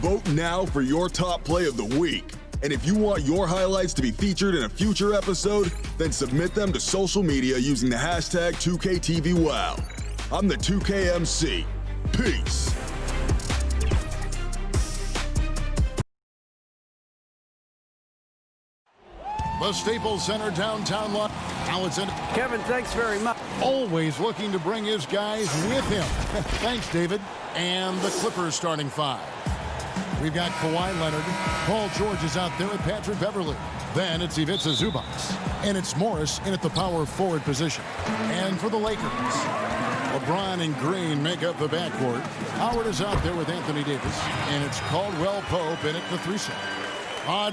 Vote now for your top play of the week. And if you want your highlights to be featured in a future episode, then submit them to social media using the hashtag 2KTVWow. I'm the 2KMC. Peace. The Staples Center downtown lot. Now it's in. Kevin, thanks very much. Always looking to bring his guys with him. Thanks, David. And the Clippers starting five. We've got Kawhi Leonard. Paul George is out there at Patrick Beverley. Then it's Ivica Zubac. And it's Morris in at the power forward position. And for the Lakers, LeBron and Green make up the backcourt. Howard is out there with Anthony Davis. And it's Caldwell Pope in at the 3-set.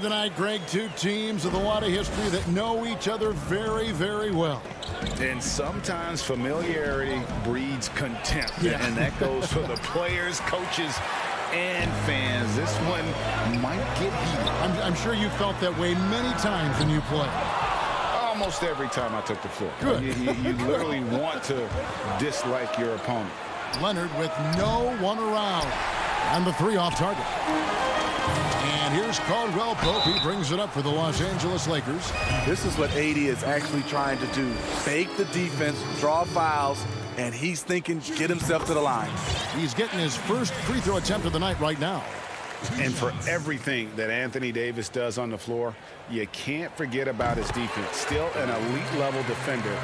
Tonight, Greg, two teams with a lot of history that know each other very, very well. And sometimes familiarity breeds contempt. Yeah. And that goes for the players, coaches, and fans. This one might get heated. I'm sure you felt that way many times when you play. Almost every time I took the floor. Good. You literally want to dislike your opponent. Leonard with no one around. And the three off target. And here's Caldwell Pope. He brings it up for the Los Angeles Lakers. This is what AD is actually trying to do. Fake the defense, draw fouls, and he's thinking get himself to the line. He's getting his first free throw attempt of the night right now. And for everything that Anthony Davis does on the floor, you can't forget about his defense. Still an elite-level defender,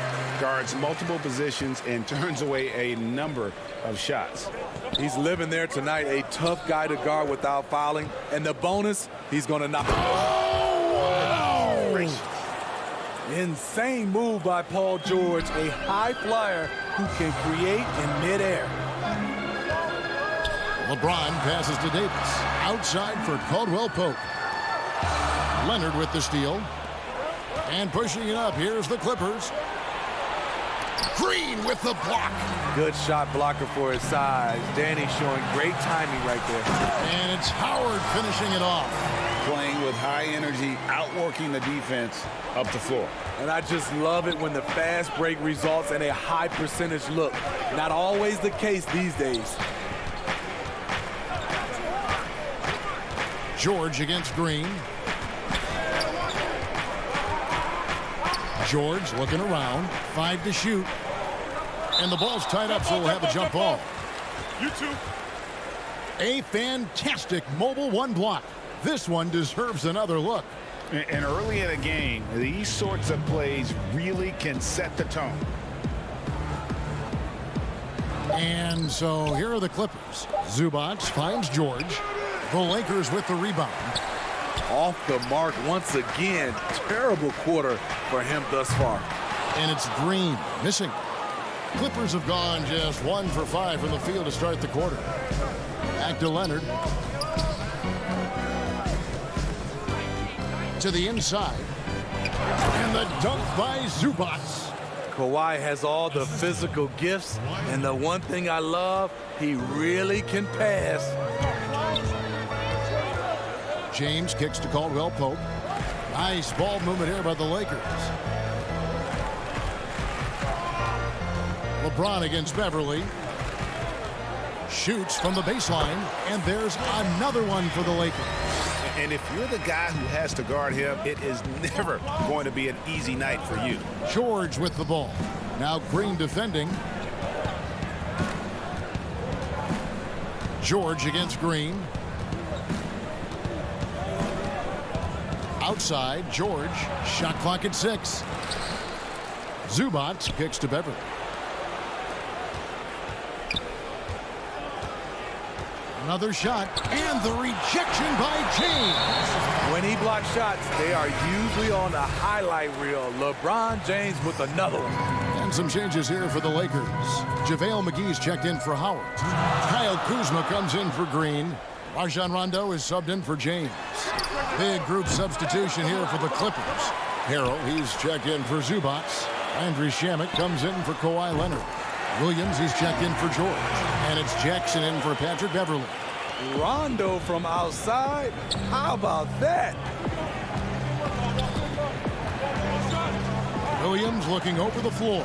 guards multiple positions, and turns away a number of shots. He's living there tonight, a tough guy to guard without fouling. And the bonus, he's going to knock. Oh! Insane move by Paul George, a high flyer who can create in midair. LeBron passes to Davis. Outside for Caldwell Pope. Leonard with the steal. And pushing it up, here's the Clippers. Green with the block. Good shot blocker for his size. Danny showing great timing right there. And it's Howard finishing it off. Playing with high energy, outworking the defense up the floor. And I just love it when the fast break results in a high percentage look. Not always the case these days. George against Green. George looking around. 5 to shoot. And the ball's tied up, so we'll have a jump ball. You too. A fantastic mobile one block. This one deserves another look. And early in a game, these sorts of plays really can set the tone. And so here are the Clippers. Zubac finds George. The Lakers with the rebound. Off the mark once again. Terrible quarter for him thus far. And it's Green missing. Clippers have gone just 1 for 5 from the field to start the quarter. Back to Leonard. To the inside. And the dunk by Zubac. Kawhi has all the physical gifts, and the one thing I love, he really can pass. James kicks to Caldwell Pope. Nice ball movement here by the Lakers. LeBron against Beverley. Shoots from the baseline, and there's another one for the Lakers. And if you're the guy who has to guard him, it is never going to be an easy night for you. George with the ball. Now Green defending. George against Green. Outside, George. Shot clock at 6. Zubac kicks to Beverley. Another shot, and the rejection by James. When he blocks shots, they are usually on the highlight reel. LeBron James with another one. And some changes here for the Lakers. JaVale McGee's checked in for Howard. Kyle Kuzma comes in for Green. Rajon Rondo is subbed in for James. Big group substitution here for the Clippers. Harrell, he's checked in for Zubac. Andrew Shamet comes in for Kawhi Leonard. Williams, he's checked in for George. And it's Jackson in for Patrick Beverley. Rondo from outside? How about that? Williams looking over the floor.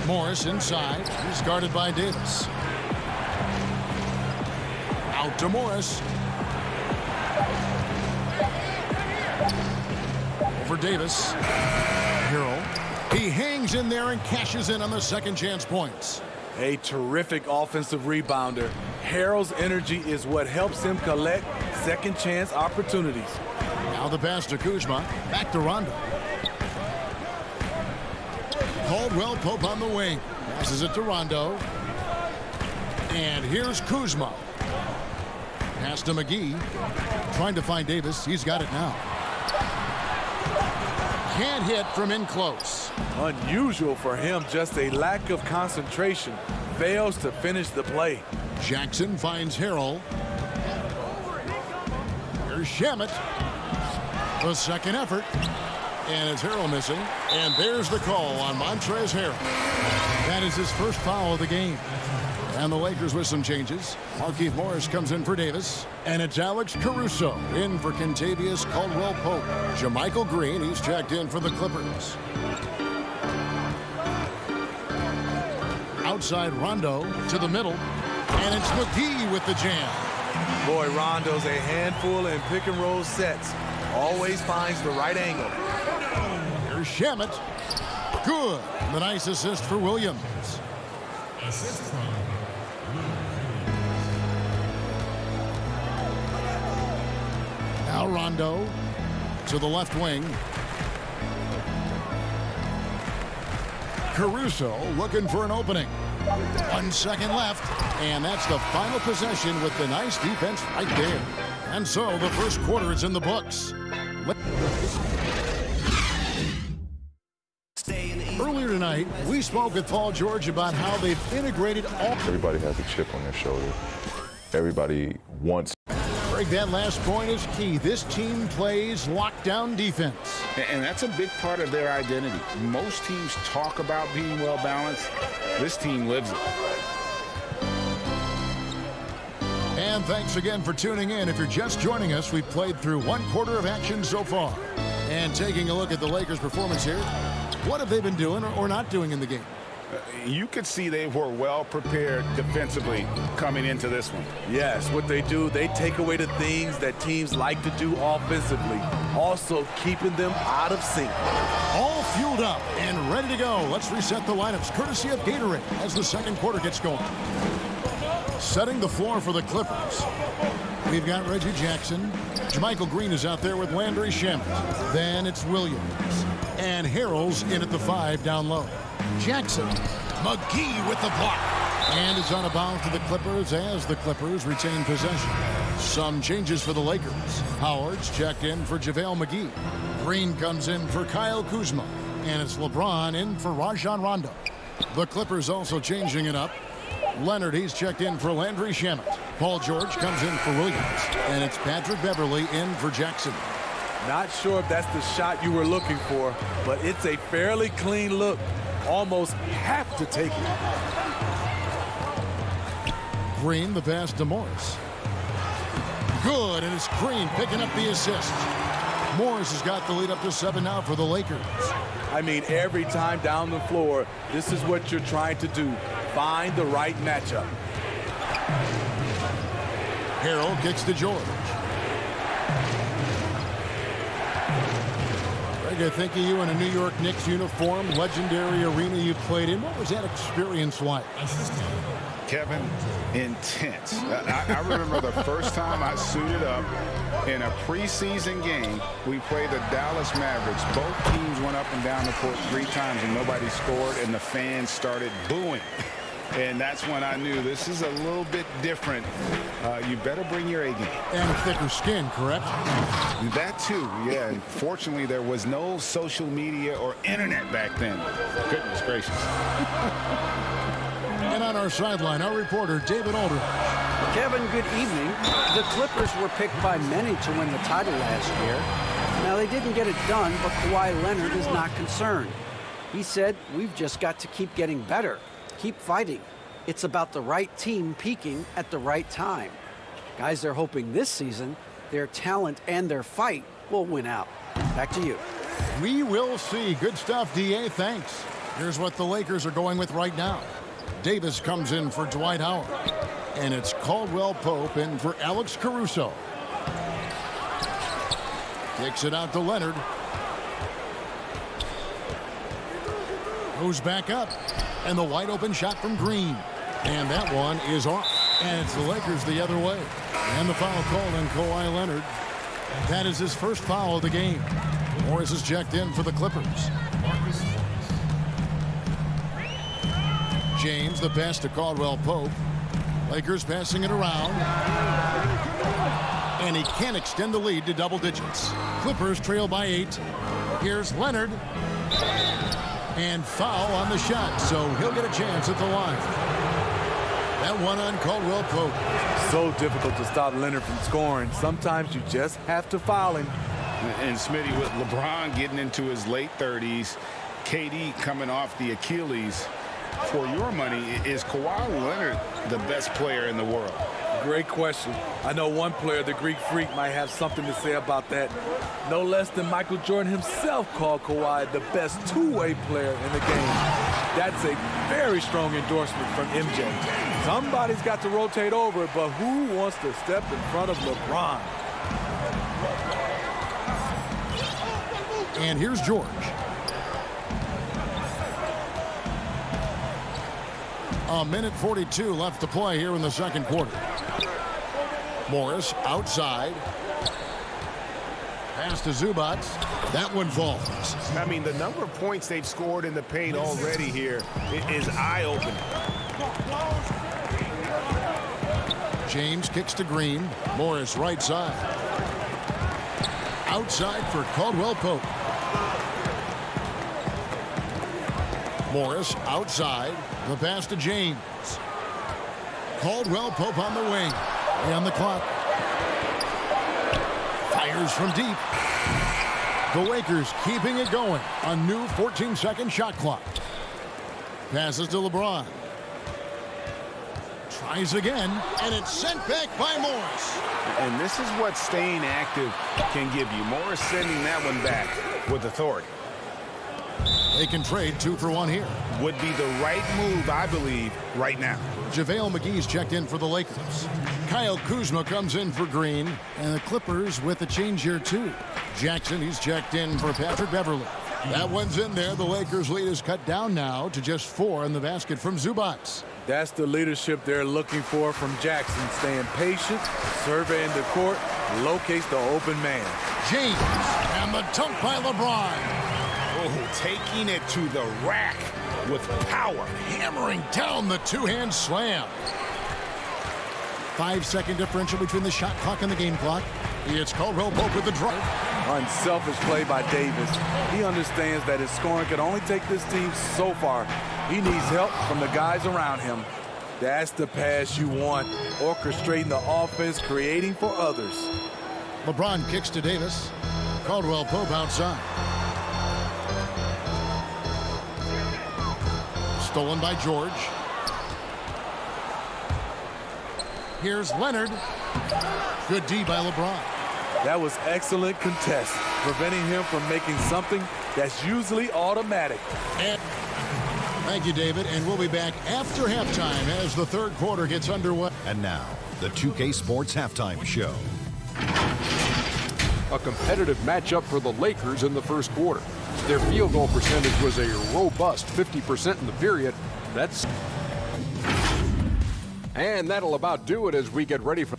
Morris inside. He's guarded by Davis. Out to Morris. Over Davis. Harrell. He hangs in there and cashes in on the second chance points. A terrific offensive rebounder. Harrell's energy is what helps him collect second chance opportunities. Now the pass to Kuzma. Back to Rondo. Caldwell Pope on the wing. Passes it to Rondo. And here's Kuzma. Pass to McGee. Trying to find Davis. He's got it now. Can't hit from in close. Unusual for him, just a lack of concentration. Fails to finish the play. Jackson finds Harrell. Here's Shamet. The second effort. And it's Harrell missing. And there's the call on Montrezl Harrell. That is his first foul of the game. And the Lakers with some changes. Markieff Morris comes in for Davis. And it's Alex Caruso in for Kentavious Caldwell-Pope. Jermichael Green, he's checked in for the Clippers. Outside Rondo to the middle. And it's McGee with the jam. Boy, Rondo's a handful in pick and roll sets. Always finds the right angle. Here's Shamet. Good. The nice assist for Williams. Now Rondo to the left wing. Caruso looking for an opening. 1 second left. And that's the final possession with the nice defense right there. And so the first quarter is in the books. Earlier tonight, we spoke with Paul George about how they've integrated all. Everybody has a chip on their shoulder. Everybody wants. Greg, that last point is key. This team plays lockdown defense. And that's a big part of their identity. Most teams talk about being well balanced. This team lives it. And thanks again for tuning in. If you're just joining us, we've played through one quarter of action so far. And taking a look at the Lakers' performance here, what have they been doing or not doing in the game? You could see they were well prepared defensively coming into this one. Yes, what they do, they take away the things that teams like to do offensively, also keeping them out of sync. All fueled up and ready to go. Let's reset the lineups courtesy of Gatorade as the second quarter gets going. Setting the floor for the Clippers. We've got Reggie Jackson. Jermichael Green is out there with Landry Shamet. Then it's Williams. And Harrell's in at the 5 down low. Jackson. McGee with the block. And it's on a bounce to the Clippers as the Clippers retain possession. Some changes for the Lakers. Howard's checked in for JaVale McGee. Green comes in for Kyle Kuzma. And it's LeBron in for Rajon Rondo. The Clippers also changing it up. Leonard, he's checked in for Landry Shamet. Paul George comes in for Williams. And it's Patrick Beverley in for Jackson. Not sure if that's the shot you were looking for, but it's a fairly clean look. Almost have to take it. Green, the pass to Morris. Good, and it's Green picking up the assist. Morris has got the lead up to 7 now for the Lakers. I mean, every time down the floor, this is what you're trying to do. Find the right matchup. Harrell kicks to George. Greg, I think of you in a New York Knicks uniform, legendary arena you played in. What was that experience like? Kevin, intense. I remember the first time I suited up in a preseason game. We played the Dallas Mavericks. Both teams went up and down the court 3 times and nobody scored, and the fans started booing. And that's when I knew this is a little bit different. You better bring your A game. And thicker skin, correct? That too, yeah. And fortunately, there was no social media or internet back then. Goodness gracious. And on our sideline, our reporter, David Aldridge. Kevin, good evening. The Clippers were picked by many to win the title last year. Now, they didn't get it done, but Kawhi Leonard is not concerned. He said, we've just got to keep getting better. Keep fighting. It's about the right team peaking at the right time. Guys, they're hoping this season their talent and their fight will win out. Back to you. We will see. Good stuff, D.A. Thanks. Here's what the Lakers are going with right now. Davis comes in for Dwight Howard. And it's Caldwell Pope in for Alex Caruso. Kicks it out to Leonard. Goes back up. And the wide open shot from Green. And that one is off. And it's the Lakers the other way. And the foul called on Kawhi Leonard. That is his first foul of the game. Morris is checked in for the Clippers. James, the pass to Caldwell Pope. Lakers passing it around. And he can't extend the lead to double digits. Clippers trail by 8. Here's Leonard. And foul on the shot, so he'll get a chance at the line. That one on Caldwell Pope. So difficult to stop Leonard from scoring. Sometimes you just have to foul him. And Smitty, with LeBron getting into his late 30s, KD coming off the Achilles, for your money, is Kawhi Leonard the best player in the world? Great question. I know one player, the Greek Freak, might have something to say about that. No less than Michael Jordan himself called Kawhi the best two-way player in the game. That's a very strong endorsement from MJ. Somebody's got to rotate over, but who wants to step in front of LeBron? And here's George. A minute 42 left to play here in the second quarter. Morris outside. Pass to Zubac. That one falls. I mean, the number of points they've scored in the paint already here is eye-opening. James kicks to Green. Morris right side. Outside for Caldwell Pope. Morris outside. The pass to James. Caldwell Pope on the wing. And the clock. Fires from deep. The Lakers keeping it going. A new 14-second shot clock. Passes to LeBron. Tries again, and it's sent back by Morris. And this is what staying active can give you. Morris sending that one back with authority. They can trade 2 for 1 here. Would be the right move, I believe, right now. Javale Mcgee's checked in for the Lakers. Kyle Kuzma comes in for Green, and the Clippers with a change here too. Jackson, he's checked in for Patrick Beverley. That one's in there. The Lakers' lead is cut down now to just 4 in the basket from Zubac. That's the leadership they're looking for from Jackson. Staying patient, surveying the court, locates the open man. James, and the dunk by LeBron. Oh, taking it to the rack with power. Hammering down the two-hand slam. 5-second differential between the shot clock and the game clock. It's Caldwell Pope with the drive. Unselfish play by Davis. He understands that his scoring can only take this team so far. He needs help from the guys around him. That's the pass you want. Orchestrating the offense, creating for others. LeBron kicks to Davis. Caldwell Pope outside. Stolen by George. Here's Leonard. Good D by LeBron. That was excellent contest, preventing him from making something that's usually automatic. And thank you, David, and we'll be back after halftime as the third quarter gets underway. And now, the 2K Sports Halftime Show. A competitive matchup for the Lakers in the first quarter. Their field goal percentage was a robust 50% in the period. And that'll about do it as we get ready for...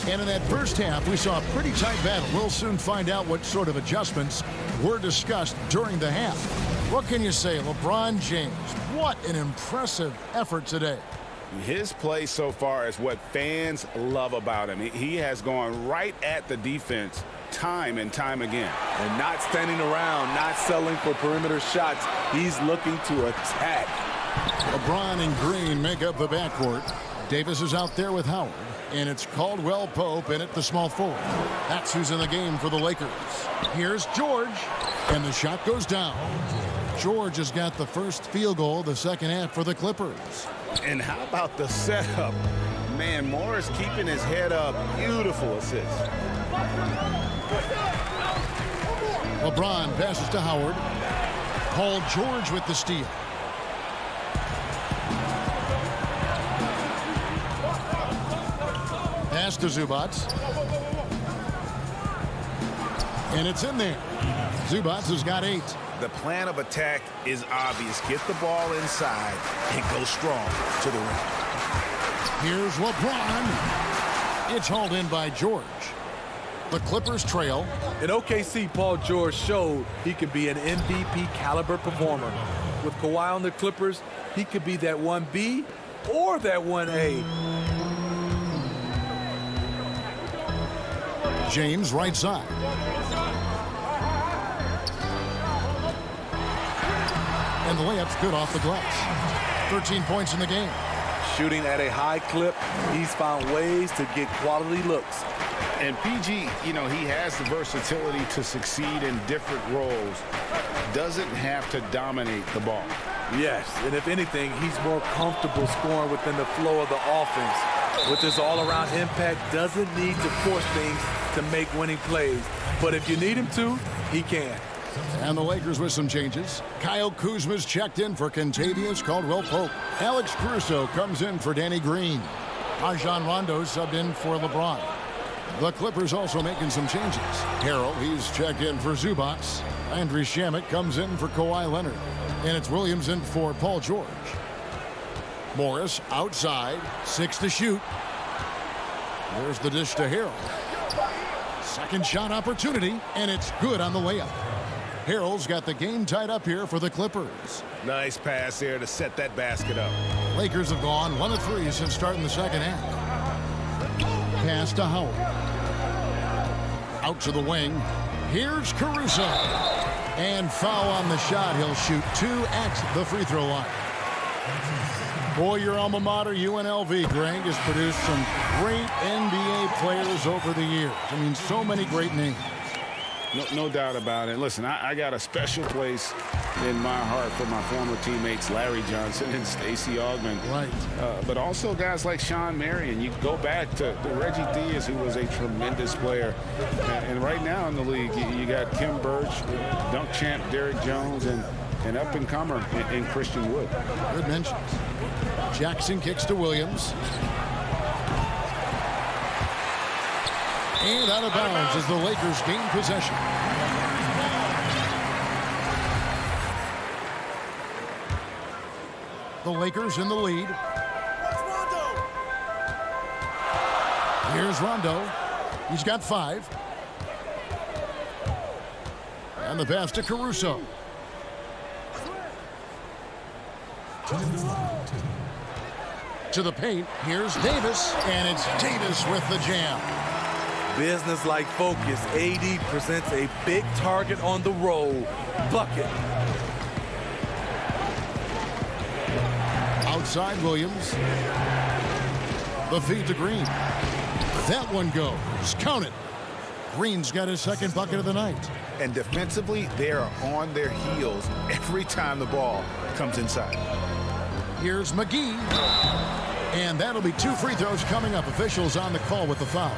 And in that first half, we saw a pretty tight battle. We'll soon find out what sort of adjustments were discussed during the half. What can you say, LeBron James? What an impressive effort today. His play so far is what fans love about him. He has gone right at the defense time and time again. And not standing around, not settling for perimeter shots. He's looking to attack. LeBron and Green make up the backcourt. Davis is out there with Howard. And it's Caldwell Pope in at the small forward. That's who's in the game for the Lakers. Here's George. And the shot goes down. George has got the first field goal of the second half for the Clippers. And how about the setup? Man, Morris keeping his head up. Beautiful assist. LeBron passes to Howard. Paul George with the steal. Pass to Zubac. And it's in there. Zubac has got 8. The plan of attack is obvious. Get the ball inside and go strong to the rim. Here's LeBron. It's hauled in by George. The Clippers trail. In OKC, Paul George showed he could be an MVP caliber performer. With Kawhi on the Clippers, he could be that 1B or that 1A. James right side. And the layup's good off the glass. 13 points in the game. Shooting at a high clip, he's found ways to get quality looks. And PG, you know, he has the versatility to succeed in different roles. Doesn't have to dominate the ball. Yes, and if anything, he's more comfortable scoring within the flow of the offense. With his all-around impact, doesn't need to force things to make winning plays. But if you need him to, he can. And the Lakers with some changes. Kyle Kuzma's checked in for Kentavious Caldwell-Pope. Alex Caruso comes in for Danny Green. Rajon Rondo subbed in for LeBron. The Clippers also making some changes. Harrell, he's checked in for Zubac. Landry Shamet comes in for Kawhi Leonard. And it's Williams in for Paul George. Morris outside, 6 to shoot. There's the dish to Harrell. Second shot opportunity, and it's good on the layup. Harrell's got the game tied up here for the Clippers. Nice pass there to set that basket up. Lakers have gone 1 of 3 since starting the second half. Pass to Howard. Out to the wing. Here's Caruso. And foul on the shot. He'll shoot 2 at the free throw line. Boy, your alma mater, UNLV, Greg, has produced some great NBA players over the years. I mean, so many great names. No doubt about it. Listen, I got a special place in my heart for my former teammates Larry Johnson and Stacey Augmon. Right. But also guys like Sean Marion. You go back to Reggie Diaz, who was a tremendous player. And right now in the league, you got Kim Birch, dunk champ Derrick Jones, and an up-and-comer in Christian Wood. Good mentions. Jackson kicks to Williams. And out of bounds as the Lakers gain possession. The Lakers in the lead. Here's Rondo. He's got 5. And the pass to Caruso. To the paint. Here's Davis. And it's Davis with the jam. Business-like focus. AD presents a big target on the roll. Bucket. Outside Williams. The feed to Green. That one goes. Count it. Green's got his second bucket of the night. And defensively, they are on their heels every time the ball comes inside. Here's McGee. And that'll be 2 free throws coming up. Officials on the call with the foul.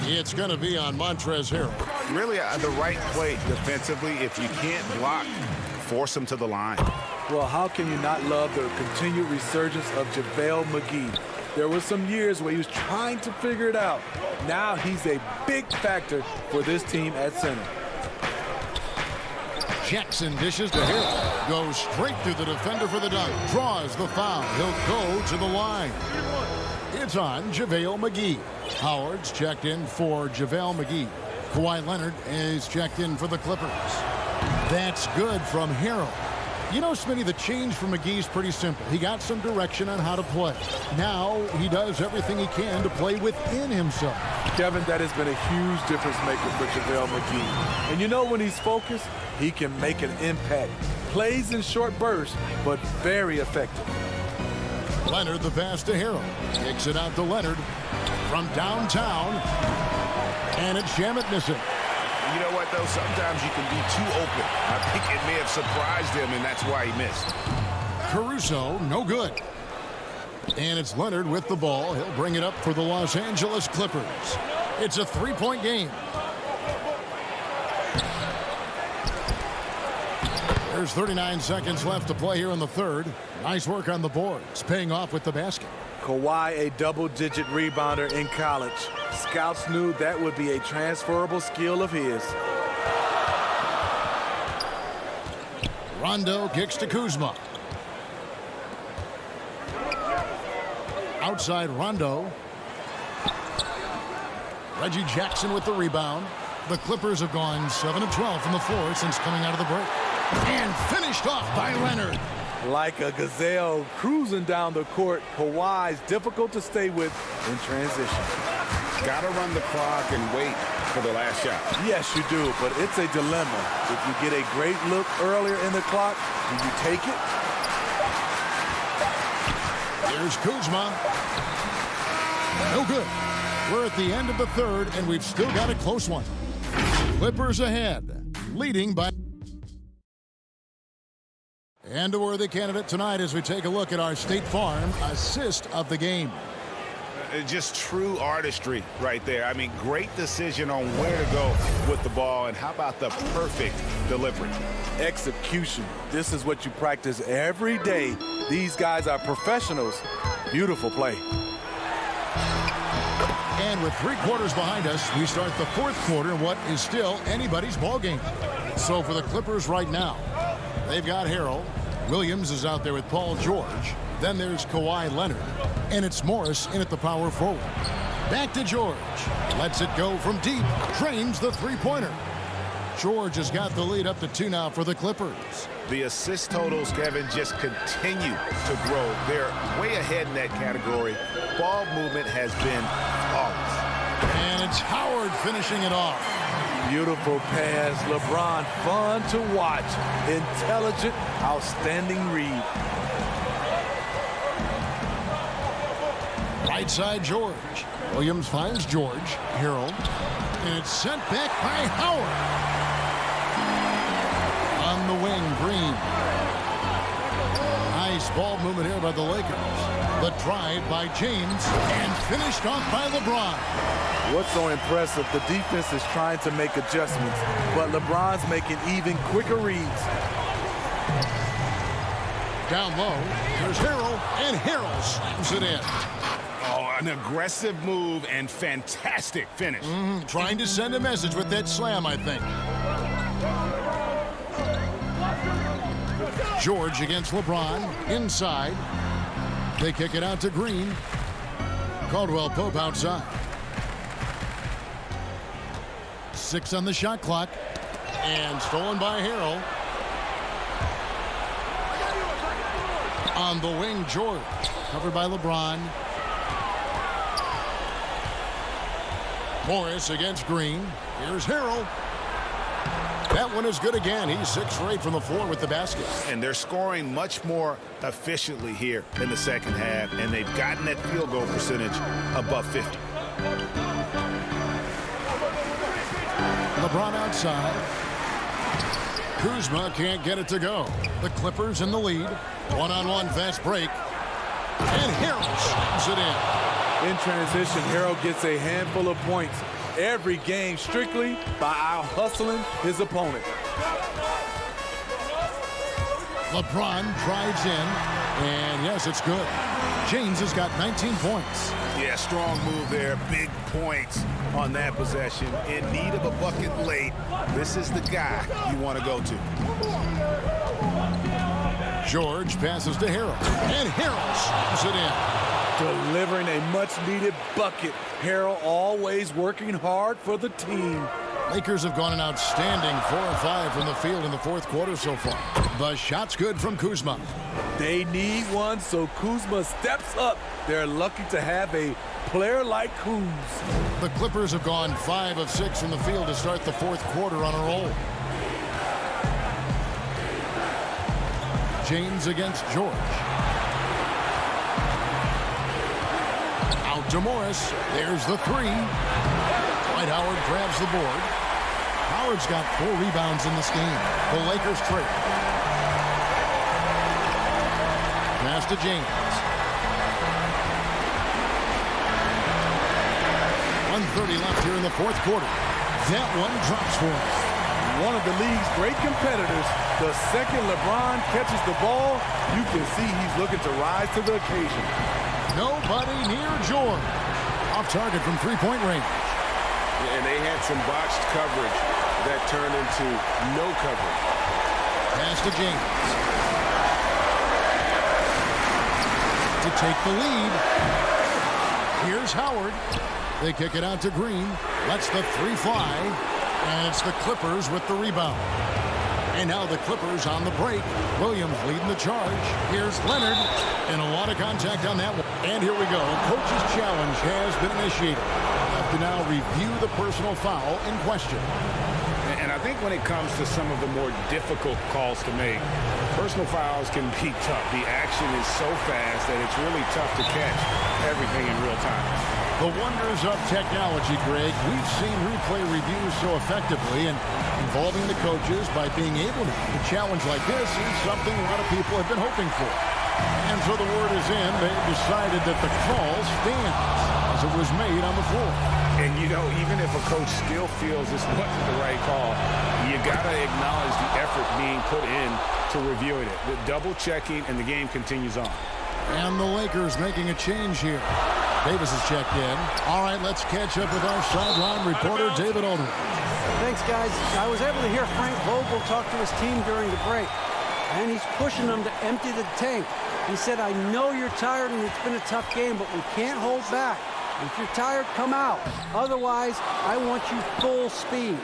It's going to be on Montrezl Harrell. Really the right play defensively. If you can't block, force them to the line. Well, how can you not love the continued resurgence of Javale Mcgee? There were some years where he was trying to figure it out. Now he's a big factor for this team at center. Jackson dishes to Harrell. Goes straight through the defender for the dunk. Draws the foul. He'll go to the line. It's on JaVale McGee. Howard's checked in for JaVale McGee. Kawhi Leonard is checked in for the Clippers. That's good from Harrell. You know, Smitty, the change for McGee's pretty simple. He got some direction on how to play. Now he does everything he can to play within himself. Kevin, that has been a huge difference maker for JaVale McGee. And you know when he's focused, he can make an impact. Plays in short bursts, but very effective. Leonard the pass to Harrell. Kicks it out to Leonard from downtown. And it's Shamet missing. You know what, though? Sometimes you can be too open. I think it may have surprised him, and that's why he missed. Caruso, no good. And it's Leonard with the ball. He'll bring it up for the Los Angeles Clippers. It's a 3-point game. There's 39 seconds left to play here in the third. Nice work on the boards, paying off with the basket. Kawhi, a double-digit rebounder in college. Scouts knew that would be a transferable skill of his. Rondo kicks to Kuzma. Outside Rondo. Reggie Jackson with the rebound. The Clippers have gone 7 of 12 from the floor since coming out of the break. And finished off by Leonard. Like a gazelle cruising down the court, Kawhi's difficult to stay with in transition. Got to run the clock and wait for the last shot. Yes, you do, but it's a dilemma. If you get a great look earlier in the clock, do you take it? Here's Kuzma. No good. We're at the end of the third, and we've still got a close one. Clippers ahead, leading by... And a worthy candidate tonight as we take a look at our State Farm assist of the game. Just true artistry right there. I mean, great decision on where to go with the ball, and how about the perfect delivery? Execution. This is what you practice every day. These guys are professionals. Beautiful play. And with 3 quarters behind us, we start the fourth quarter in what is still anybody's ball game. So for the Clippers right now, they've got Harrell. Williams is out there with Paul George. Then there's Kawhi Leonard. And it's Morris in at the power forward. Back to George. Lets it go from deep. Drains the three-pointer. George has got the lead up to 2 now for the Clippers. The assist totals, Kevin, just continue to grow. They're way ahead in that category. Ball movement has been flawless. And it's Howard finishing it off. Beautiful pass. LeBron, fun to watch. Intelligent, outstanding read. Right side George. Williams finds George. Harrell. And it's sent back by Howard. On the wing, Green. Nice ball movement here by the Lakers. The drive by James and finished off by LeBron. What's so impressive, the defense is trying to make adjustments, but LeBron's making even quicker reads. Down low, there's Harrell, and Harrell slams it in. Oh, an aggressive move and fantastic finish. Trying to send a message with that slam, I think. George against LeBron, inside. They kick it out to Green. Caldwell Pope outside. 6 on the shot clock. And stolen by Harrell. On the wing, George. Covered by LeBron. Morris against Green. Here's Harrell. That one is good again. He's 6 for 8 from the floor with the basket. And they're scoring much more efficiently here in the second half, and they've gotten that field goal percentage above 50. LeBron outside. Kuzma can't get it to go. The Clippers in the lead. One-on-one fast break. And Harrell slams it in. In transition, Harrell gets a handful of points every game strictly by out-hustling his opponent. LeBron drives in, and yes, it's good. James has got 19 points. Yeah, strong move there. Big points on that possession. In need of a bucket late. This is the guy you want to go to. George passes to Harrell, and Harrell slams it in. Delivering a much-needed bucket. Harrell always working hard for the team. Lakers have gone an outstanding 4 of 5 from the field in the fourth quarter so far. The shot's good from Kuzma. They need one, so Kuzma steps up. They're lucky to have a player like Kuz. The Clippers have gone 5 of 6 from the field to start the fourth quarter on a roll. James against George. Out to Morris. There's the 3. Dwight Howard grabs the board. Howard's got 4 rebounds in this game. The Lakers trail. Pass to James. 1:30 left here in the fourth quarter. That one drops for him. one of the league's great competitors, the second LeBron catches the ball, you can see he's looking to rise to the occasion. Nobody near George. Off target from three-point range. And they had some botched coverage that turned into no coverage. Pass to James. To take the lead. Here's Howard. They kick it out to Green. Lets the three fly. And it's the Clippers with the rebound. And now the Clippers on the break. Williams leading the charge. Here's Leonard. And a lot of contact on that one. And here we go. Coach's challenge has been initiated. Have to now review the personal foul in question. And I think when it comes to some of the more difficult calls to make, personal fouls can be tough. The action is so fast that it's really tough to catch everything in real time. The wonders of technology, Greg. We've seen replay reviews so effectively, and involving the coaches by being able to challenge like this is something a lot of people have been hoping for. And so the word is in. They've decided that the call stands as it was made on the floor. And, you know, even if a coach still feels this wasn't the right call, you got to acknowledge the effort being put in to reviewing it. The double checking, and the game continues on. And the Lakers making a change here. Davis is checked in. All right, let's catch up with our sideline reporter, David Aldridge. Thanks, guys. I was able to hear Frank Vogel talk to his team during the break, and he's pushing them to empty the tank. He said, I know you're tired and it's been a tough game, but we can't hold back. If you're tired, come out. Otherwise, I want you full speed,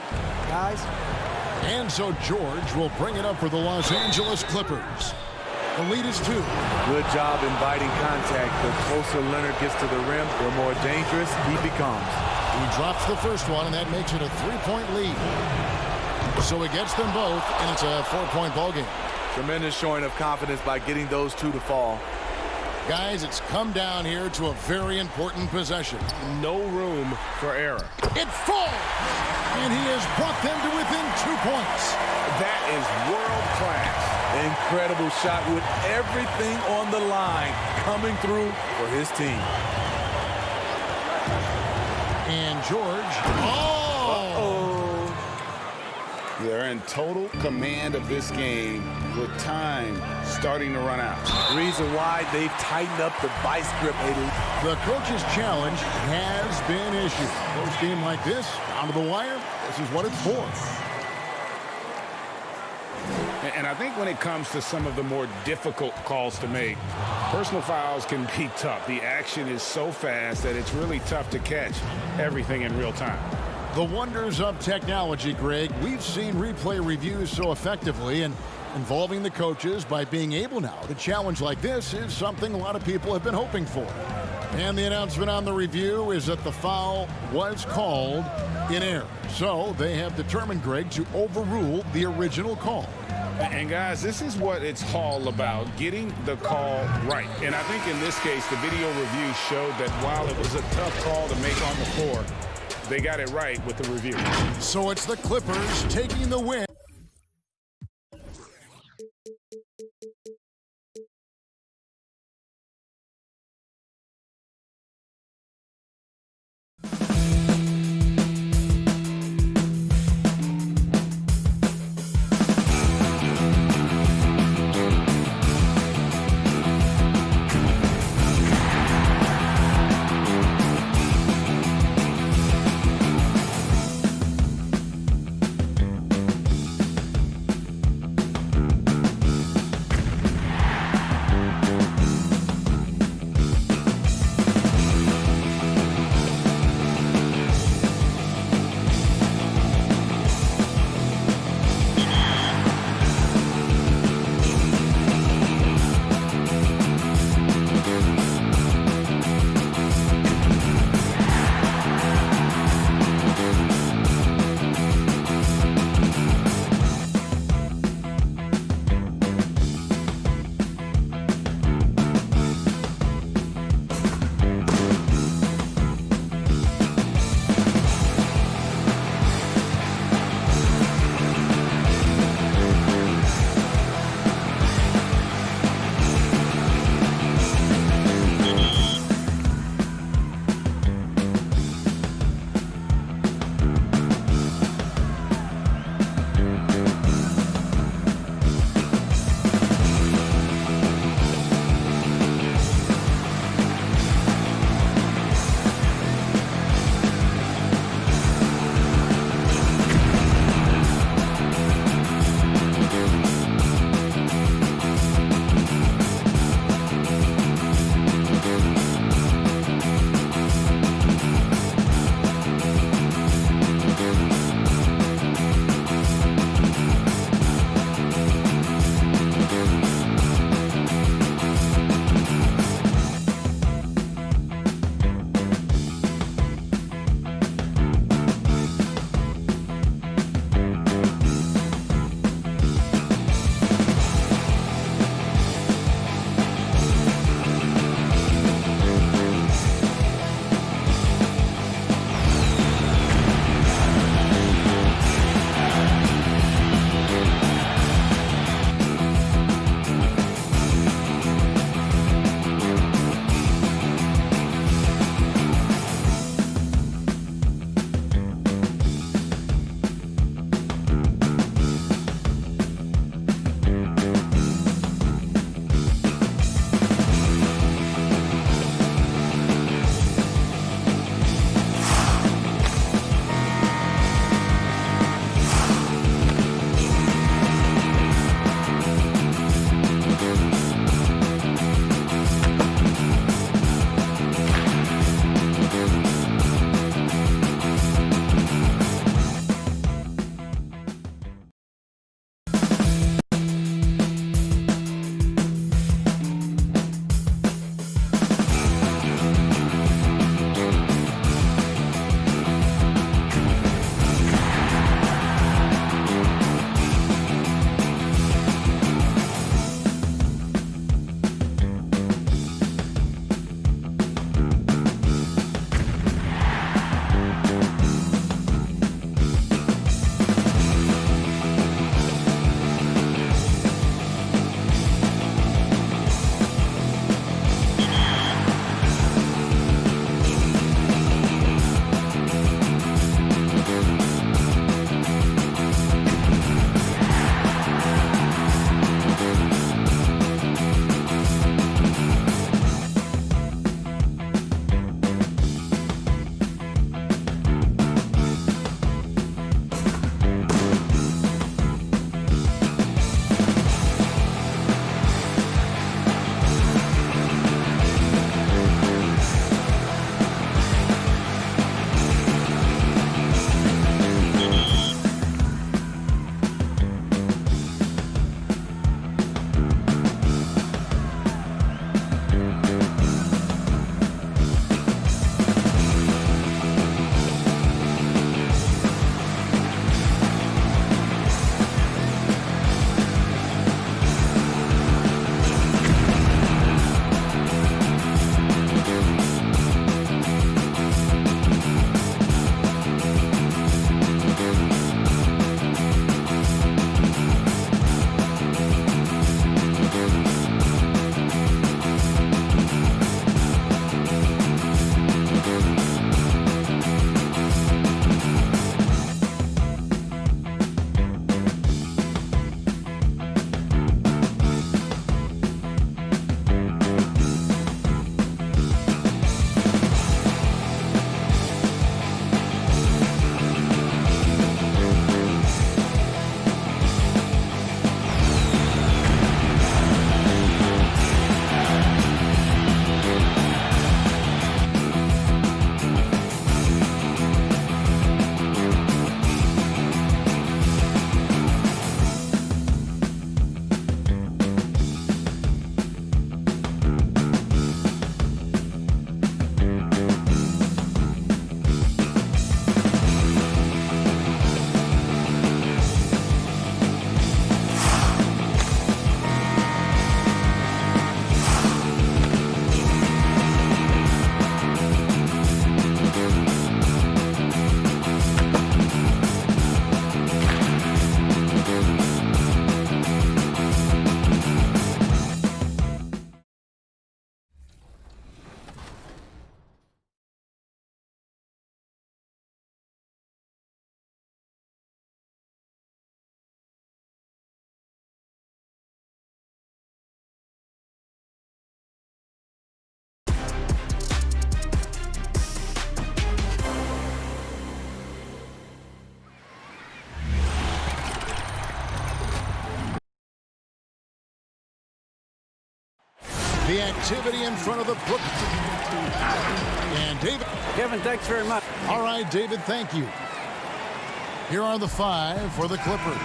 guys. And so George will bring it up for the Los Angeles Clippers. The lead is 2. Good job inviting contact. The closer Leonard gets to the rim, the more dangerous he becomes. He drops the first one, and that makes it a 3-point lead. So he gets them both, and it's a 4-point ball game. Tremendous showing of confidence by getting those two to fall. Guys, it's come down here to a very important possession. No room for error. It falls! And he has brought them to within 2 points. That is world class. Incredible shot with everything on the line coming through for his team. And George. Oh! They're in total command of this game with time starting to run out. Reason why they've tightened up the vice grip, The coach's challenge has been issued. Close game like this, down to the wire, this is what it's for. And I think when it comes to some of the more difficult calls to make, personal fouls can be tough. The action is so fast that it's really tough to catch everything in real time. The wonders of technology, Greg. We've seen replay reviews so effectively, and involving the coaches by being able now to challenge like this is something a lot of people have been hoping for. And the announcement on the review is that the foul was called in error. So they have determined, Greg, to overrule the original call. And guys, this is what it's all about, getting the call right. And I think in this case, the video review showed that while it was a tough call to make on the floor, they got it right with the review. So it's the Clippers taking the win. activity in front of the Brook. And David. Kevin, thanks very much. All right, David, thank you. Here are the 5 for the Clippers.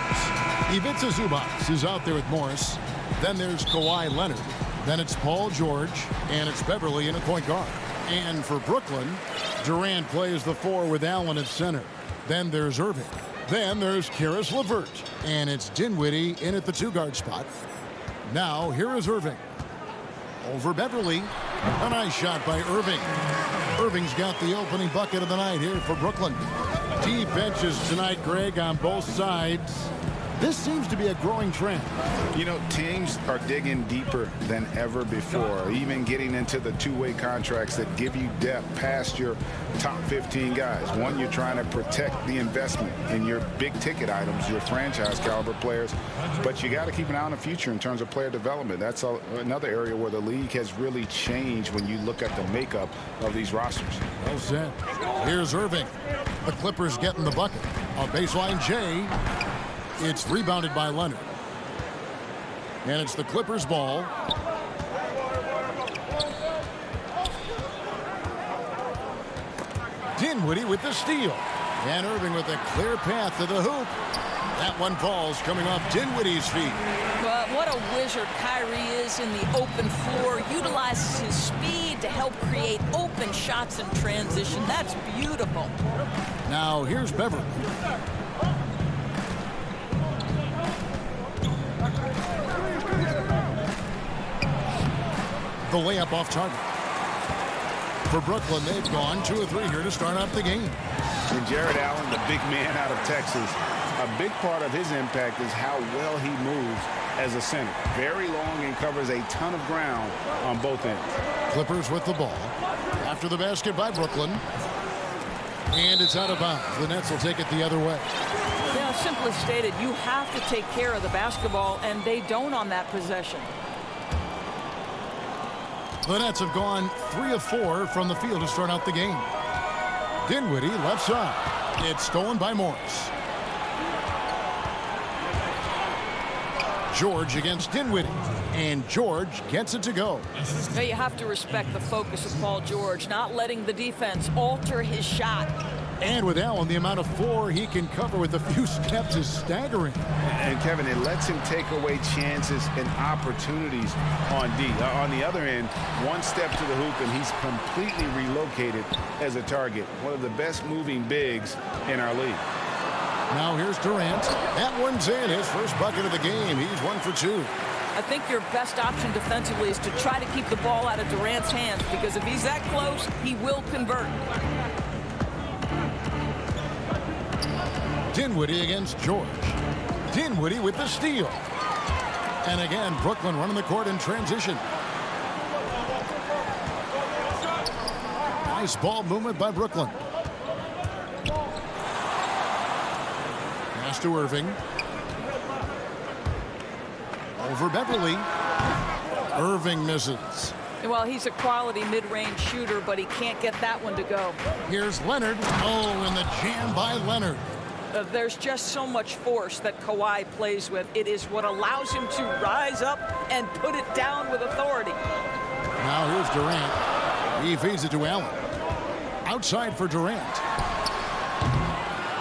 Ivica Zubac is out there with Morris. Then there's Kawhi Leonard. Then it's Paul George. And it's Beverly in a point guard. And for Brooklyn, Durant plays the 4 with Allen at center. Then there's Irving. Then there's Karis LeVert. And it's Dinwiddie in at the 2-guard spot. Now, here is Irving. Over Beverly. A nice shot by Irving. Irving's got the opening bucket of the night here for Brooklyn. Deep benches tonight, Greg, on both sides. This seems to be a growing trend. You know, teams are digging deeper than ever before, even getting into the two-way contracts that give you depth past your top 15 guys. One, you're trying to protect the investment in your big-ticket items, your franchise-caliber players, but you got to keep an eye on the future in terms of player development. That's another area where the league has really changed when you look at the makeup of these rosters. Well said. Here's Irving. The Clippers getting the bucket. On baseline, Jay. It's rebounded by Leonard. And it's the Clippers' ball. Dinwiddie with the steal. And Irving with a clear path to the hoop. That one falls coming off Dinwiddie's feet. But what a wizard Kyrie is in the open floor. Utilizes his speed to help create open shots in transition. That's beautiful. Now here's Beverly. The layup off target. For Brooklyn, they've gone 2 of 3 here to start out the game. And Jared Allen, the big man out of Texas, a big part of his impact is how well he moves as a center. Very long and covers a ton of ground on both ends. Clippers with the ball. After the basket by Brooklyn. And it's out of bounds. The Nets will take it the other way. Yeah, simply stated, you have to take care of the basketball, and they don't on that possession. The Nets have gone 3 of 4 from the field to start out the game. Dinwiddie left side. It's stolen by Morris. George against Dinwiddie. And George gets it to go. Now you have to respect the focus of Paul George, not letting the defense alter his shot. And with Allen, the amount of floor he can cover with a few steps is staggering. And Kevin, it lets him take away chances and opportunities on D. On the other end, one step to the hoop and he's completely relocated as a target. One of the best moving bigs in our league. Now here's Durant. That one's in. His first bucket of the game. He's 1 for 2. I think your best option defensively is to try to keep the ball out of Durant's hands, because if he's that close, he will convert. Dinwiddie against George. Dinwiddie with the steal. And again, Brooklyn running the court in transition. Nice ball movement by Brooklyn. Pass to Irving. Over Beverly. Irving misses. Well, he's a quality mid-range shooter, but he can't get that one to go. Here's Leonard. Oh, and the jam by Leonard. There's just so much force that Kawhi plays with. It is what allows him to rise up and put it down with authority. Now here's Durant. He feeds it to Allen. Outside for Durant.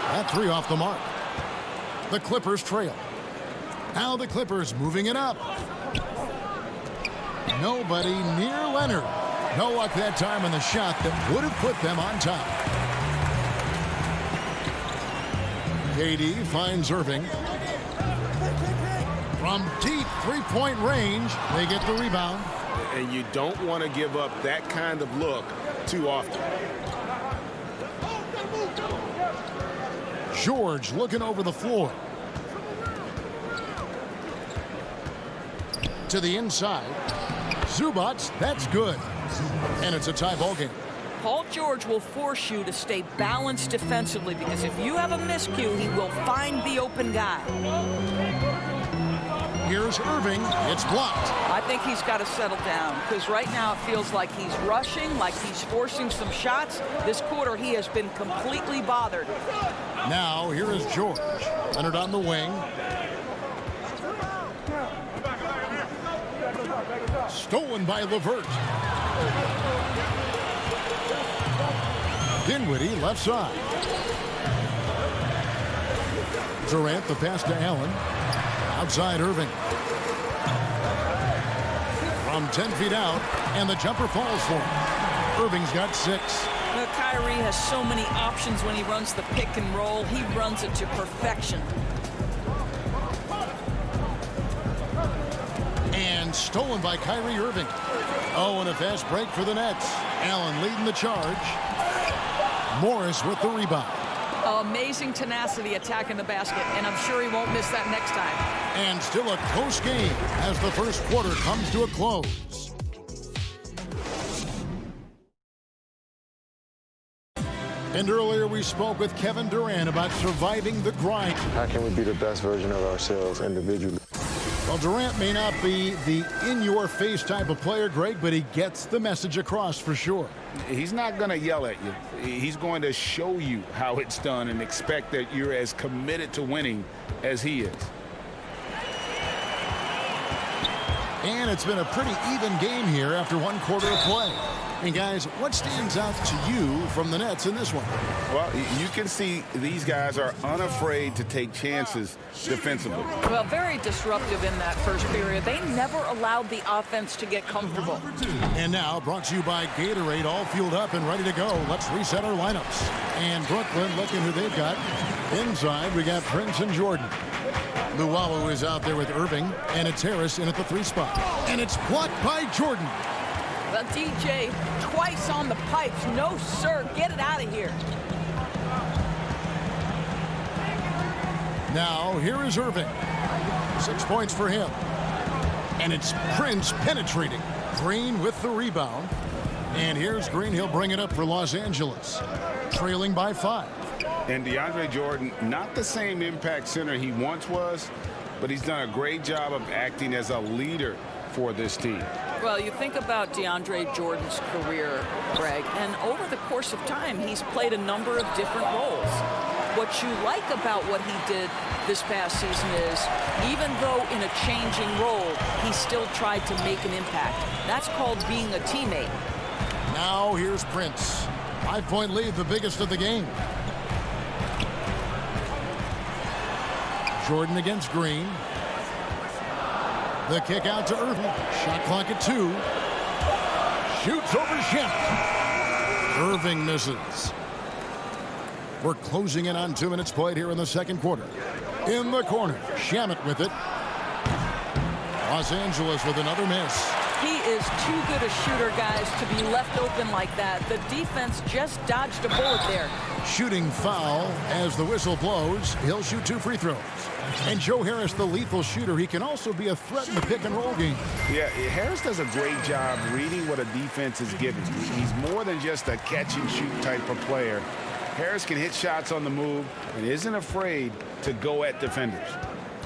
That 3 off the mark. The Clippers trail. Now the Clippers moving it up. Nobody near Leonard. No luck that time on the shot that would have put them on top. KD finds Irving. From deep three-point range, they get the rebound. And you don't want to give up that kind of look too often. George looking over the floor. To the inside. Zubac, that's good. And it's a tie ball game. Paul George will force you to stay balanced defensively, because if you have a miscue, he will find the open guy. Here's Irving. It's blocked. I think he's got to settle down, because right now it feels like he's rushing, like he's forcing some shots. This quarter, he has been completely bothered. Now, here is George. Leonard on the wing. Stolen by Levert. Dinwiddie left side. Durant the pass to Allen. Outside Irving. From 10 feet out, and the jumper falls for him. Irving's got 6. Well, Kyrie has so many options when he runs the pick and roll. He runs it to perfection. And stolen by Kyrie Irving. Oh, and a fast break for the Nets. Allen leading the charge. Morris with the rebound. Amazing tenacity attacking the basket, and I'm sure he won't miss that next time. And still a close game as the first quarter comes to a close. And earlier we spoke with Kevin Durant about surviving the grind. How can we be the best version of ourselves individually? Well, Durant may not be the in-your-face type of player, Greg, but he gets the message across for sure. He's not going to yell at you. He's going to show you how it's done and expect that you're as committed to winning as he is. And it's been a pretty even game here after one quarter of play. And guys, what stands out to you from the Nets in this one? Well, you can see these guys are unafraid to take chances defensively. Well, very disruptive in that first period. They never allowed the offense to get comfortable. And now, brought to you by Gatorade, all fueled up and ready to go. Let's reset our lineups. And Brooklyn, looking who they've got. Inside, we got Prince and Jordan. Luwawu is out there with Irving, and it's Harris in at the 3 spot. And it's blocked by Jordan. Well, DJ, twice on the pipes. No, sir. Get it out of here. Now, here is Irving. 6 points for him. And it's Prince penetrating. Green with the rebound. And here's Green. He'll bring it up for Los Angeles. Trailing by 5. And DeAndre Jordan, not the same impact center he once was, but he's done a great job of acting as a leader for this team. Well, you think about DeAndre Jordan's career, Greg, and over the course of time, he's played a number of different roles. What you like about what he did this past season is, even though in a changing role, he still tried to make an impact. That's called being a teammate. Now here's Prince. 5-point lead, the biggest of the game. Jordan against Green. The kick out to Irving. Shot clock at 2. Shoots over Shamet. Irving misses. We're closing in on 2 minutes played here in the second quarter. In the corner, Shamet with it. Los Angeles with another miss. He is too good a shooter, guys, to be left open like that. The defense just dodged a bullet there. Shooting foul as the whistle blows. He'll shoot 2 free throws. And Joe Harris, the lethal shooter, he can also be a threat in the pick-and-roll game. Yeah, Harris does a great job reading what a defense is giving. He's more than just a catch-and-shoot type of player. Harris can hit shots on the move and isn't afraid to go at defenders.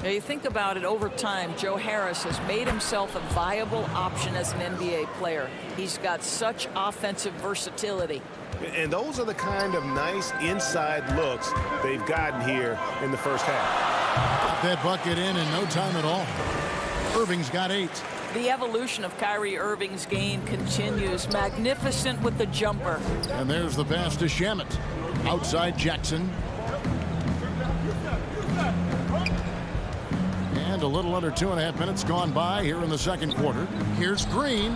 Now you think about it, over time, Joe Harris has made himself a viable option as an NBA player. He's got such offensive versatility. And those are the kind of nice inside looks they've gotten here in the first half. Got that bucket in no time at all. Irving's got 8. The evolution of Kyrie Irving's game continues. Magnificent with the jumper. And there's the pass to Shamet. Outside Jackson. And a little under 2.5 minutes gone by here in the second quarter. Here's Green.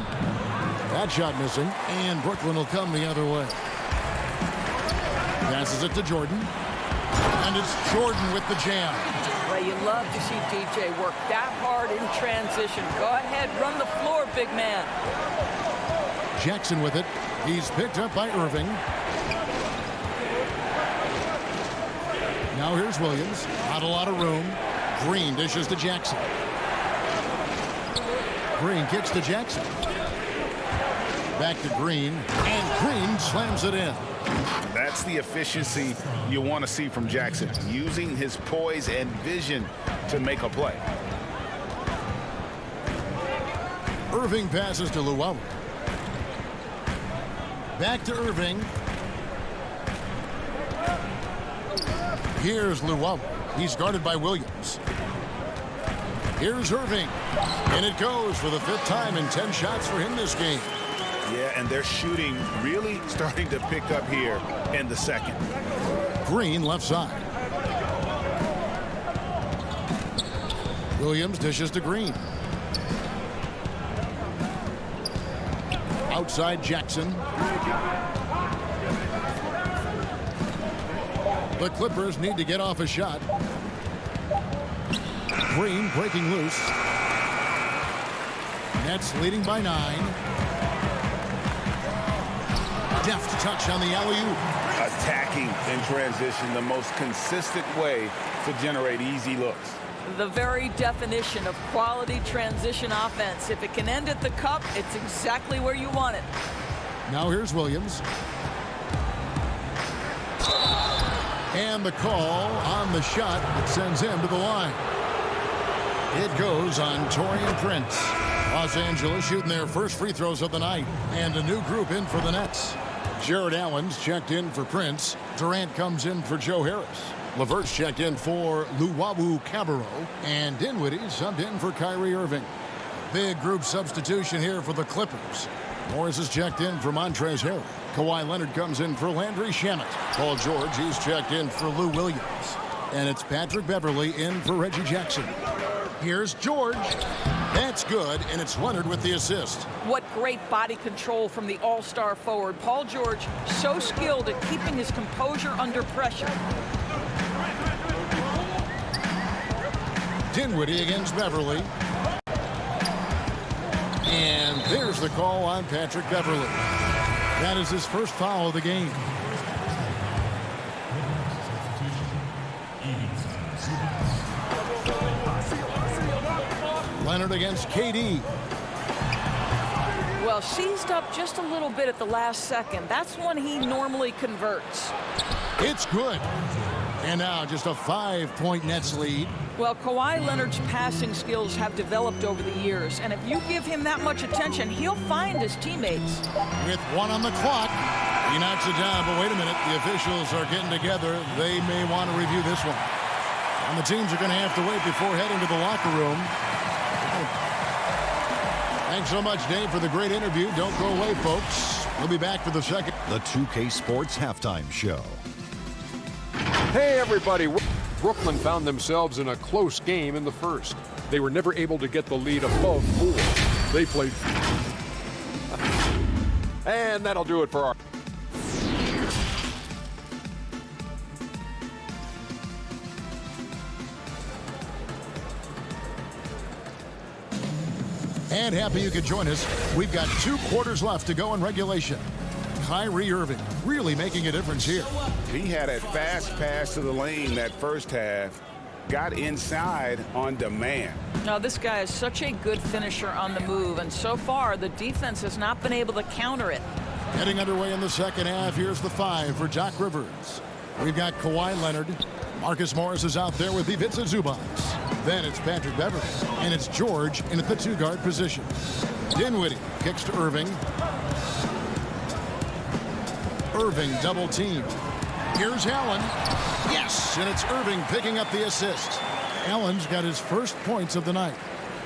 That shot missing. And Brooklyn will come the other way. Passes it to Jordan. And it's Jordan with the jam. Well, you love to see DJ work that hard in transition. Go ahead, run the floor, big man. Jackson with it. He's picked up by Irving. Now here's Williams. Not a lot of room. Green dishes to Jackson. Green kicks to Jackson. Back to Green. And Green slams it in. That's the efficiency you want to see from Jackson, using his poise and vision to make a play. Irving passes to Luwawu. Back to Irving. Here's Luwawu. He's guarded by Williams. Here's Irving. And it goes for the 5th time in 10 shots for him this game. Yeah, and their shooting really starting to pick up here in the second. Green left side. Williams dishes to Green. Outside Jackson. The Clippers need to get off a shot. Green breaking loose. Nets leading by 9. Deft touch on the alley-oop. Attacking in transition, the most consistent way to generate easy looks. The very definition of quality transition offense. If it can end at the cup, it's exactly where you want it. Now here's Williams. And the call on the shot that sends him to the line. It goes on Taurean Prince. Los Angeles shooting their first free throws of the night. And a new group in for the Nets. Jared Allen's checked in for Prince. Durant comes in for Joe Harris. LeVert's checked in for Luwawu Cabarro. And Dinwiddie subbed in for Kyrie Irving. Big group substitution here for the Clippers. Morris is checked in for Montrezl Harrell. Kawhi Leonard comes in for Landry Shamet. Paul George, he's checked in for Lou Williams. And it's Patrick Beverley in for Reggie Jackson. Here's George. That's good, and it's Leonard with the assist. What great body control from the all-star forward. Paul George, so skilled at keeping his composure under pressure. Dinwiddie against Beverley. And there's the call on Patrick Beverley. That is his first foul of the game. Leonard against KD. Well, seized up just a little bit at the last second. That's when he normally converts. It's good. And now just a 5-point Nets lead. Well, Kawhi Leonard's passing skills have developed over the years, and if you give him that much attention, he'll find his teammates. With 1 on the clock, he knocks it down, but wait a minute, the officials are getting together. They may want to review this one. And the teams are going to have to wait before heading to the locker room. Thanks so much, Dave, for the great interview. Don't go away, folks. We'll be back for the second. The 2K Sports Halftime Show. Hey, everybody. Brooklyn found themselves in a close game in the first. They were never able to get the lead above 4. They played. And that'll do it for our. And happy you could join us. We've got 2 quarters left to go in regulation. Kyrie Irving really making a difference here. He had a fast pass to the lane that first half. Got inside on demand. Now, this guy is such a good finisher on the move, and so far the defense has not been able to counter it. Getting underway in the second half. Here's the 5 for Doc Rivers. We've got Kawhi Leonard. Marcus Morris is out there with Ivica Zubac. Then it's Patrick Beverley. And it's George in at the 2-guard position. Dinwiddie kicks to Irving. Irving double team. Here's Allen. Yes, and it's Irving picking up the assist. Allen's got his first points of the night.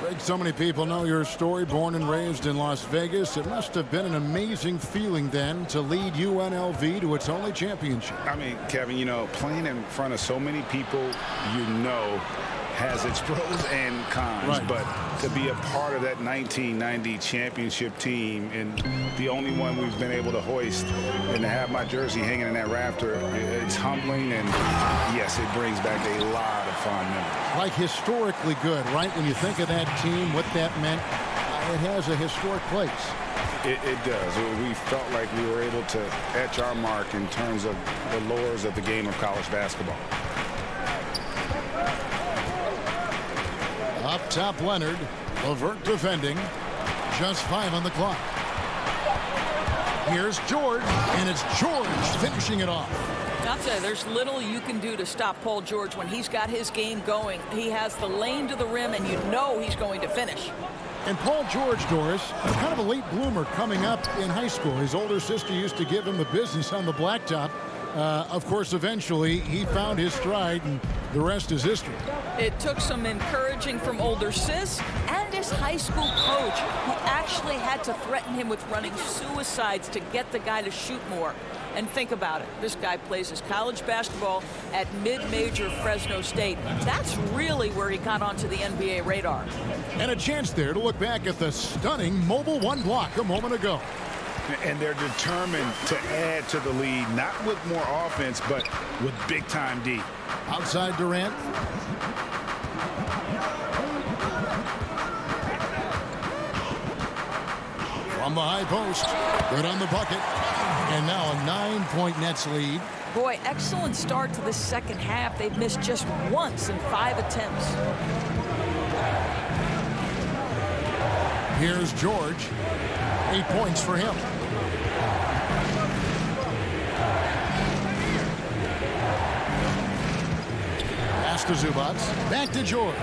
Greg, so many people know your story. Born and raised in Las Vegas. It must have been an amazing feeling then to lead UNLV to its only championship. I mean, Kevin, you know, playing in front of so many people, you know, has its pros and cons, right. But to be a part of that 1990 championship team and the only one we've been able to hoist and to have my jersey hanging in that rafter, it's humbling, and yes, it brings back a lot of fond memories. Like historically good, right? When you think of that team, what that meant, it has a historic place. It does. We felt like we were able to etch our mark in terms of the lures of the game of college basketball. Up top, Leonard. LeVert defending. Just 5 on the clock. Here's George, and it's George finishing it off. I'll tell you, there's little you can do to stop Paul George when he's got his game going. He has the lane to the rim, and you know he's going to finish. And Paul George, Doris, kind of a late bloomer coming up in high school. His older sister used to give him the business on the blacktop. Of course, eventually he found his stride, and the rest is history. It took some encouraging from older sis and his high school coach, who actually had to threaten him with running suicides to get the guy to shoot more. And think about it. This guy plays his college basketball at mid-major Fresno State. That's really where he got onto the NBA radar. And a chance there to look back at the stunning mobile one block a moment ago. And they're determined to add to the lead, not with more offense, but with big-time D. Outside Durant. From the high post. Good on the bucket. And now a 9-point Nets lead. Boy, excellent start to the second half. They've missed just once in 5 attempts. Here's George. 8 points for him. Pass to Zubac. Back to George.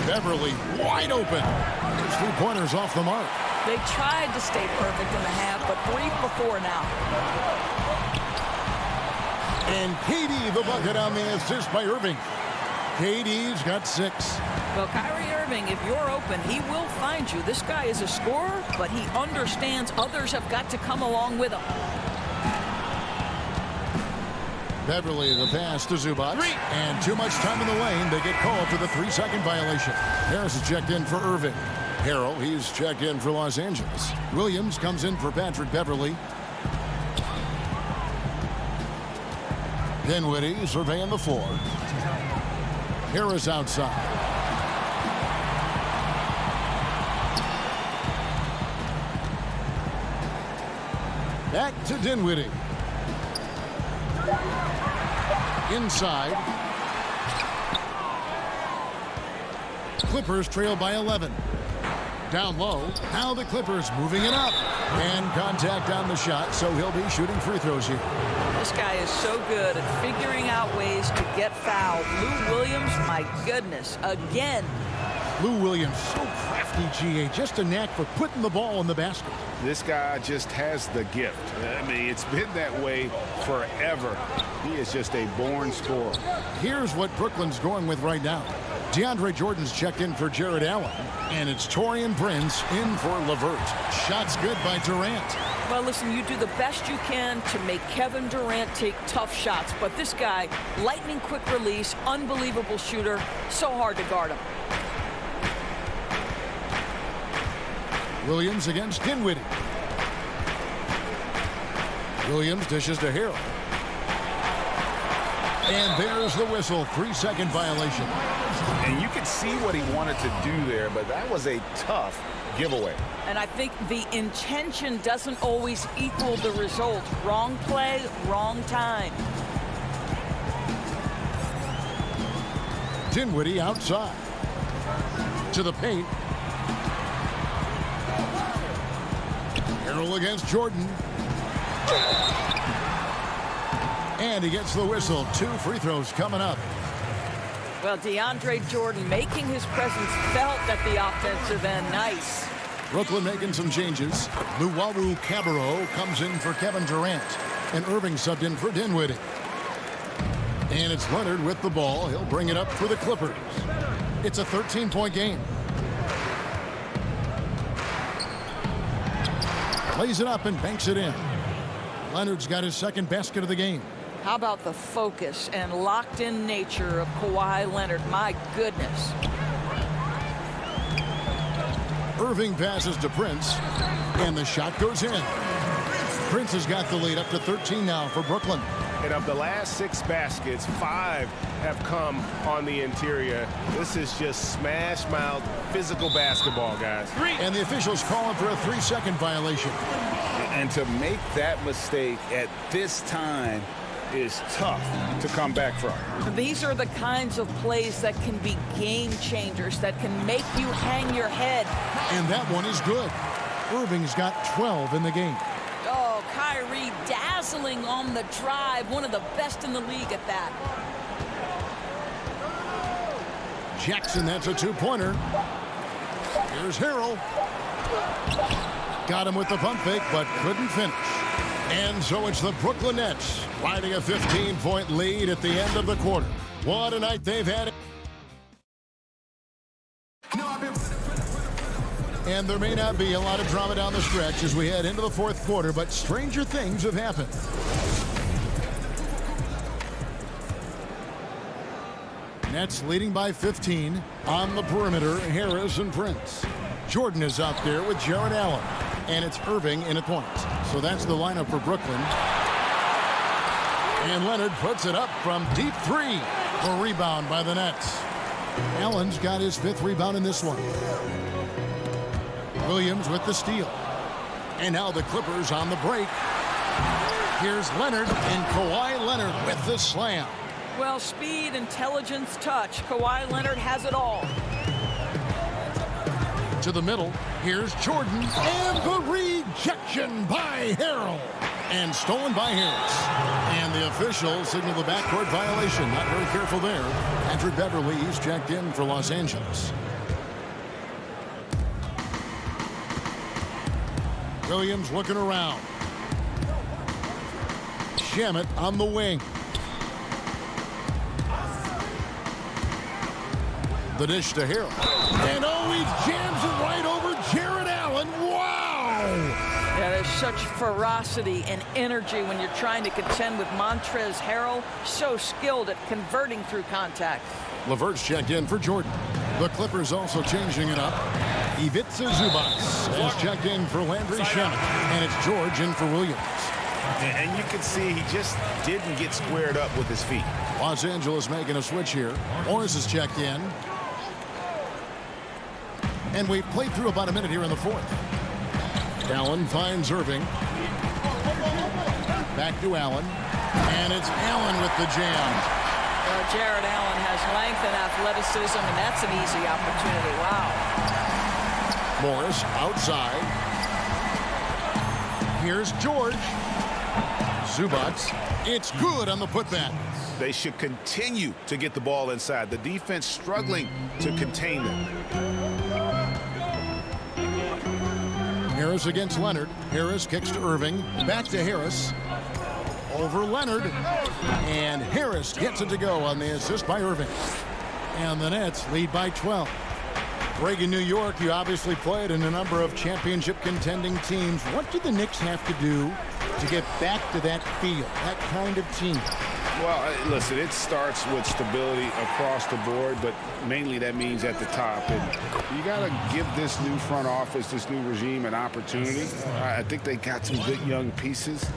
Beverly wide open. There's 3-pointers off the mark. They tried to stay perfect in the half, but 3 for 4 now. And KD the bucket on the assist by Irving. KD's got 6. Well, Kyrie Irving, if you're open, he will find you. This guy is a scorer, but he understands others have got to come along with him. Beverly the pass to Zubac. And too much time in the lane. They get called for the 3-second violation. Harris is checked in for Irving. Harrell, he's checked in for Los Angeles. Williams comes in for Patrick Beverly. Dinwiddie surveying the floor. Harris outside. Back to Dinwiddie. Inside. Clippers trail by 11. Down low. Now the Clippers moving it up. And contact on the shot, so he'll be shooting free throws here. This guy is so good at figuring out ways to get fouled. Lou Williams, my goodness, again. Lou Williams, so crafty, GA. Just a knack for putting the ball in the basket. This guy just has the gift. I mean, it's been that way forever. He is just a born scorer. Here's what Brooklyn's going with right now. DeAndre Jordan's checked in for Jared Allen. And it's Taurean Prince in for LeVert. Shots good by Durant. Well, listen, you do the best you can to make Kevin Durant take tough shots. But this guy, lightning quick release, unbelievable shooter, so hard to guard him. Williams against Dinwiddie. Williams dishes to Harrell. And there's the whistle. 3-second violation. And you can see what he wanted to do there, but that was a tough giveaway. And I think the intention doesn't always equal the result. Wrong play, wrong time. Dinwiddie outside. To the paint. Harrell against Jordan. And he gets the whistle. 2 free throws coming up. Well, DeAndre Jordan making his presence felt at the offensive end. Nice. Brooklyn making some changes. Luwawu Cabarrot comes in for Kevin Durant. And Irving subbed in for Dinwiddie. And it's Leonard with the ball. He'll bring it up for the Clippers. It's a 13-point game. Lays it up and banks it in. Leonard's got his second basket of the game. How about the focus and locked-in nature of Kawhi Leonard? My goodness. Irving passes to Prince, and the shot goes in. Prince has got the lead up to 13 now for Brooklyn. And of the last 6 baskets, 5 have come on the interior. This is just smash-mouth physical basketball, guys. And the officials calling for a 3-second violation. And to make that mistake at this time is tough to come back from. These are the kinds of plays that can be game changers, that can make you hang your head. And that one is good. Irving's got 12 in the game. Oh, Kyrie dazzling on the drive. One of the best in the league at that. Jackson, that's a 2-pointer. Here's Harrell. Got him with the pump fake, but couldn't finish. And so it's the Brooklyn Nets riding a 15-point lead at the end of the quarter. What a night they've had. And there may not be a lot of drama down the stretch as we head into the fourth quarter, but stranger things have happened. Nets leading by 15. On the perimeter, Harris and Prince. Jordan is out there with Jared Allen. And it's Irving in at point. So that's the lineup for Brooklyn. And Leonard puts it up from deep three. A rebound by the Nets. Allen's got his 5th rebound in this one. Williams with the steal. And now the Clippers on the break. Here's Leonard, and Kawhi Leonard with the slam. Well, speed, intelligence, touch. Kawhi Leonard has it all. To the middle, here's Jordan, and the rejection by Harrell. And stolen by Harris. And the officials signal the backcourt violation. Not very careful there. Andrew Beverly, he's checked in for Los Angeles. Williams looking around. Shamet on the wing. The dish to Harrell. And oh, he jams it right over Jared Allen. Wow! Yeah, there's such ferocity and energy when you're trying to contend with Montrezl Harrell. So skilled at converting through contact. LeVert's checked in for Jordan. The Clippers also changing it up. Ivica Zubac has checked in for Landry Shamet. And it's George in for Williams. And you can see he just didn't get squared up with his feet. Los Angeles making a switch here. Morris is checked in. And we've played through about a minute here in the fourth. Allen finds Irving. Back to Allen. And it's Allen with the jam. Jared Allen has length and athleticism, and that's an easy opportunity. Wow. Morris outside. Here's George. Zubac. It's good on the putback. They should continue to get the ball inside. The defense struggling to contain them. Harris against Leonard. Harris kicks to Irving. Back to Harris. Over Leonard. And Harris gets it to go on the assist by Irving. And the Nets lead by 12. Greg, in New York, you obviously played in a number of championship contending teams. What do the Knicks have to do to get back to that feel, that kind of team? Well, listen, it starts with stability across the board, but mainly that means at the top. And you got to give this new front office, this new regime, an opportunity. I think they got some good young pieces,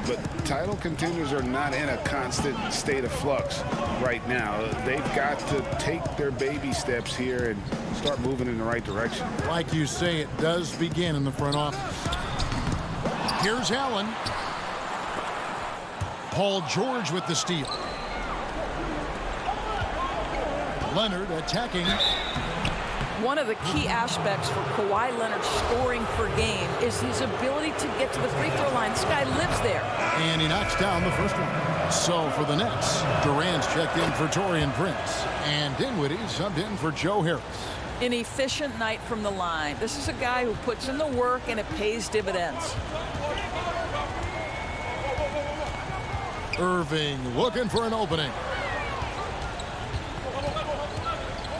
but title contenders are not in a constant state of flux right now. They've got to take their baby steps here and start moving in the right direction. Like you say, it does begin in the front office. Here's Allen. Paul George with the steal. Leonard attacking. One of the key aspects for Kawhi Leonard scoring per game is his ability to get to the free throw line. This guy lives there. And he knocks down the first one. So for the Nets, Durant's checked in for Taurean Prince. And Dinwiddie subbed in for Joe Harris. An efficient night from the line. This is a guy who puts in the work and it pays dividends. Irving looking for an opening.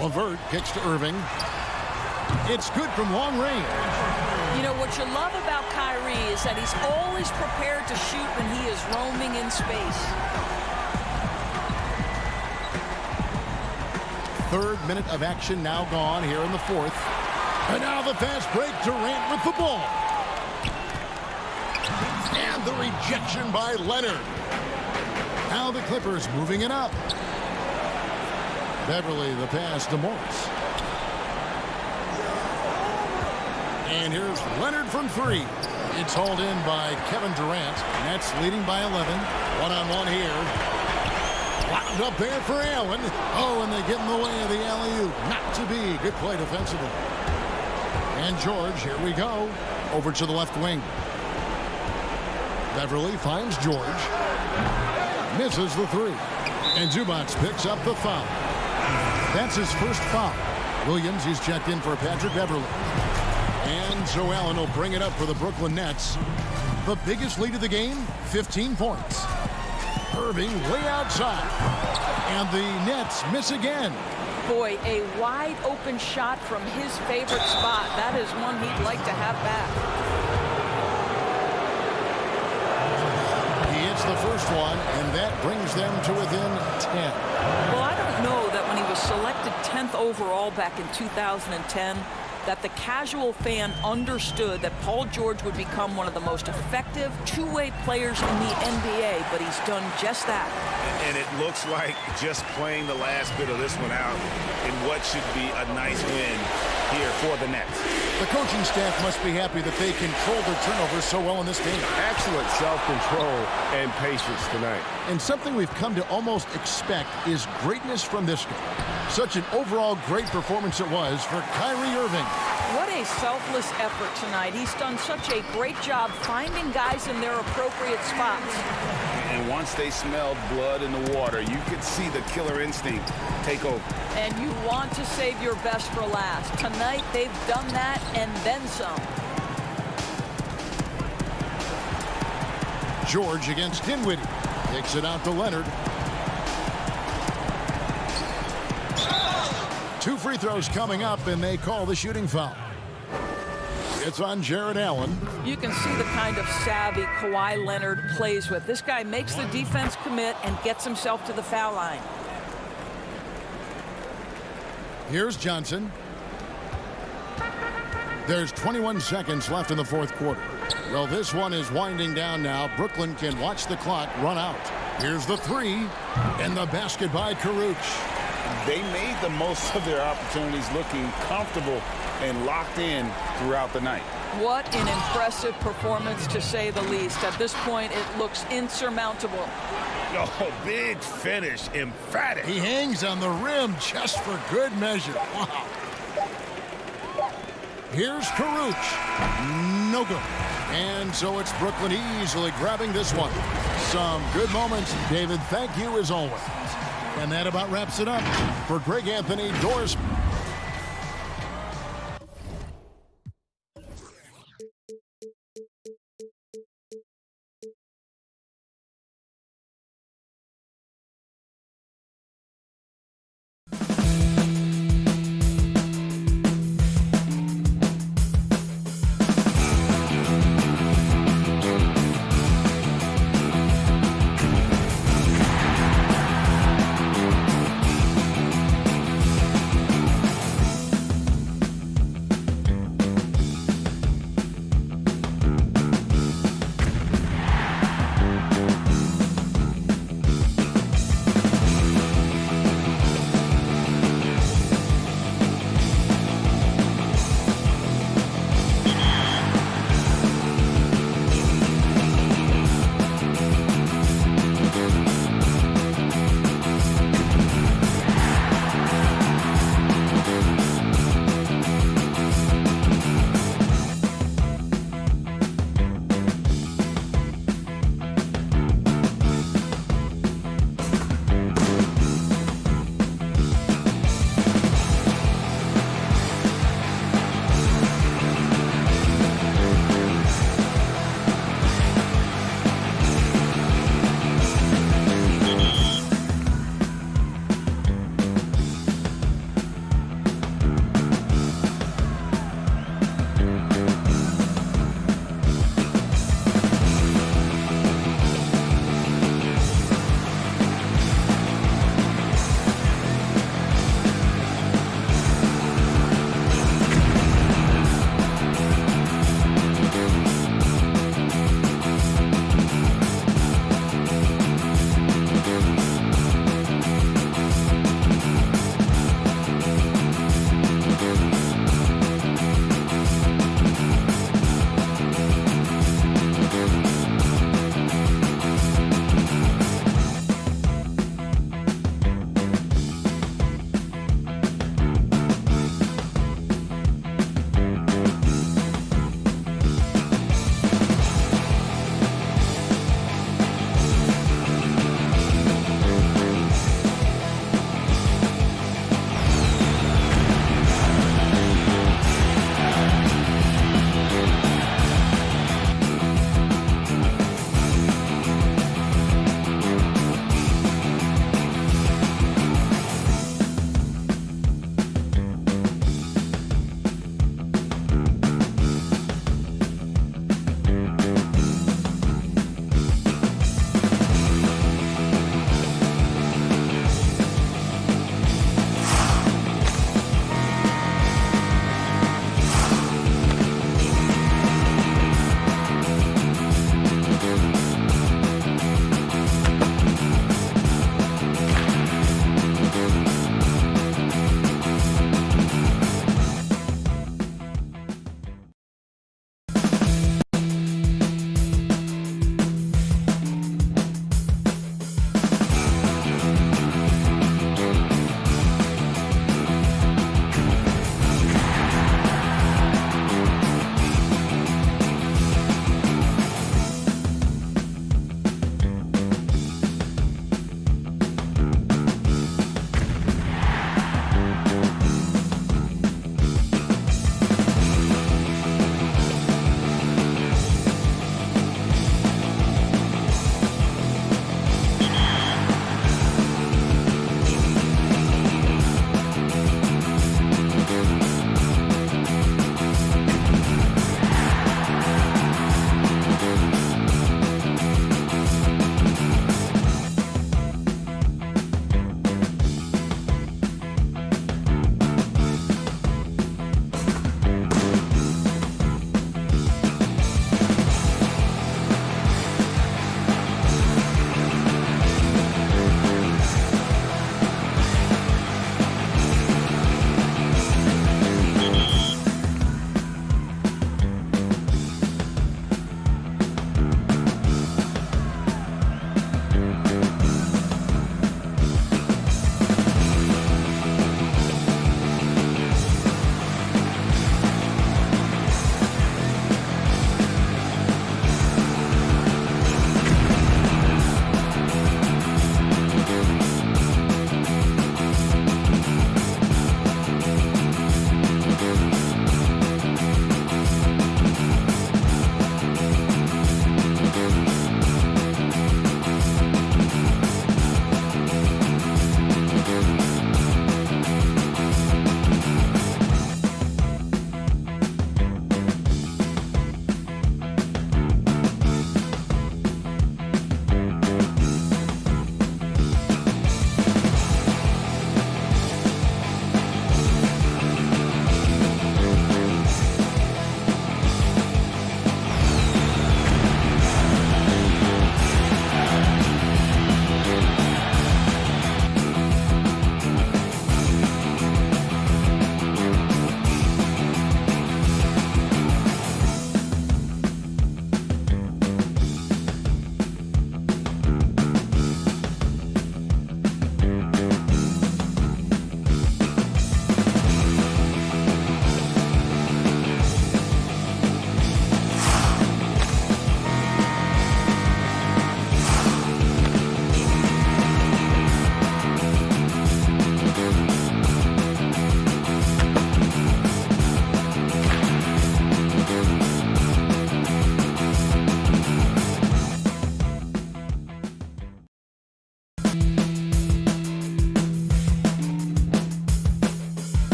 LeVert kicks to Irving. It's good from long range. You know, what you love about Kyrie is that he's always prepared to shoot when he is roaming in space. Third minute of action now gone here in the fourth. And now the fast break, Durant with the ball. And the rejection by Leonard. Now the Clippers moving it up. Beverly the pass to Morris. And here's Leonard from three. It's hauled in by Kevin Durant. Nets leading by 11. One-on-one here. Locked up there for Allen. Oh, and they get in the way of the alley-oop. Not to be. Good play defensively. And George, here we go. Over to the left wing. Beverly finds George. Misses the three. And Zubac picks up the foul. That's his first foul. Williams, he's checked in for Patrick Beverly. And so Allen will bring it up for the Brooklyn Nets. The biggest lead of the game, 15 points. Irving way outside. And the Nets miss again. Boy, a wide open shot from his favorite spot. That is one he'd like to have back. He hits the first one, and that brings them to within 10. Well, I don't know that when he was selected 10th overall back in 2010, that the casual fan understood that Paul George would become one of the most effective two-way players in the NBA, but he's done just that. And it looks like just playing the last bit of this one out in what should be a nice win here for the Nets. The coaching staff must be happy that they controlled their turnovers so well in this game. Excellent self-control and patience tonight. And something we've come to almost expect is greatness from this guy. Such an overall great performance it was for Kyrie Irving. What a selfless effort tonight. He's done such a great job finding guys in their appropriate spots. And once they smelled blood in the water, you could see the killer instinct take over. And you want to save your best for last. Tonight, they've done that and then some. George against Dinwiddie. Takes it out to Leonard. 2 free throws coming up, and they call the shooting foul. It's on Jared Allen. You can see the kind of savvy Kawhi Leonard plays with. This guy makes the defense commit and gets himself to the foul line. Here's Johnson. There's 21 seconds left in the fourth quarter. Well, this one is winding down now. Brooklyn can watch the clock run out. Here's the three, and the basket by Caruch. They made the most of their opportunities, looking comfortable and locked in throughout the night. What an impressive performance, to say the least. At this point, it looks insurmountable. Oh, big finish, emphatic. He hangs on the rim just for good measure. Wow. Here's Caruch. No good. And so it's Brooklyn easily grabbing this one. Some good moments, David. Thank you as always. And that about wraps it up. For Greg Anthony, Doris.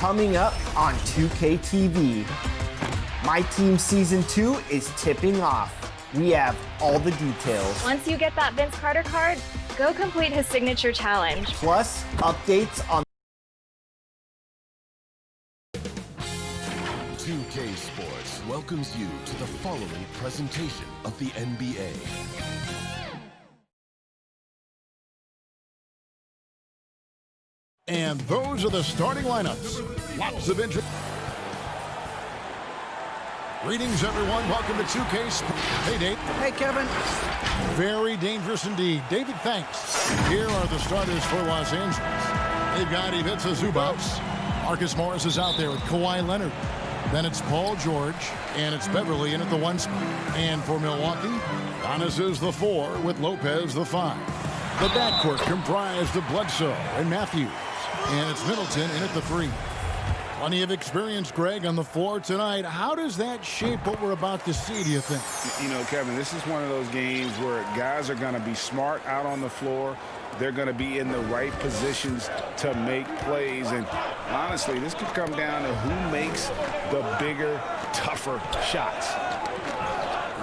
coming up on 2K TV. My Team Season 2 is tipping off. We have all the details. Once you get that Vince Carter card, go complete his signature challenge. Plus, updates on 2K Sports welcomes you to the following presentation of the NBA. And those are the starting lineups. Lots of interest. Greetings, everyone. Welcome to 2K Sports. Hey, Dave. Hey, Kevin. Very dangerous indeed. David, thanks. Here are the starters for Los Angeles. They've got Ivica Zubac. Marcus Morris is out there with Kawhi Leonard. Then it's Paul George, and it's Beverly in at the 1 spot. And for Milwaukee, Giannis is the 4 with Lopez the 5. The backcourt comprised of Bledsoe and Matthews. And it's Middleton in at the 3. Plenty of experience, Greg, on the floor tonight. How does that shape what we're about to see, do you think? You know, Kevin, this is one of those games where guys are going to be smart out on the floor. They're going to be in the right positions to make plays. And honestly, this could come down to who makes the bigger, tougher shots.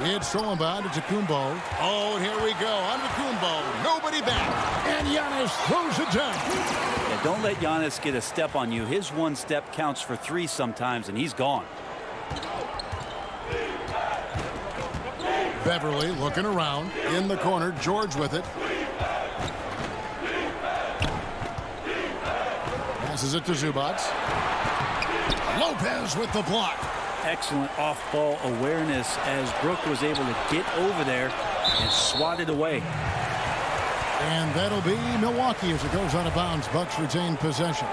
It's thrown by to Kumbo. Oh, and here we go. On to Kumbo. Nobody back. And Giannis throws it down. Yeah, don't let Giannis get a step on you. His 1 step counts for 3 sometimes, and he's gone. Beverly looking around. In the corner, George with it. Passes it to Zubac. Lopez with the block. Excellent off-ball awareness as Brook was able to get over there and swat it away. And that'll be Milwaukee as it goes out of bounds. Bucks retain possession.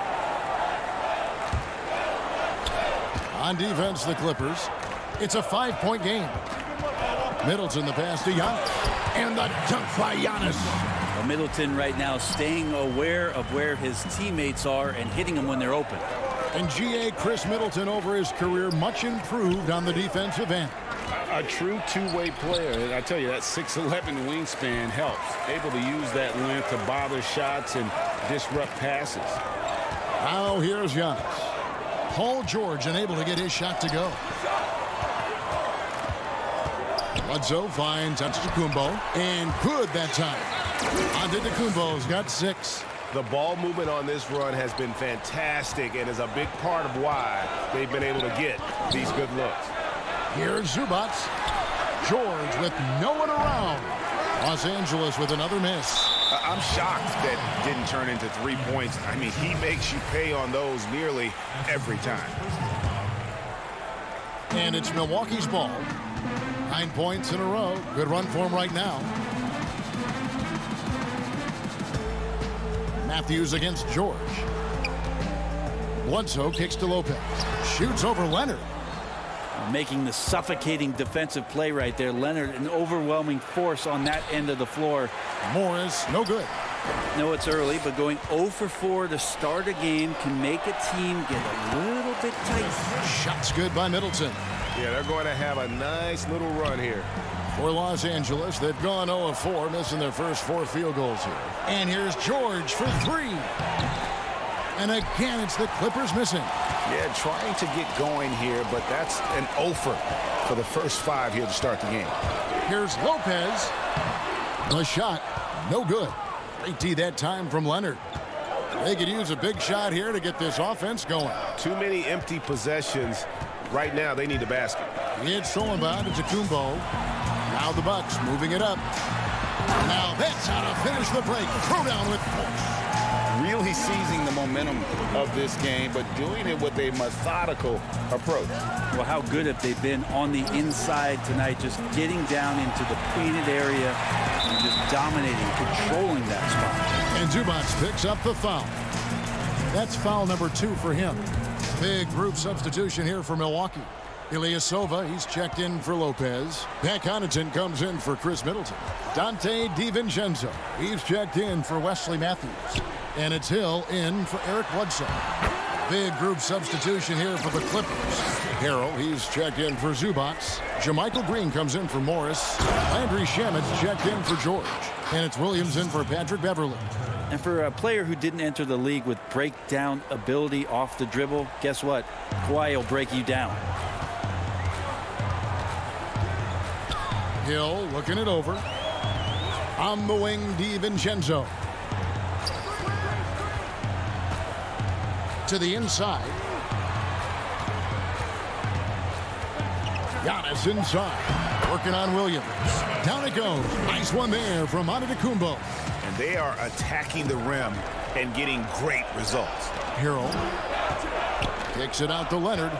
On defense, the Clippers. It's a 5-point game. Middleton the pass to Giannis. And the dunk by Giannis. Well, Middleton right now staying aware of where his teammates are and hitting them when they're open. And G.A. Chris Middleton over his career much improved on the defensive end. A true two-way player. And I tell you, that 6'11" wingspan helps. Able to use that length to bother shots and disrupt passes. Now here's Giannis. Paul George unable to get his shot to go. Bledsoe finds Antetokounmpo and good that time. Antetokounmpo's got 6. The ball movement on this run has been fantastic and is a big part of why they've been able to get these good looks. Here's Zubac. George with no one around. Los Angeles with another miss. I'm shocked that didn't turn into 3 points. I mean, he makes you pay on those nearly every time. And it's Milwaukee's ball. 9 points in a row. Good run for him right now. Matthews against George. Bledsoe kicks to Lopez. Shoots over Leonard. Making the suffocating defensive play right there. Leonard, an overwhelming force on that end of the floor. Morris, no good. No, it's early, but going 0 for 4 to start a game can make a team get a little bit tight. Shots good by Middleton. Yeah, they're going to have a nice little run here. For Los Angeles, they've gone 0 of 4, missing their first 4 field goals here. And here's George for 3. And again, it's the Clippers missing. Yeah, trying to get going here, but that's an offer for the first 5 here to start the game. Here's Lopez. The shot, no good. Great D that time from Leonard. They could use a big shot here to get this offense going. Too many empty possessions. Right now, they need a basket. It's thrown by to Kumbo. Now the Bucks moving it up. Now that's how to finish the break. Throw down with force. Really seizing the momentum of this game, but doing it with a methodical approach. Well, how good have they been on the inside tonight, just getting down into the painted area and just dominating, controlling that spot. And Zubac picks up the foul. That's foul number 2 for him. Big group substitution here for Milwaukee. Ilyasova, he's checked in for Lopez. Pat Connaughton comes in for Chris Middleton. Dante DiVincenzo, he's checked in for Wesley Matthews. And it's Hill in for Eric Bledsoe. Big group substitution here for the Clippers. Harrell, he's checked in for Zubac. JaMychal Green comes in for Morris. Landry Shamet's checked in for George. And it's Williams in for Patrick Beverly. And for a player who didn't enter the league with breakdown ability off the dribble, guess what? Kawhi will break you down. Hill looking it over. On the wing, DiVincenzo. To the inside. Giannis inside. Working on Williams. Down it goes. Nice one there from Antetokounmpo. And they are attacking the rim and getting great results. Harrell kicks it out to Leonard.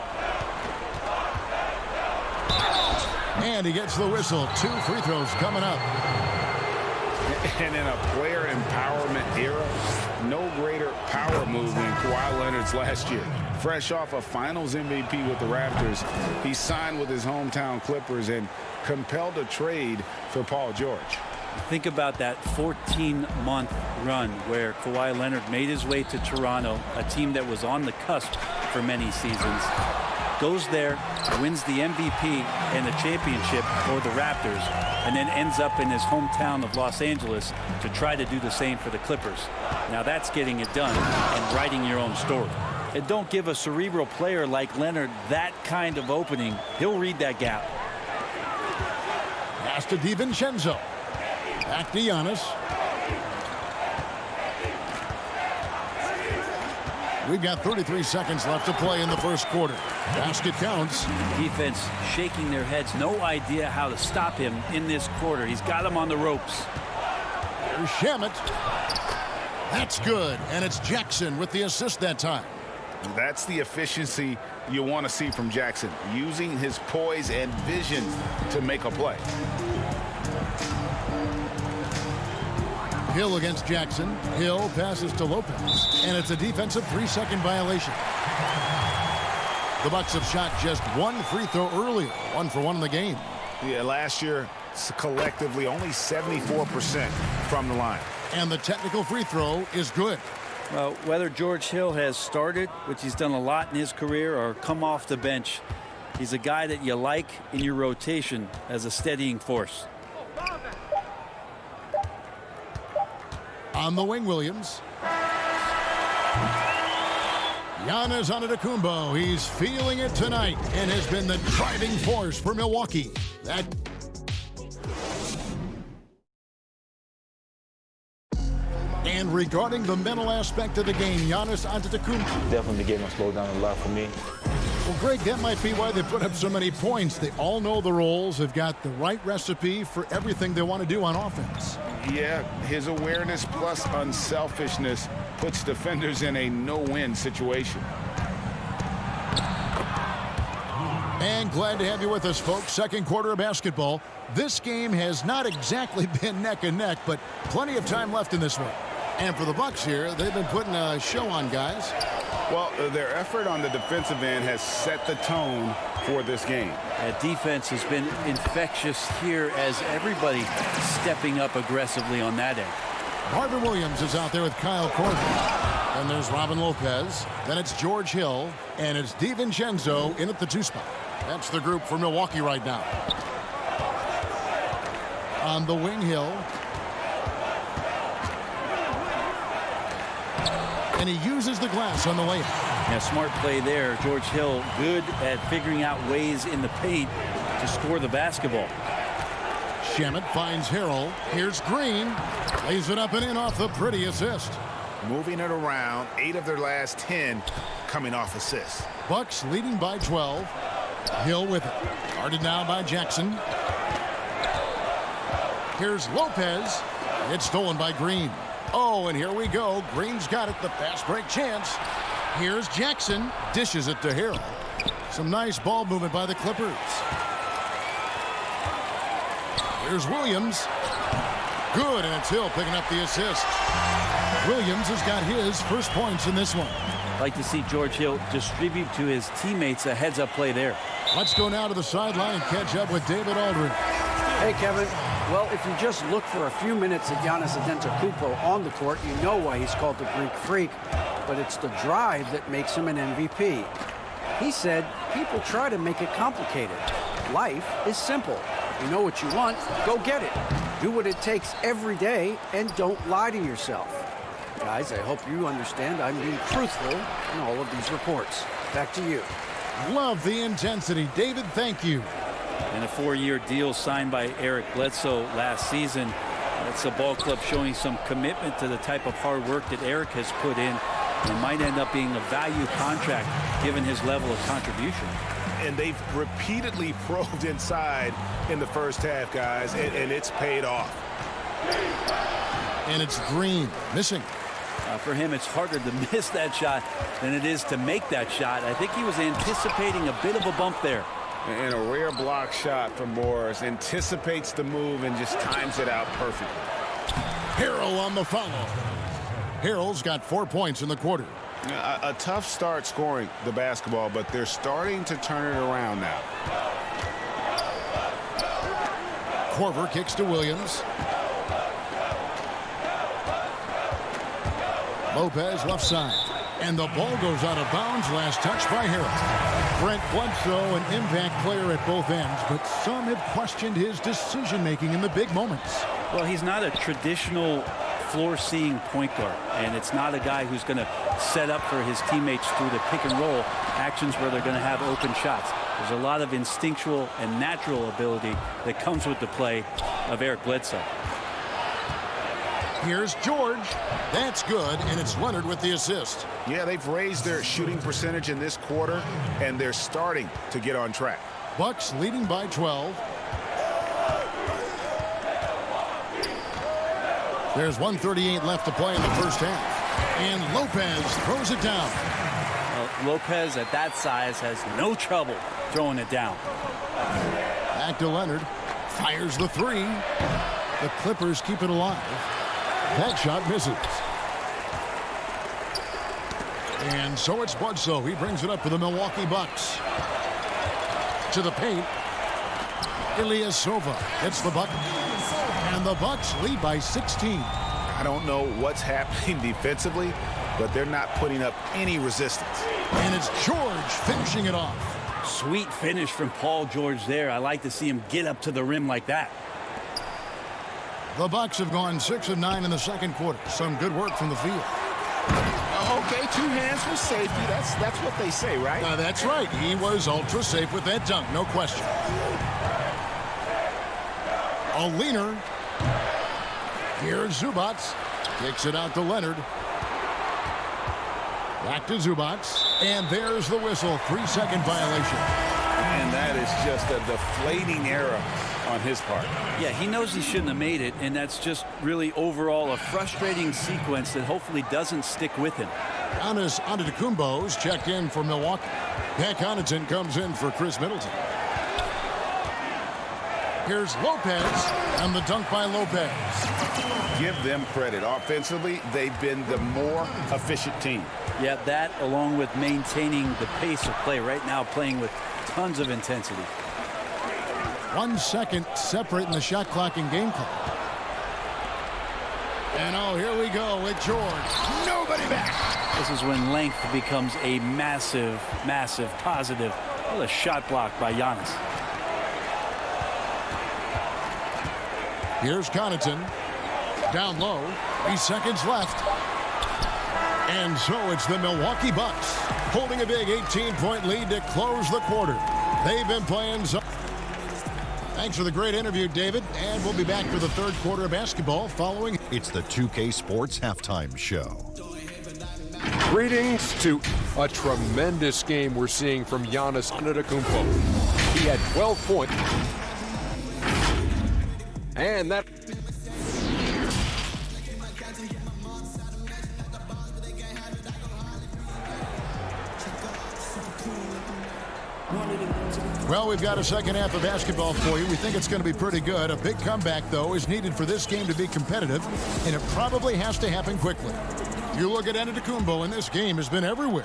And he gets the whistle. 2 free throws coming up. And in a player empowerment era, no greater power move than Kawhi Leonard's last year. Fresh off a Finals MVP with the Raptors, he signed with his hometown Clippers and compelled a trade for Paul George. Think about that 14-month run where Kawhi Leonard made his way to Toronto, a team that was on the cusp for many seasons. Goes there, wins the MVP and the championship for the Raptors, and then ends up in his hometown of Los Angeles to try to do the same for the Clippers. Now that's getting it done and writing your own story. And don't give a cerebral player like Leonard that kind of opening. He'll read that gap. Pass to DiVincenzo. Back to Giannis. We've got 33 seconds left to play in the first quarter. Basket counts. Defense shaking their heads. No idea how to stop him in this quarter. He's got him on the ropes. Here's Shamet. That's good. And it's Jackson with the assist that time. That's the efficiency you want to see from Jackson, using his poise and vision to make a play. Hill against Jackson. Hill passes to Lopez. And it's a defensive 3-second violation. The Bucks have shot just 1 free throw earlier. 1 for 1 in the game. Yeah, last year, collectively, only 74% from the line. And the technical free throw is good. Well, whether George Hill has started, which he's done a lot in his career, or come off the bench, he's a guy that you like in your rotation as a steadying force. On the wing, Williams. Giannis Antetokounmpo. He's feeling it tonight and has been the driving force for Milwaukee. And regarding the mental aspect of the game, Giannis Antetokounmpo. Definitely the game will slow down a lot for me. Well, Greg, that might be why they put up so many points. They all know the roles. They've got the right recipe for everything they want to do on offense. Yeah, his awareness plus unselfishness puts defenders in a no-win situation. And glad to have you with us, folks. Second quarter of basketball. This game has not exactly been neck and neck, but plenty of time left in this one. And for the Bucks here, they've been putting a show on, guys. Well, their effort on the defensive end has set the tone for this game. That defense has been infectious here as everybody stepping up aggressively on that end. Marvin Williams is out there with Kyle Korver. And there's Robin Lopez. Then it's George Hill. And it's DiVincenzo in at the 2 spot. That's the group for Milwaukee right now. On the wing, Hill. And he uses the glass on the layup. Yeah, smart play there. George Hill good at figuring out ways in the paint to score the basketball. Shamet finds Harrell. Here's Green. Lays it up and in off the pretty assist. Moving it around, 8 of their last 10 coming off assists. Bucks leading by 12. Hill with it. Guarded now by Jackson. Here's Lopez. It's stolen by Green. Oh, and here we go. Green's got it. The fast break chance. Here's Jackson. Dishes it to Harrell. Some nice ball movement by the Clippers. Here's Williams. Good, and it's Hill picking up the assist. Williams has got his first points in this one. Like to see George Hill distribute to his teammates a heads-up play there. Let's go now to the sideline and catch up with David Aldridge. Hey, Kevin. Well, if you just look for a few minutes at Giannis Antetokounmpo on the court, you know why he's called the Greek Freak. But it's the drive that makes him an MVP. He said, people try to make it complicated. Life is simple. You know what you want, go get it. Do what it takes every day, and don't lie to yourself. Guys, I hope you understand I'm being truthful in all of these reports. Back to you. Love the intensity. David, thank you. And a 4-year deal signed by Eric Bledsoe last season. That's a ball club showing some commitment to the type of hard work that Eric has put in. It might end up being a value contract given his level of contribution. And they've repeatedly probed inside in the first half, guys, and it's paid off. And it's Green missing. For him, it's harder to miss that shot than it is to make that shot. I think he was anticipating a bit of a bump there. And a rare block shot from Morris. Anticipates the move and just times it out perfectly. Harrell on the follow. Harrell's got 4 points in the quarter. A tough start scoring the basketball, but they're starting to turn it around now. Korver kicks to Williams. Lopez left side. And the ball goes out of bounds. Last touch by Harrell. Brent Bledsoe, an impact player at both ends, but some have questioned his decision-making in the big moments. Well, he's not a traditional floor-seeing point guard, and it's not a guy who's going to set up for his teammates through the pick and roll actions where they're going to have open shots. There's a lot of instinctual and natural ability that comes with the play of Eric Bledsoe. Here's George. That's good, and it's Leonard with the assist. Yeah, they've raised their shooting percentage in this quarter, and they're starting to get on track. Bucks leading by 12. There's 1:38 left to play in the first half. And Lopez throws it down. Well, Lopez at that size has no trouble throwing it down. Back to Leonard. Fires the three. The Clippers keep it alive. That shot misses. And so it's Bledsoe. He brings it up for the Milwaukee Bucks. To the paint. Ilyasova hits the bucket. And the Bucks lead by 16. I don't know what's happening defensively, but they're not putting up any resistance. And it's George finishing it off. Sweet finish from Paul George there. I like to see him get up to the rim like that. The Bucks have gone 6 of 9 in the second quarter. Some good work from the field. Okay, 2 hands for safety. That's what they say, right? That's right. He was ultra safe with that dunk, no question. A leaner. Here's Zubats. Kicks it out to Leonard. Back to Zubats. And there's the whistle. 3-second violation. And that is just a deflating error on his part. Yeah, he knows he shouldn't have made it, and that's just really overall a frustrating sequence that hopefully doesn't stick with him. Giannis Antetokounmpo's checked in for Milwaukee. Pat Connaughton comes in for Chris Middleton. Here's Lopez, and the dunk by Lopez. Give them credit. Offensively, they've been the more efficient team. Yeah, that along with maintaining the pace of play right now, playing with tons of intensity. 1 second separating the shot clock and game clock. And here we go with George. Nobody back. This is when length becomes a massive, massive positive. What a shot block by Giannis. Here's Connaughton. Down low. 3 seconds left. And so it's the Milwaukee Bucks holding a big 18-point lead to close the quarter. They've been playing some. Thanks for the great interview, David. And we'll be back for the third quarter of basketball following. It's the 2K Sports Halftime Show. Greetings to a tremendous game we're seeing from Giannis Antetokounmpo. He had 12 points. And that... Well, we've got a second half of basketball for you. We think it's going to be pretty good. A big comeback, though, is needed for this game to be competitive, and it probably has to happen quickly. You look at Antetokounmpo, and this game has been everywhere.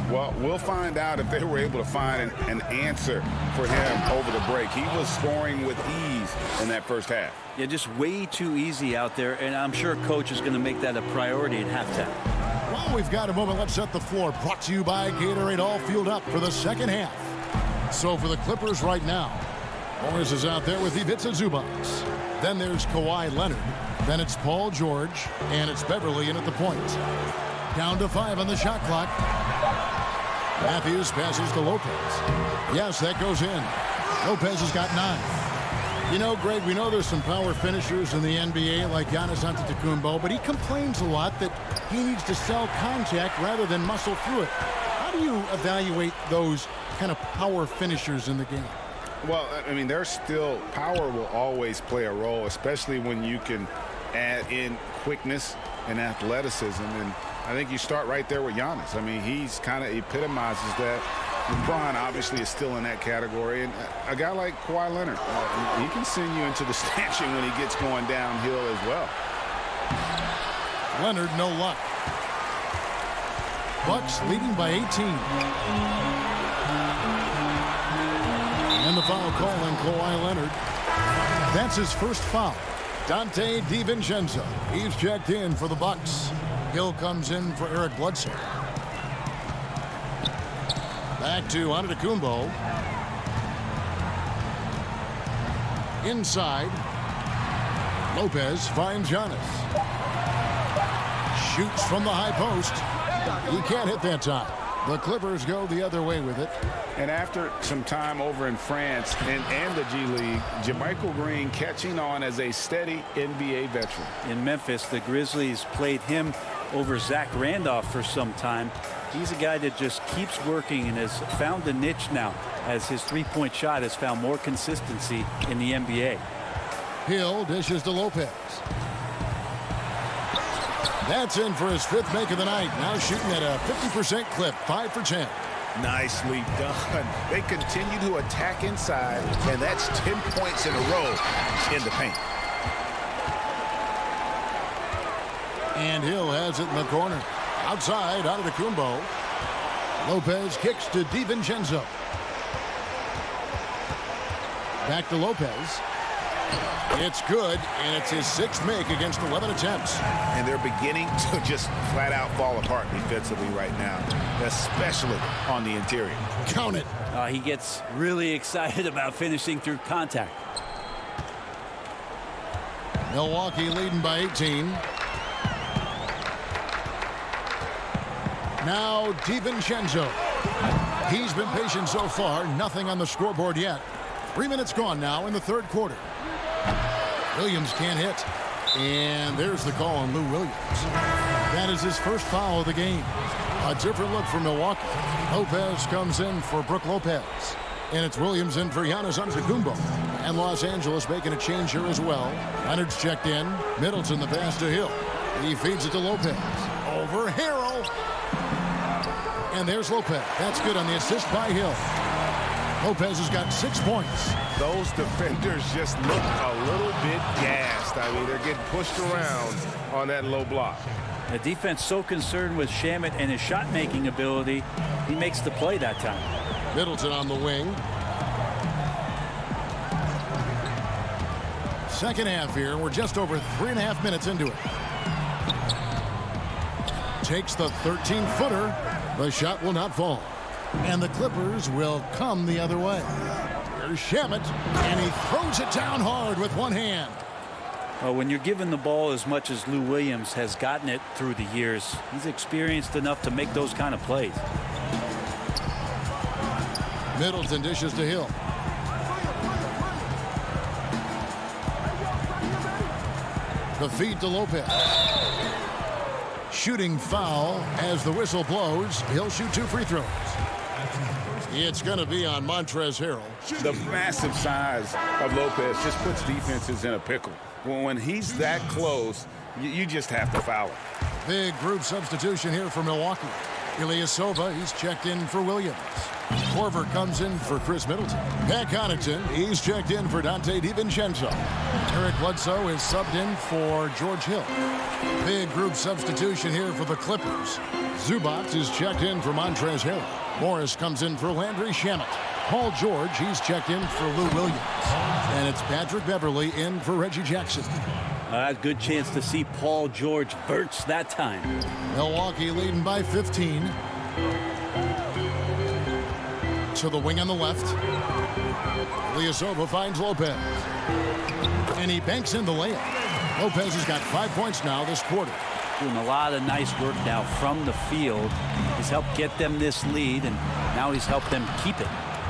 Well, we'll find out if they were able to find an answer for him over the break. He was scoring with ease in that first half. Yeah, just way too easy out there, and I'm sure Coach is going to make that a priority at halftime. Well, we've got a moment. Let's set the floor. Brought to you by Gatorade, all fueled up for the second half. So for the Clippers right now, Morris is out there with Ivica Zubats. Then there's Kawhi Leonard. Then it's Paul George, and it's Beverly in at the point. Down to 5 on the shot clock. Matthews passes to Lopez. Yes, that goes in. Lopez has got 9. You know, Greg, we know there's some power finishers in the NBA like Giannis Antetokounmpo, but he complains a lot that he needs to sell contact rather than muscle through it. How do you evaluate those kind of power finishers in the game? Well, I mean, there's still power will always play a role, especially when you can add in quickness and athleticism. And I think you start right there with Giannis. I mean, he's kind of epitomizes that. LeBron obviously is still in that category. And a guy like Kawhi Leonard, he can send you into the stanchion when he gets going downhill as well. Leonard, no luck. Bucks leading by 18. And the foul call on Kawhi Leonard. That's his first foul. Dante DiVincenzo. He's checked in for the Bucks. Hill comes in for Eric Bledsoe. Back to Antetokounmpo. Inside. Lopez finds Giannis. Shoots from the high post. He can't hit that time. The Clippers go the other way with it. And after some time over in France and the G League, Jermichael Green catching on as a steady NBA veteran. In Memphis, the Grizzlies played him over Zach Randolph for some time. He's a guy that just keeps working and has found a niche now as his three-point shot has found more consistency in the NBA. Hill dishes to Lopez. That's in for his 5th make of the night. Now shooting at a 50% clip, 5 for 10. Nicely done. They continue to attack inside, and that's 10 points in a row in the paint. And Hill has it in the corner. Outside, Antetokounmpo. Lopez kicks to DiVincenzo. Back to Lopez. It's good, and it's his 6th make against 11 attempts. And they're beginning to just flat out fall apart defensively right now, especially on the interior. Count it. He gets really excited about finishing through contact. Milwaukee leading by 18. Now DiVincenzo. He's been patient so far. Nothing on the scoreboard yet. 3 minutes gone now in the 3rd quarter. Williams can't hit. And there's the call on Lou Williams. That is his first foul of the game. A different look for Milwaukee. Lopez comes in for Brook Lopez. And it's Williams in for Giannis Antetokounmpo. And Los Angeles making a change here as well. Leonard's checked in. Middleton the pass to Hill. He feeds it to Lopez. Over Harrell. And there's Lopez. That's good on the assist by Hill. Lopez has got 6 points. Those defenders just look a little bit gassed. I mean, they're getting pushed around on that low block. The defense so concerned with Shamet and his shot-making ability, he makes the play that time. Middleton on the wing. Second half here. We're just over 3.5 minutes into it. Takes the 13-footer. The shot will not fall. And the Clippers will come the other way. Here's Shamet, and he throws it down hard with one hand. When you're given the ball as much as Lou Williams has gotten it through the years, he's experienced enough to make those kind of plays. Middleton dishes to Hill. The feed to Lopez. Shooting foul as the whistle blows. He'll shoot 2 free throws. It's going to be on Montrezl Harrell. The massive size of Lopez just puts defenses in a pickle. When he's that close, you just have to foul him. Big group substitution here for Milwaukee. Ilyasova, he's checked in for Williams. Korver comes in for Chris Middleton. Pat Connaughton, he's checked in for Dante DiVincenzo. Eric Bledsoe is subbed in for George Hill. Big group substitution here for the Clippers. Zubac is checked in for Montrezl Harrell. Morris comes in for Landry Shamet. Paul George, he's checked in for Lou Williams. And it's Patrick Beverly in for Reggie Jackson. Good chance to see Paul George burst that time. Milwaukee leading by 15. To the wing on the left. Ilyasova finds Lopez. And he banks in the layup. Lopez has got 5 points now this quarter. Doing a lot of nice work now from the field. He's helped get them this lead, and now he's helped them keep it.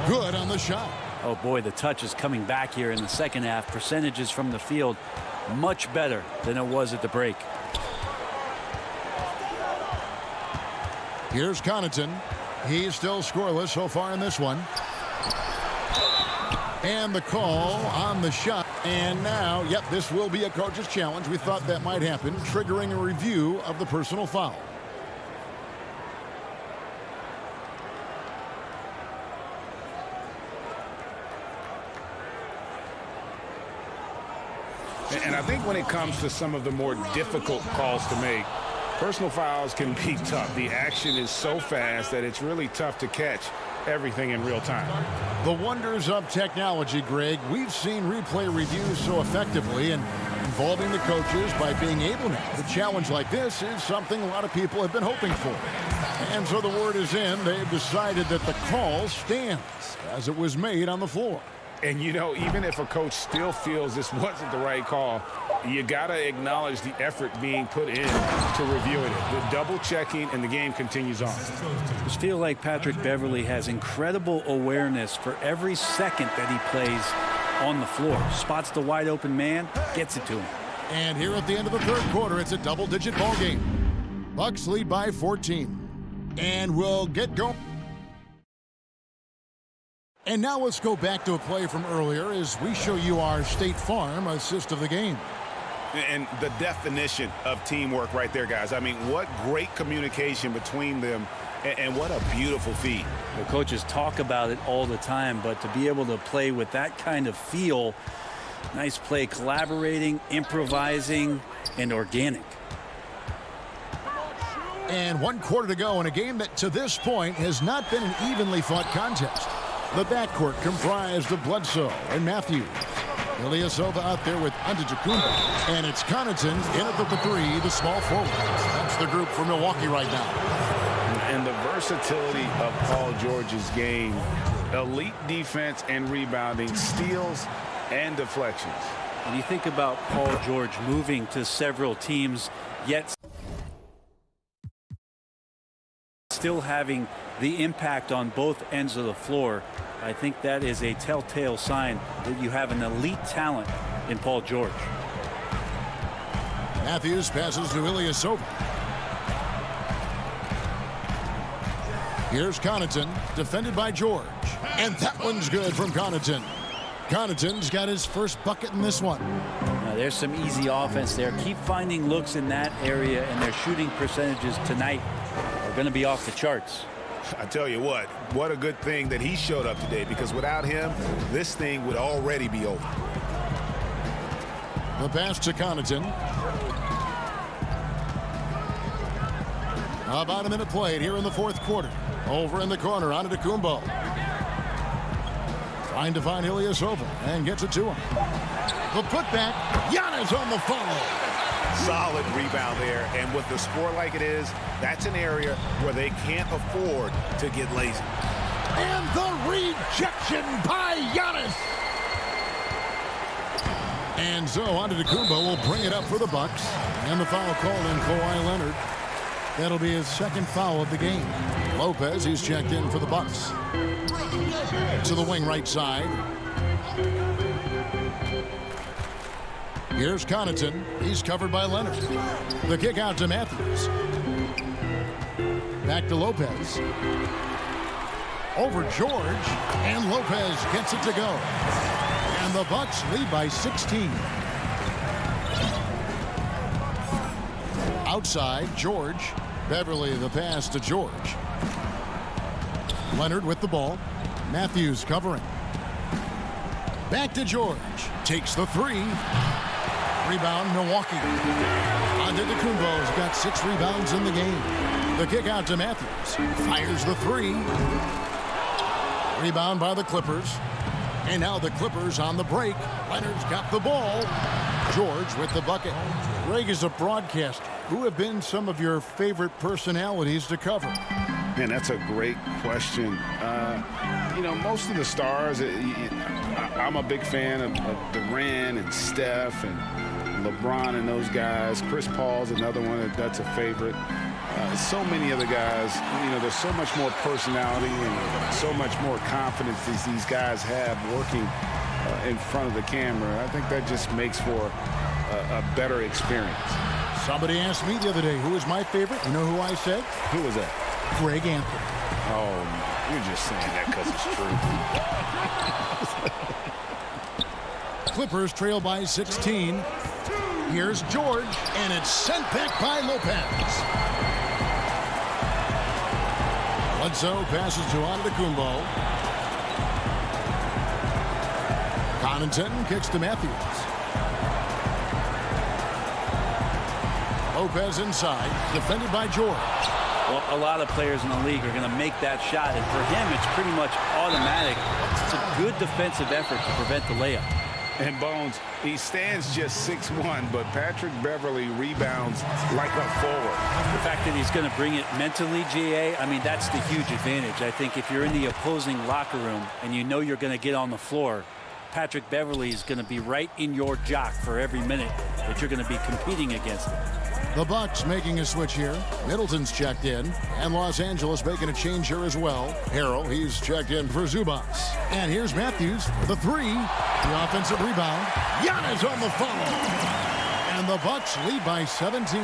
Good on the shot. Oh boy, the touch is coming back here in the second half. Percentages from the field much better than it was at the break. Here's Connaughton. He's still scoreless so far in this one. And the call on the shot. And now, yep, this will be a coach's challenge. We thought that might happen, triggering a review of the personal foul. And I think when it comes to some of the more difficult calls to make, personal fouls can be tough. The action is so fast that it's really tough to catch everything in real time. The wonders of technology, Greg. We've seen replay reviews so effectively, and involving the coaches by being able now to challenge like this is something a lot of people have been hoping for. And so the word is in. They've decided that the call stands as it was made on the floor. And, you know, even if a coach still feels this wasn't the right call, you got to acknowledge the effort being put in to reviewing it. The double checking, and the game continues on. I just feel like Patrick Beverley has incredible awareness for every second that he plays on the floor. Spots the wide open man, gets it to him. And here at the end of the third quarter, it's a double-digit ball game. Bucks lead by 14. And we'll get going. And now let's go back to a play from earlier as we show you our State Farm assist of the game. And the definition of teamwork right there, guys. I mean, what great communication between them, and what a beautiful feat. The coaches talk about it all the time, but to be able to play with that kind of feel, nice play, collaborating, improvising, and organic. And 1 quarter to go in a game that to this point has not been an evenly fought contest. The backcourt comprised of Bledsoe and Matthews. Ilyasova out there with Antetokounmpo. And it's Connaughton in at the three, the small forward. That's the group for Milwaukee right now. And the versatility of Paul George's game. Elite defense and rebounding, steals and deflections. When you think about Paul George moving to several teams, yet still having the impact on both ends of the floor, I think that is a telltale sign that you have an elite talent in Paul George. Matthews passes to Ilyasova. Here's Connaughton, defended by George. And that one's good from Connaughton. Connaughton's got his first bucket in this one. Now, there's some easy offense there. Keep finding looks in that area, and their shooting percentages tonight are going to be off the charts. I tell you what a good thing that he showed up today, because without him, this thing would already be over. The pass to Connaughton. About a minute played here in the fourth quarter. Over in the corner, Antetokounmpo. Trying to find Ilyasova and gets it to him. The putback, Giannis on the follow. Solid rebound there, and with the score like it is, that's an area where they can't afford to get lazy. And the rejection by Giannis. And so Antetokounmpo will bring it up for the Bucks. And the foul called on Kawhi Leonard. That'll be his second foul of the game. Lopez, he's checked in for the Bucks. To the wing right side. Here's Connaughton. He's covered by Leonard. The kick out to Matthews. Back to Lopez. Over George. And Lopez gets it to go. And the Bucks lead by 16. Outside, George. Beverley, the pass to George. Leonard with the ball. Matthews covering. Back to George. Takes the three. Rebound, Milwaukee. Antetokounmpo's got 6 rebounds in the game. The kick out to Matthews. Fires the three. Rebound by the Clippers. And now the Clippers on the break. Leonard's got the ball. George with the bucket. Greg, is a broadcaster, who have been some of your favorite personalities to cover? Man, that's a great question. You know, most of the stars, I'm a big fan of Durant and Steph and LeBron and those guys. Chris Paul's another one that's a favorite. So many of the guys, you know, there's so much more personality and so much more confidence these guys have working in front of the camera. I think that just makes for a better experience. Somebody asked me the other day, who is my favorite? You know who I said? Who was that? Greg Anthony. Oh, you're just saying that because it's true. Clippers trail by 16. Here's George, and it's sent back by Lopez. Bledsoe passes to Antetokounmpo. Connaughton kicks to Matthews. Lopez inside, defended by George. Well, a lot of players in the league are going to make that shot, and for him, it's pretty much automatic. It's a good defensive effort to prevent the layup. And Bones, he stands just 6'1", but Patrick Beverley rebounds like a forward. The fact that he's going to bring it mentally, GA, I mean, that's the huge advantage. I think if you're in the opposing locker room and you know you're going to get on the floor, Patrick Beverley is going to be right in your jock for every minute that you're going to be competing against him. The Bucks making a switch here. Middleton's checked in, and Los Angeles making a change here as well. Harrell, he's checked in for Zubats. And here's Matthews for the three. The offensive rebound. Giannis on the follow. And the Bucks lead by 17.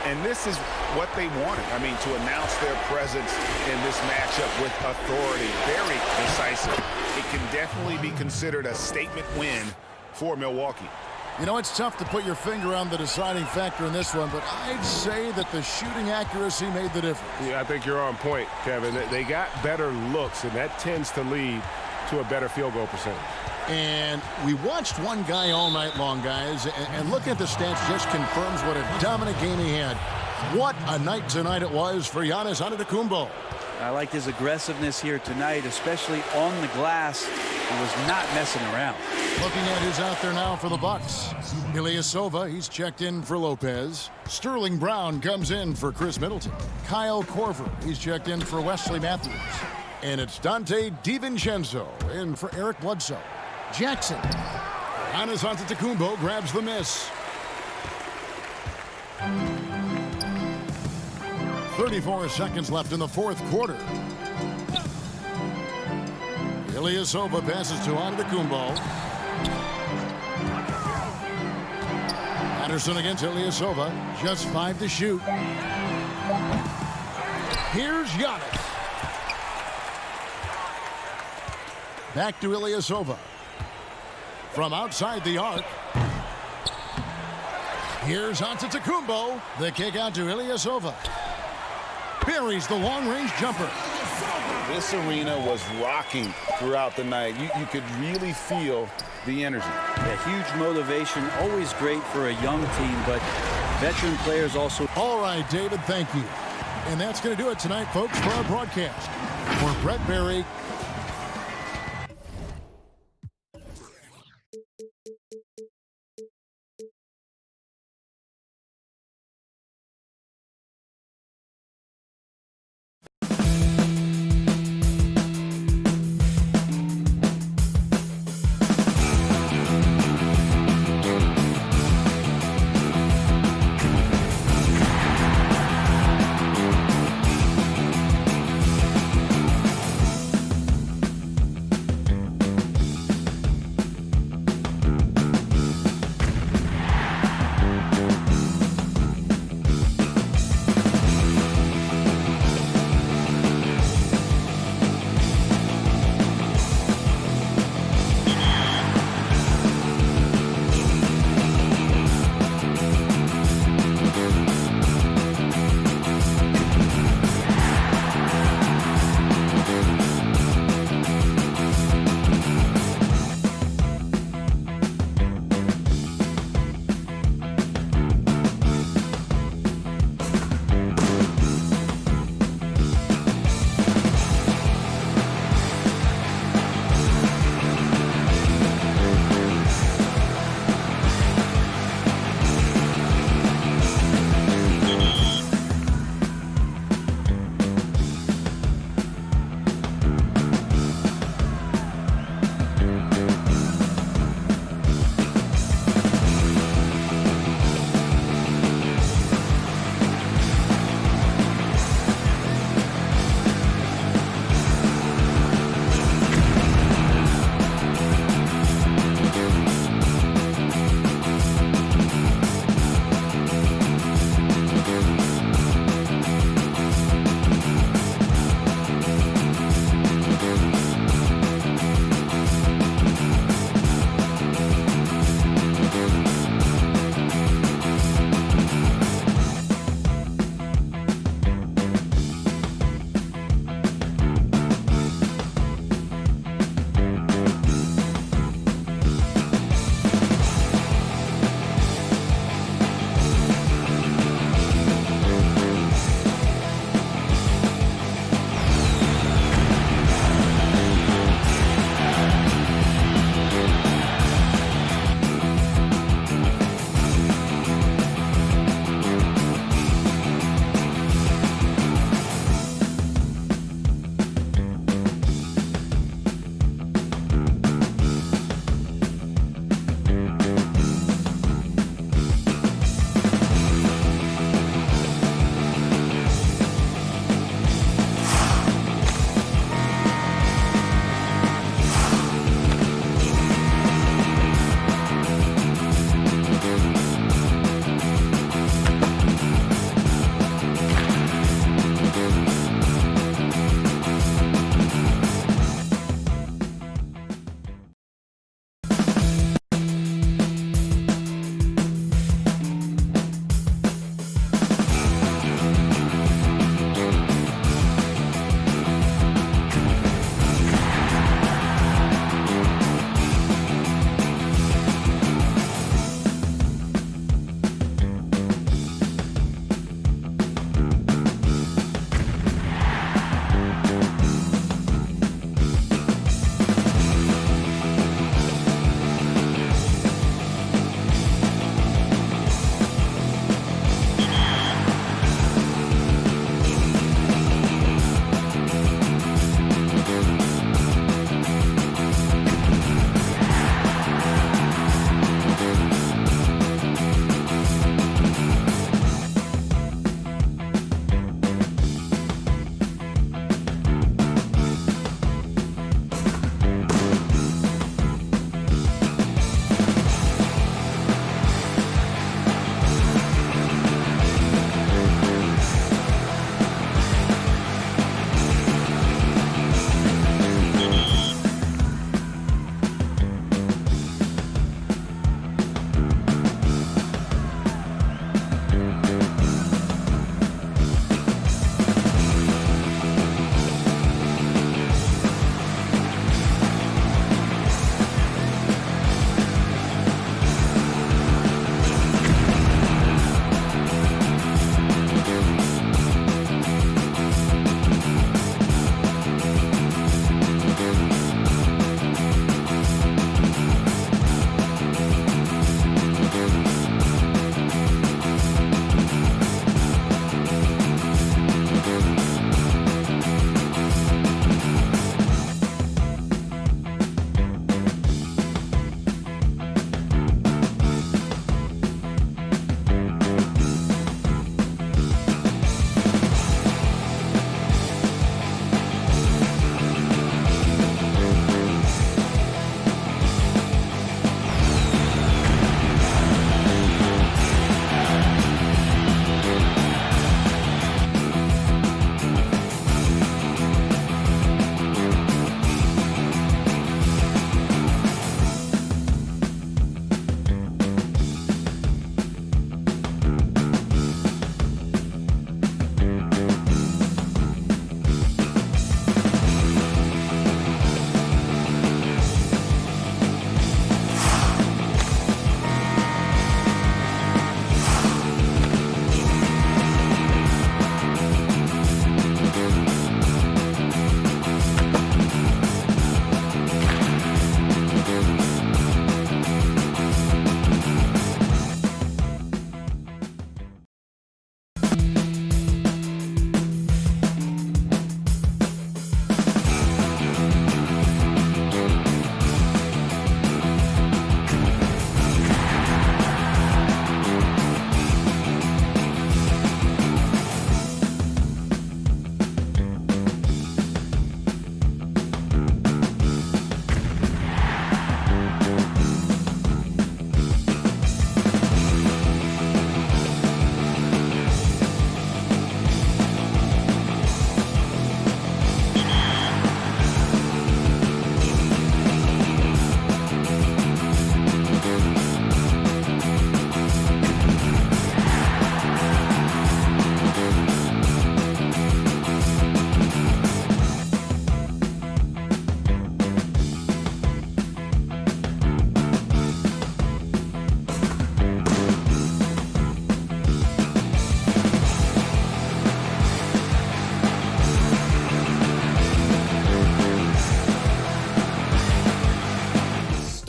And this is what they wanted. I mean, to announce their presence in this matchup with authority. Very decisive. It can definitely be considered a statement win for Milwaukee. You know, it's tough to put your finger on the deciding factor in this one, but I'd say that the shooting accuracy made the difference. Yeah, I think you're on point, Kevin. They got better looks, and that tends to lead to a better field goal percentage. And we watched one guy all night long, guys, and looking at the stats just confirms what a dominant game he had. What a night tonight it was for Giannis Antetokounmpo. I liked his aggressiveness here tonight, especially on the glass. He was not messing around. Looking at who's out there now for the Bucks. Ilyasova, he's checked in for Lopez. Sterling Brown comes in for Chris Middleton. Kyle Korver, he's checked in for Wesley Matthews. And it's Dante DiVincenzo in for Eric Bledsoe. Jackson. Giannis Antetokounmpo grabs the miss. 34 seconds left in the fourth quarter. Ilyasova passes to Antetokounmpo. Anderson against Ilyasova. Just 5 to shoot. Here's Giannis. Back to Ilyasova. From outside the arc. Here's Antetokounmpo. The kick out to Ilyasova. Buries the long-range jumper. This arena was rocking throughout the night. You could really feel the energy. Yeah, huge motivation, always great for a young team, but veteran players also. All right, David, thank you. And that's going to do it tonight, folks, for our broadcast. For Brett Berry.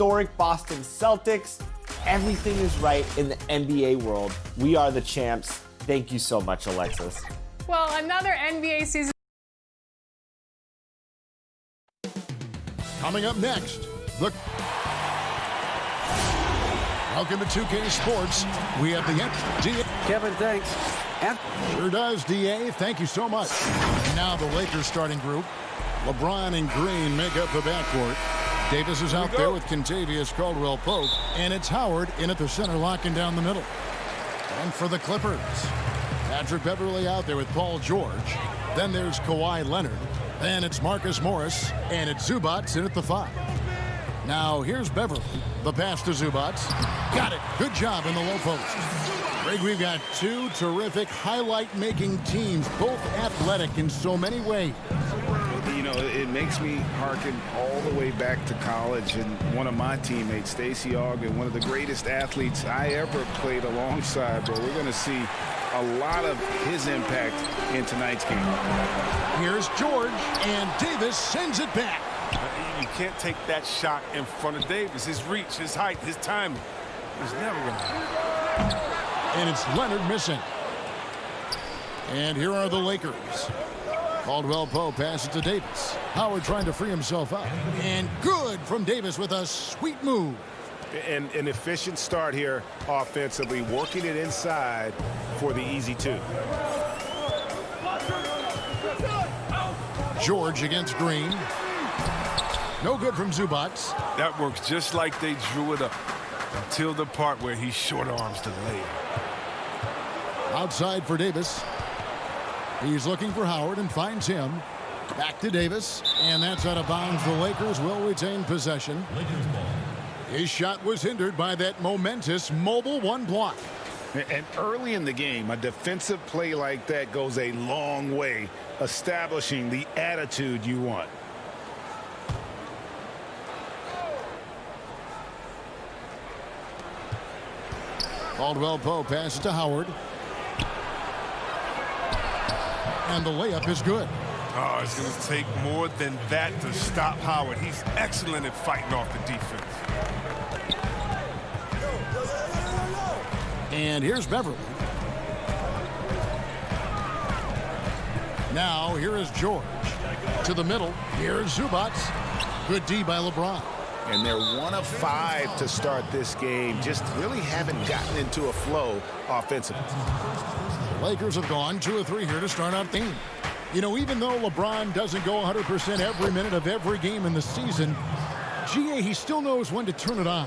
historic Boston Celtics. Everything is right in the NBA world. We are the champs. Thank you so much, Alexis. Well, another NBA season. Coming up next, welcome to 2K Sports. We have the DA. Kevin, thanks. Sure does, DA. Thank you so much. And now the Lakers starting group. LeBron and Green make up the backcourt. Davis is out there with Kentavious Caldwell-Pope, and it's Howard in at the center, locking down the middle. And for the Clippers, Patrick Beverley out there with Paul George. Then there's Kawhi Leonard. Then it's Marcus Morris, and it's Zubac in at the 5. Now here's Beverley. The pass to Zubac. Got it. Good job in the low post. Greg, we've got two terrific highlight-making teams, both athletic in so many ways. You know, it makes me hearken all the way back to college, and one of my teammates, Stacey Ogden, one of the greatest athletes I ever played alongside, but we're going to see a lot of his impact in tonight's game. Here's George, and Davis sends it back. You can't take that shot in front of Davis. His reach, his height, his timing. He's never going to happen. And it's Leonard missing. And here are the Lakers. Caldwell-Pope passes to Davis. Howard trying to free himself up. And good from Davis with a sweet move. And an efficient start here offensively, working it inside for the easy 2. George against Green. No good from Zubac. That works just like they drew it up until the part where he short arms the layup. Outside for Davis. He's looking for Howard and finds him. Back to Davis, and that's out of bounds. The Lakers will retain possession. His shot was hindered by that momentous mobile 1 block. And early in the game, a defensive play like that goes a long way, establishing the attitude you want. Caldwell-Pope passes to Howard. And the layup is good. Oh, it's going to take more than that to stop Howard. He's excellent at fighting off the defense. And here's Beverley. Now here is George. To the middle. Here's Zubac. Good D by LeBron. And they're 1 of 5 to start this game. Just really haven't gotten into a flow offensively. The Lakers have gone 2 of 3 here to start out the game. You know, even though LeBron doesn't go 100% every minute of every game in the season, he still knows when to turn it on.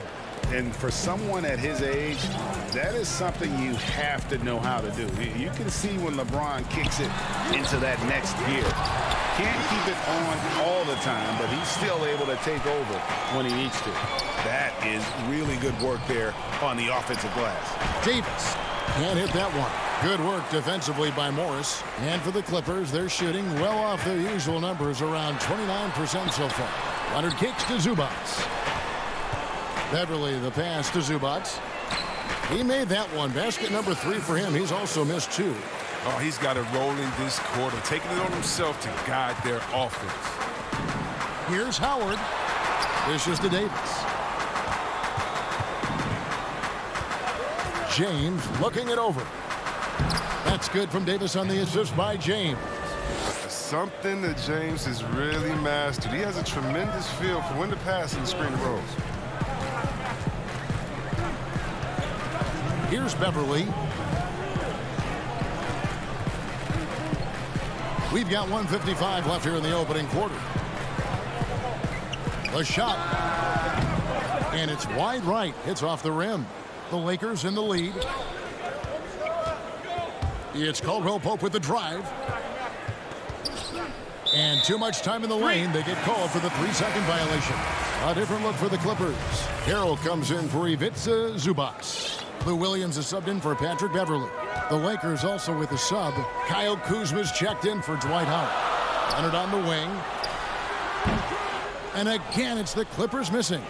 And for someone at his age, that is something you have to know how to do. You can see when LeBron kicks it into that next gear. Can't keep it on all the time, but he's still able to take over when he needs to. That is really good work there on the offensive glass. Davis can't hit that one. Good work defensively by Morris. And for the Clippers, they're shooting well off their usual numbers, around 29% so far. Leonard kicks to Zubac. Beverley, the pass to Zubac. He made that one. Basket number 3 for him. He's also missed 2. Oh, he's got it rolling this quarter, taking it on himself to guide their offense. Here's Howard. Dishes to Davis. James looking it over. That's good from Davis on the assist by James. Something that James has really mastered. He has a tremendous feel for when to pass and screen the rolls. Here's Beverley. We've got 1:55 left here in the opening quarter. The shot. And it's wide right. It's off the rim. The Lakers in the lead. It's Caldwell-Pope with the drive. And too much time in the lane. They get called for the 3-second violation. A different look for the Clippers. Harrell comes in for Ivica Zubac. Lou Williams is subbed in for Patrick Beverley. The Lakers also with a sub. Kyle Kuzma's checked in for Dwight Howard. Leonard on the wing. And again, it's the Clippers missing.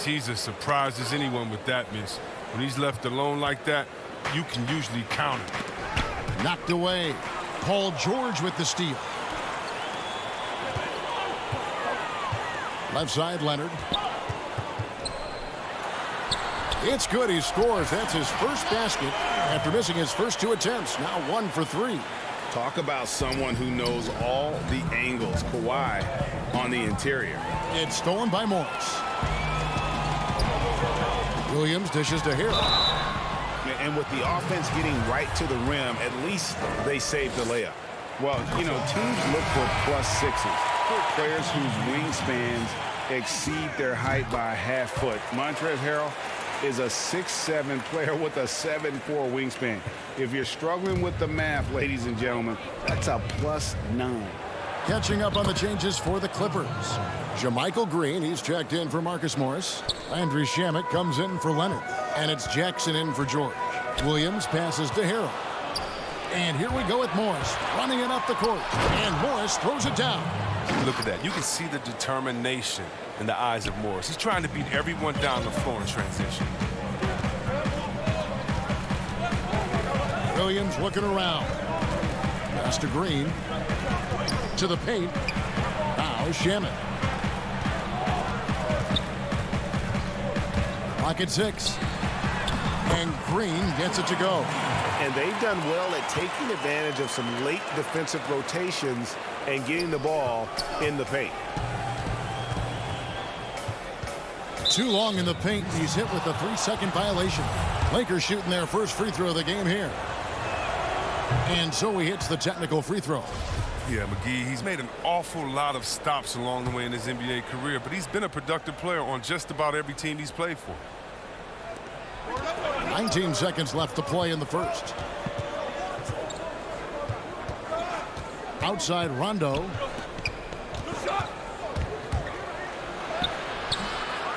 He's as surprised as anyone with that miss. When he's left alone like that, you can usually count it. Knocked away. Paul George with the steal. Left side, Leonard. It's good. He scores. That's his first basket after missing his first 2 attempts. Now 1 for 3. Talk about someone who knows all the angles. Kawhi on the interior. It's stolen by Morris. Williams dishes to Hero. And with the offense getting right to the rim, at least they saved the layup. Well, you know, teams look for +6s. Players whose wingspans exceed their height by a half foot. Montrezl Harrell is a 6'7" player with a 7'4" wingspan. If you're struggling with the math, ladies and gentlemen, that's a +9. Catching up on the changes for the Clippers. JaMychal Green, he's checked in for Marcus Morris. Landry Shamet comes in for Leonard. And it's Jackson in for George. Williams passes to Harrell. And here we go with Morris, running it up the court. And Morris throws it down. Look at that. You can see the determination in the eyes of Morris. He's trying to beat everyone down the floor in transition. Williams looking around. Pass to Green. To the paint. Now Shamet. Clock at 6. And Green gets it to go. And they've done well at taking advantage of some late defensive rotations and getting the ball in the paint. Too long in the paint. He's hit with a 3-second violation. Lakers shooting their first free throw of the game here. And so he hits the technical free throw. Yeah, McGee, he's made an awful lot of stops along the way in his NBA career, but he's been a productive player on just about every team he's played for. 19 seconds left to play in the first. Outside Rondo.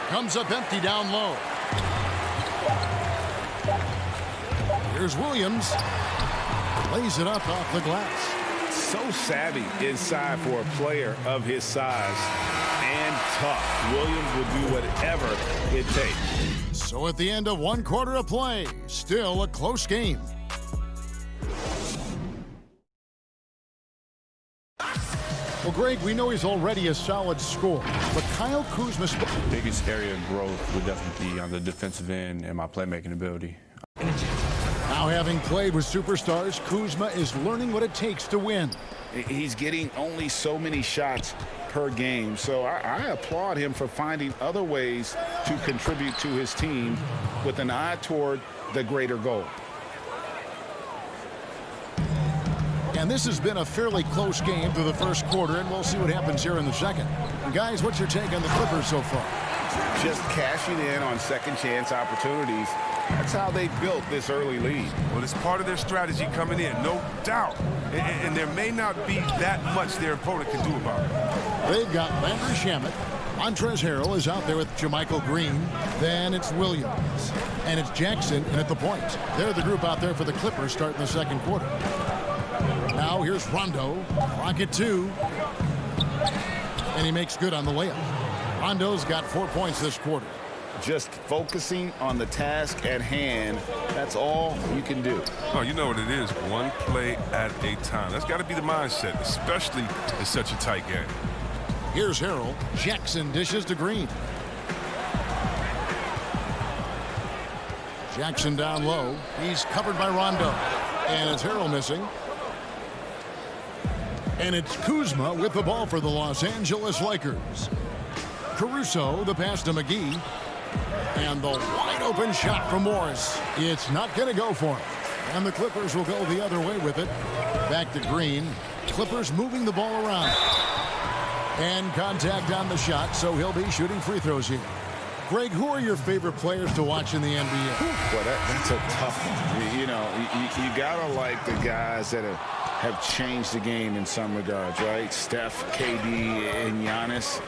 Comes up empty down low. Here's Williams. Lays it up off the glass. So savvy inside for a player of his size and tough. Williams will do whatever it takes. So at the end of 1 quarter of play, still a close game. Well, Greg, we know he's already a solid scorer, but Kyle Kuzma's biggest area of growth would definitely be on the defensive end and my playmaking ability. Now, having played with superstars, Kuzma is learning what it takes to win. He's getting only so many shots per game, so I applaud him for finding other ways to contribute to his team with an eye toward the greater goal. And this has been a fairly close game through the first quarter, and we'll see what happens here in the second. Guys, what's your take on the Clippers so far? Just cashing in on second chance opportunities. That's how they built this early lead. Well, it's part of their strategy coming in, no doubt. And there may not be that much their opponent can do about it. They've got Landry Shamet. Montrezl Harrell is out there with JaMychal Green. Then it's Williams. And it's Jackson in at the point. They're the group out there for the Clippers starting the second quarter. Now here's Rondo. Clock at 2. And he makes good on the layup. Rondo's got 4 points this quarter. Just focusing on the task at hand, that's all you can do. Oh, you know what it is, one play at a time. That's got to be the mindset, especially in such a tight game. Here's Harrell. Jackson dishes to Green. Jackson down low. He's covered by Rondo. And it's Harrell missing. And it's Kuzma with the ball for the Los Angeles Lakers. Caruso, the pass to McGee. And the wide open shot from Morris. It's not going to go for him. And the Clippers will go the other way with it. Back to Green. Clippers moving the ball around. And contact on the shot, so he'll be shooting free throws here. Greg, who are your favorite players to watch in the NBA? Well, that's a tough one. You know, you got to like the guys that have changed the game in some regards, right? Steph, KD, and Giannis.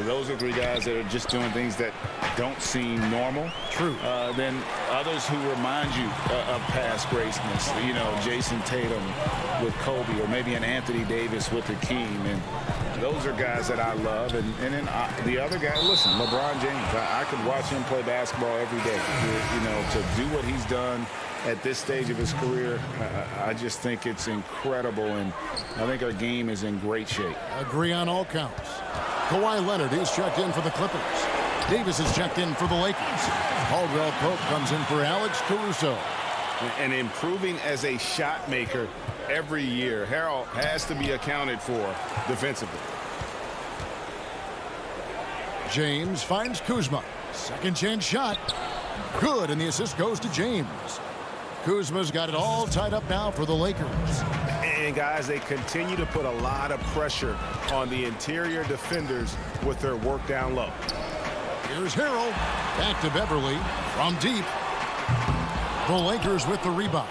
Those are 3 guys that are just doing things that don't seem normal. True. Then others who remind you of past greatness. You know, Jason Tatum with Kobe, or maybe an Anthony Davis with Hakeem. And those are guys that I love. And then the other guy, listen, LeBron James. I could watch him play basketball every day. You know, to do what he's done at this stage of his career, I just think it's incredible, and I think our game is in great shape. Agree on all counts. Kawhi Leonard is checked in for the Clippers. Davis is checked in for the Lakers. Caldwell Pope comes in for Alex Caruso. And improving as a shot maker every year. Harrell has to be accounted for defensively. James finds Kuzma. Second chance shot. Good, and the assist goes to James. Kuzma's got it all tied up now for the Lakers. And guys, they continue to put a lot of pressure on the interior defenders with their work down low. Here's Harrell. Back to Beverly from deep. The Lakers with the rebound.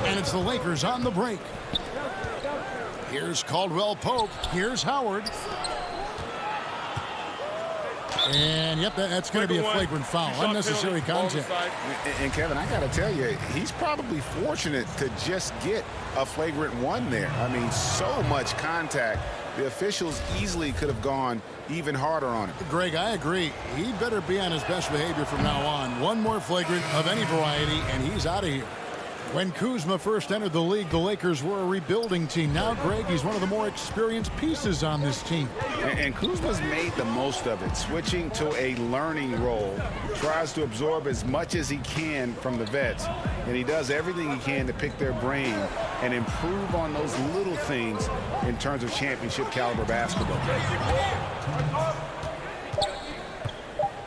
And it's the Lakers on the break. Here's Caldwell Pope. Here's Howard. And, yep, that's going to be a flagrant foul. Unnecessary contact. And, Kevin, I got to tell you, he's probably fortunate to just get a flagrant one there. I mean, so much contact. The officials easily could have gone even harder on him. Greg, I agree. He better be on his best behavior from now on. One more flagrant of any variety, and he's out of here. When Kuzma first entered the league, the Lakers were a rebuilding team. Now, Greg, he's one of the more experienced pieces on this team. And Kuzma's made the most of it, switching to a learning role. Tries to absorb as much as he can from the vets. And he does everything he can to pick their brain and improve on those little things in terms of championship caliber basketball.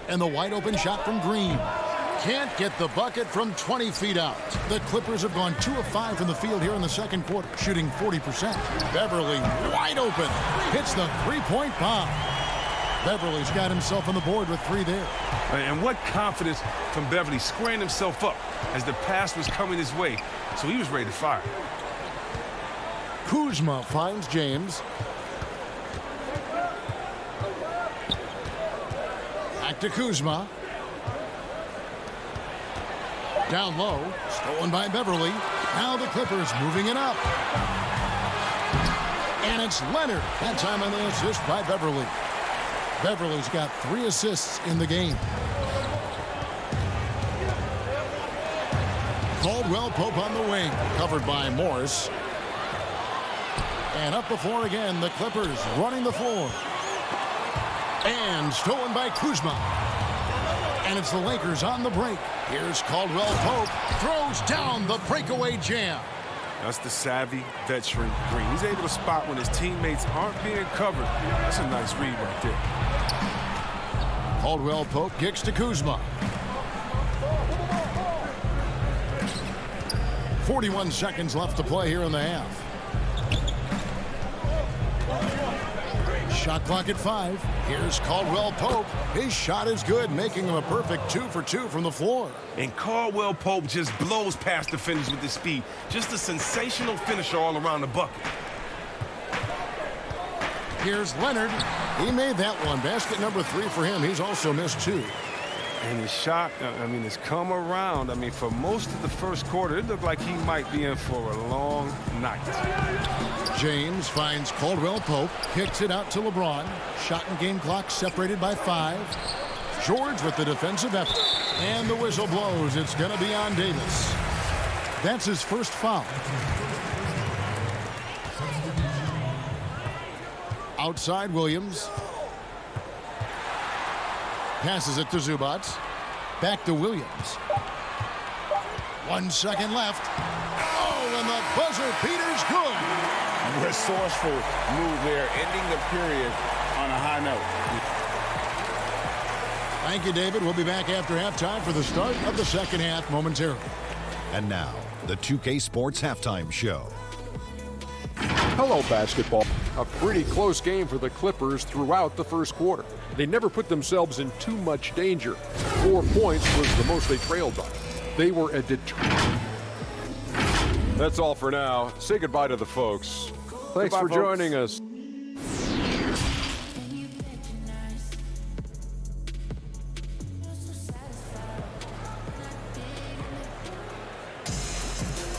And the wide open shot from Green. Can't get the bucket from 20 feet out. The Clippers have gone 2 of 5 from the field here in the second quarter, shooting 40%. Beverly wide open. Hits the three-point bomb. Beverly's got himself on the board with 3 there. And what confidence from Beverly squaring himself up as the pass was coming his way. So he was ready to fire. Kuzma finds James. Back to Kuzma. Down low, stolen by Beverly. Now the Clippers moving it up. And it's Leonard. That time on the assist by Beverly. Beverly's got 3 assists in the game. Caldwell Pope on the wing, covered by Morris. And up the floor again, the Clippers running the floor. And stolen by Kuzma. And it's the Lakers on the break. Here's Caldwell Pope. Throws down the breakaway jam. That's the savvy veteran Green. He's able to spot when his teammates aren't being covered. That's a nice read right there. Caldwell Pope kicks to Kuzma. 41 seconds left to play here in the half. Shot clock at 5. Here's Caldwell Pope. His shot is good, making him a perfect 2 for 2 from the floor. And Caldwell Pope just blows past defenders with his speed. Just a sensational finisher all around the bucket. Here's Leonard. He made that one. Basket number 3 for him. He's also missed 2. And his shot, I mean, it's come around. I mean, for most of the first quarter, it looked like he might be in for a long night. James finds Caldwell Pope, kicks it out to LeBron. Shot and game clock separated by 5. George with the defensive effort. And the whistle blows. It's going to be on Davis. That's his first foul. Outside Williams. Passes it to Zubac. Back to Williams. 1 second left. Oh, and the buzzer beater's good. Resourceful move there, ending the period on a high note. Thank you, David. We'll be back after halftime for the start of the second half momentarily. And now, the 2K Sports Halftime Show. Hello, basketball. A pretty close game for the Clippers throughout the first quarter. They never put themselves in too much danger. 4 points was the most they trailed by. They were a That's all for now. Say goodbye to the folks. Thanks for joining us.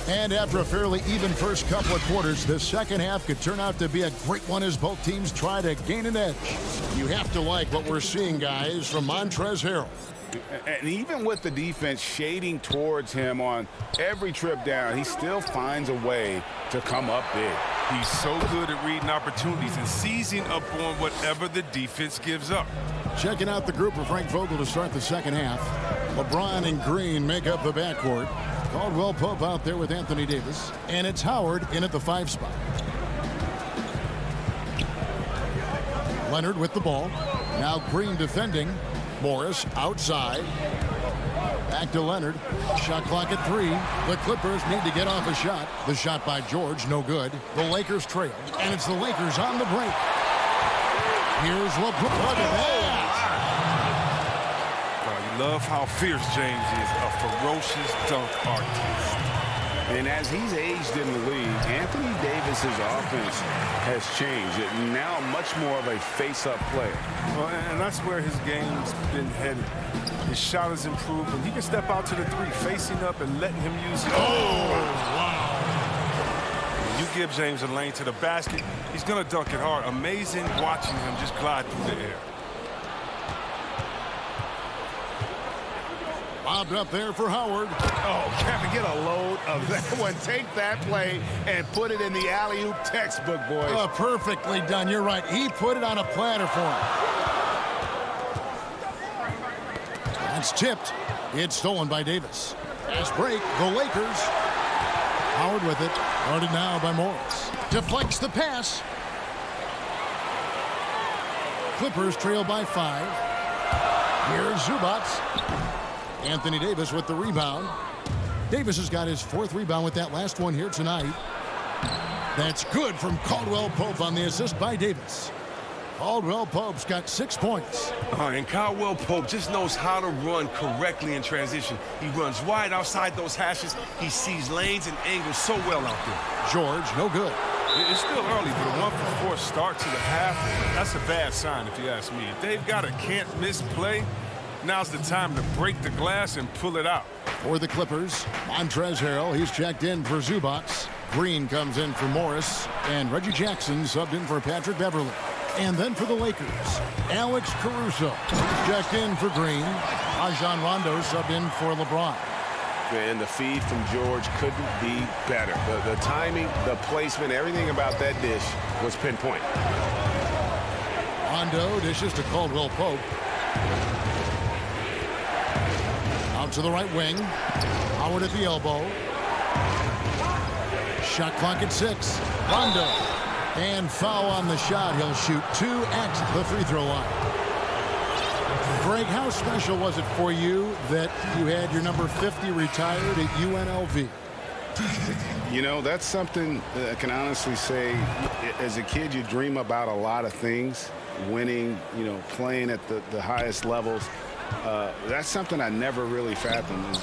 And after a fairly even first couple of quarters, the second half could turn out to be a great one as both teams try to gain an edge. You have to like what we're seeing, guys, from Montrezl Harrell. And even with the defense shading towards him on every trip down, he still finds a way to come up big. He's so good at reading opportunities and seizing up on whatever the defense gives up. Checking out the group for Frank Vogel to start the second half. LeBron and Green make up the backcourt. Caldwell Pope out there with Anthony Davis. And it's Howard in at the 5 spot. Leonard with the ball. Now Green defending. Morris outside. Back to Leonard. Shot clock at 3. The Clippers need to get off a shot. The shot by George, no good. The Lakers trail. And it's the Lakers on the break. Here's LeBron. Look at that. You love how fierce James is. A ferocious dunk artist. And as he's aged in the league, Anthony Davis's offense has changed. It now much more of a face-up player. Well, and that's where his game's been headed. His shot has improved, and he can step out to the 3, facing up and letting him use it. Oh, wow. When you give James a lane to the basket, he's going to dunk it hard. Amazing watching him just glide through the air. Bobbed up there for Howard. Oh, Kevin, get a load of that one. Take that play and put it in the alley-oop textbook, boys. Perfectly done. You're right. He put it on a platter for him. That's tipped. It's stolen by Davis. Fast break. The Lakers. Howard with it. Guarded now by Morris. Deflects the pass. Clippers trail by 5. Here's Zubac. Anthony Davis with the rebound. Davis has got his 4th rebound with that last one here tonight. That's good from Caldwell Pope on the assist by Davis. Caldwell Pope's got 6 points. And Caldwell Pope just knows how to run correctly in transition. He runs wide outside those hashes. He sees lanes and angles so well out there. George, no good. It's still early, but a 1-for-4 start to the half, that's a bad sign if you ask me. If they've got a can't-miss play, now's the time to break the glass and pull it out. For the Clippers, Montrezl Harrell, he's checked in for Zubac. Green comes in for Morris, and Reggie Jackson subbed in for Patrick Beverley. And then for the Lakers, Alex Caruso checked in for Green. Rajon Rondo subbed in for LeBron. And the feed from George couldn't be better. The timing, the placement, everything about that dish was pinpoint. Rondo dishes to Caldwell Pope. Out to the right wing. Howard at the elbow. Shot clock at 6. Rondo. And foul on the shot. He'll shoot 2 at the free throw line. Greg, how special was it for you that you had your number 50 retired at UNLV? You know, that's something that I can honestly say. As a kid, you dream about a lot of things. Winning, you know, playing at the highest levels. That's something I never really fathomed, is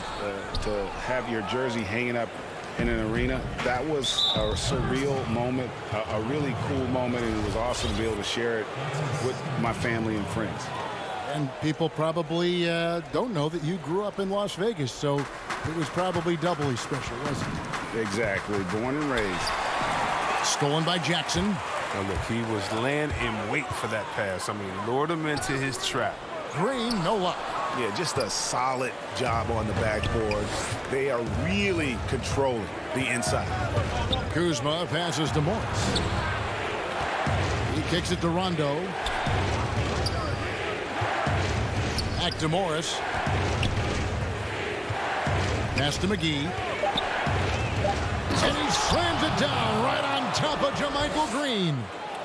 to have your jersey hanging up in an arena. That was a surreal moment, a really cool moment, and it was awesome to be able to share it with my family and friends. And people probably don't know that you grew up in Las Vegas, so it was probably doubly special, wasn't it? Exactly. Born and raised. Stolen by Jackson. Now look, he was laying in wait for that pass. I mean, lured him into his trap. Green, no luck. Yeah, just a solid job on the backboard. They are really controlling the inside. Kuzma passes to Morris. He kicks it to Rondo. Back to Morris. Pass to McGee. And he slams it down right on top of JaMychal Green.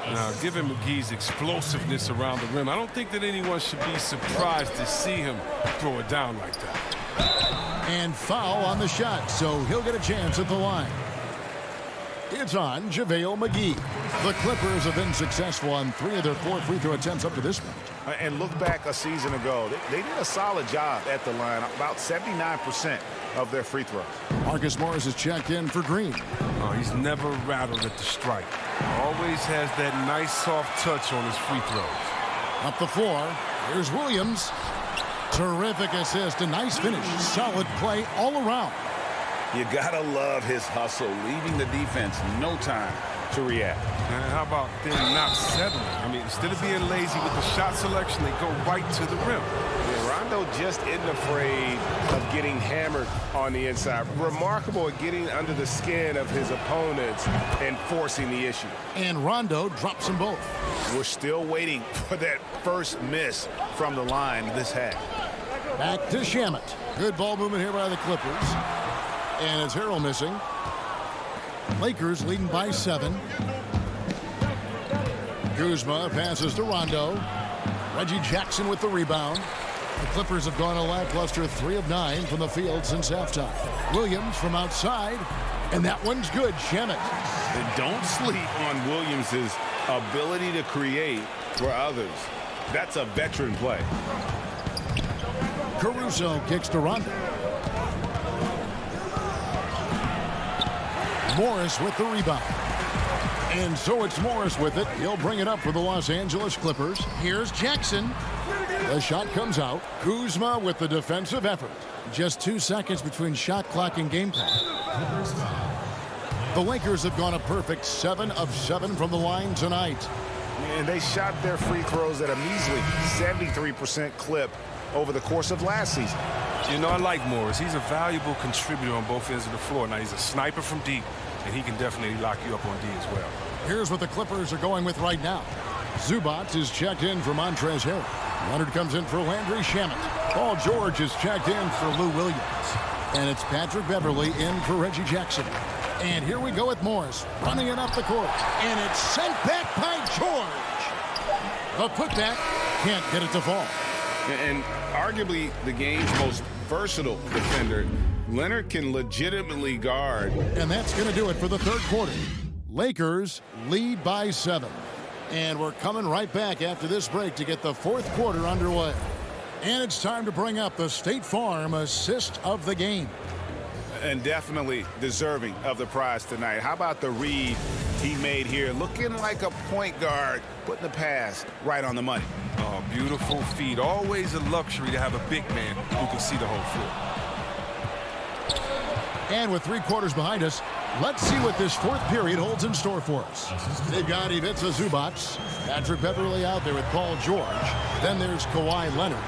Now, given McGee's explosiveness around the rim, I don't think that anyone should be surprised to see him throw it down like that. And foul on the shot, so he'll get a chance at the line. It's on Javale Mcgee. The Clippers have been successful on 3 of their 4 free throw attempts up to this point. And look back a season ago, they did a solid job at the line, about 79% of their free throws. Marcus Morris is checked in for Green. Oh, he's never rattled at the strike. Always has that nice soft touch on his free throws. Up the floor, here's Williams. Terrific assist, a nice finish. Solid play all around. You gotta love his hustle, leaving the defense no time to react. And how about them not settling? I mean, instead of being lazy with the shot selection, they go right to the rim. Yeah, Rondo just isn't afraid of getting hammered on the inside. Remarkable at getting under the skin of his opponents and forcing the issue. And Rondo drops them both. We're still waiting for that first miss from the line this half. Back to Shamet. Good ball movement here by the Clippers. And it's Harrell missing. Lakers leading by 7. Kuzma passes to Rondo. Reggie Jackson with the rebound. The Clippers have gone a lackluster 3 of 9 from the field since halftime. Williams from outside, and that one's good. Shamet. And don't sleep on Williams' ability to create for others. That's a veteran play. Caruso kicks to Rondo. Morris with the rebound. And so it's Morris with it. He'll bring it up for the Los Angeles Clippers. Here's Jackson. The shot comes out. Kuzma with the defensive effort. Just 2 seconds between shot clock and game clock. The Lakers have gone a perfect 7 of 7 from the line tonight. And they shot their free throws at a measly 73% clip over the course of last season. You know, I like Morris. He's a valuable contributor on both ends of the floor. Now, he's a sniper from deep, and he can definitely lock you up on D as well. Here's what the Clippers are going with right now. Zubac is checked in for Montrezl Harrell. Leonard comes in for Landry Shamet. Paul George is checked in for Lou Williams. And it's Patrick Beverley in for Reggie Jackson. And here we go with Morris running it up the court. And it's sent back by George. The putback can't get it to fall. And arguably the game's most versatile defender, Leonard can legitimately guard. And that's going to do it for the third quarter. Lakers lead by 7. And we're coming right back after this break to get the fourth quarter underway. And it's time to bring up the State Farm assist of the game. And definitely deserving of the prize tonight. How about the read he made here? Looking like a point guard, putting the pass right on the money. Oh, beautiful feed. Always a luxury to have a big man who can see the whole floor. And with 3 quarters behind us, let's see what this fourth period holds in store for us. They've got Ivica Zubac, Patrick Beverley out there with Paul George. Then there's Kawhi Leonard.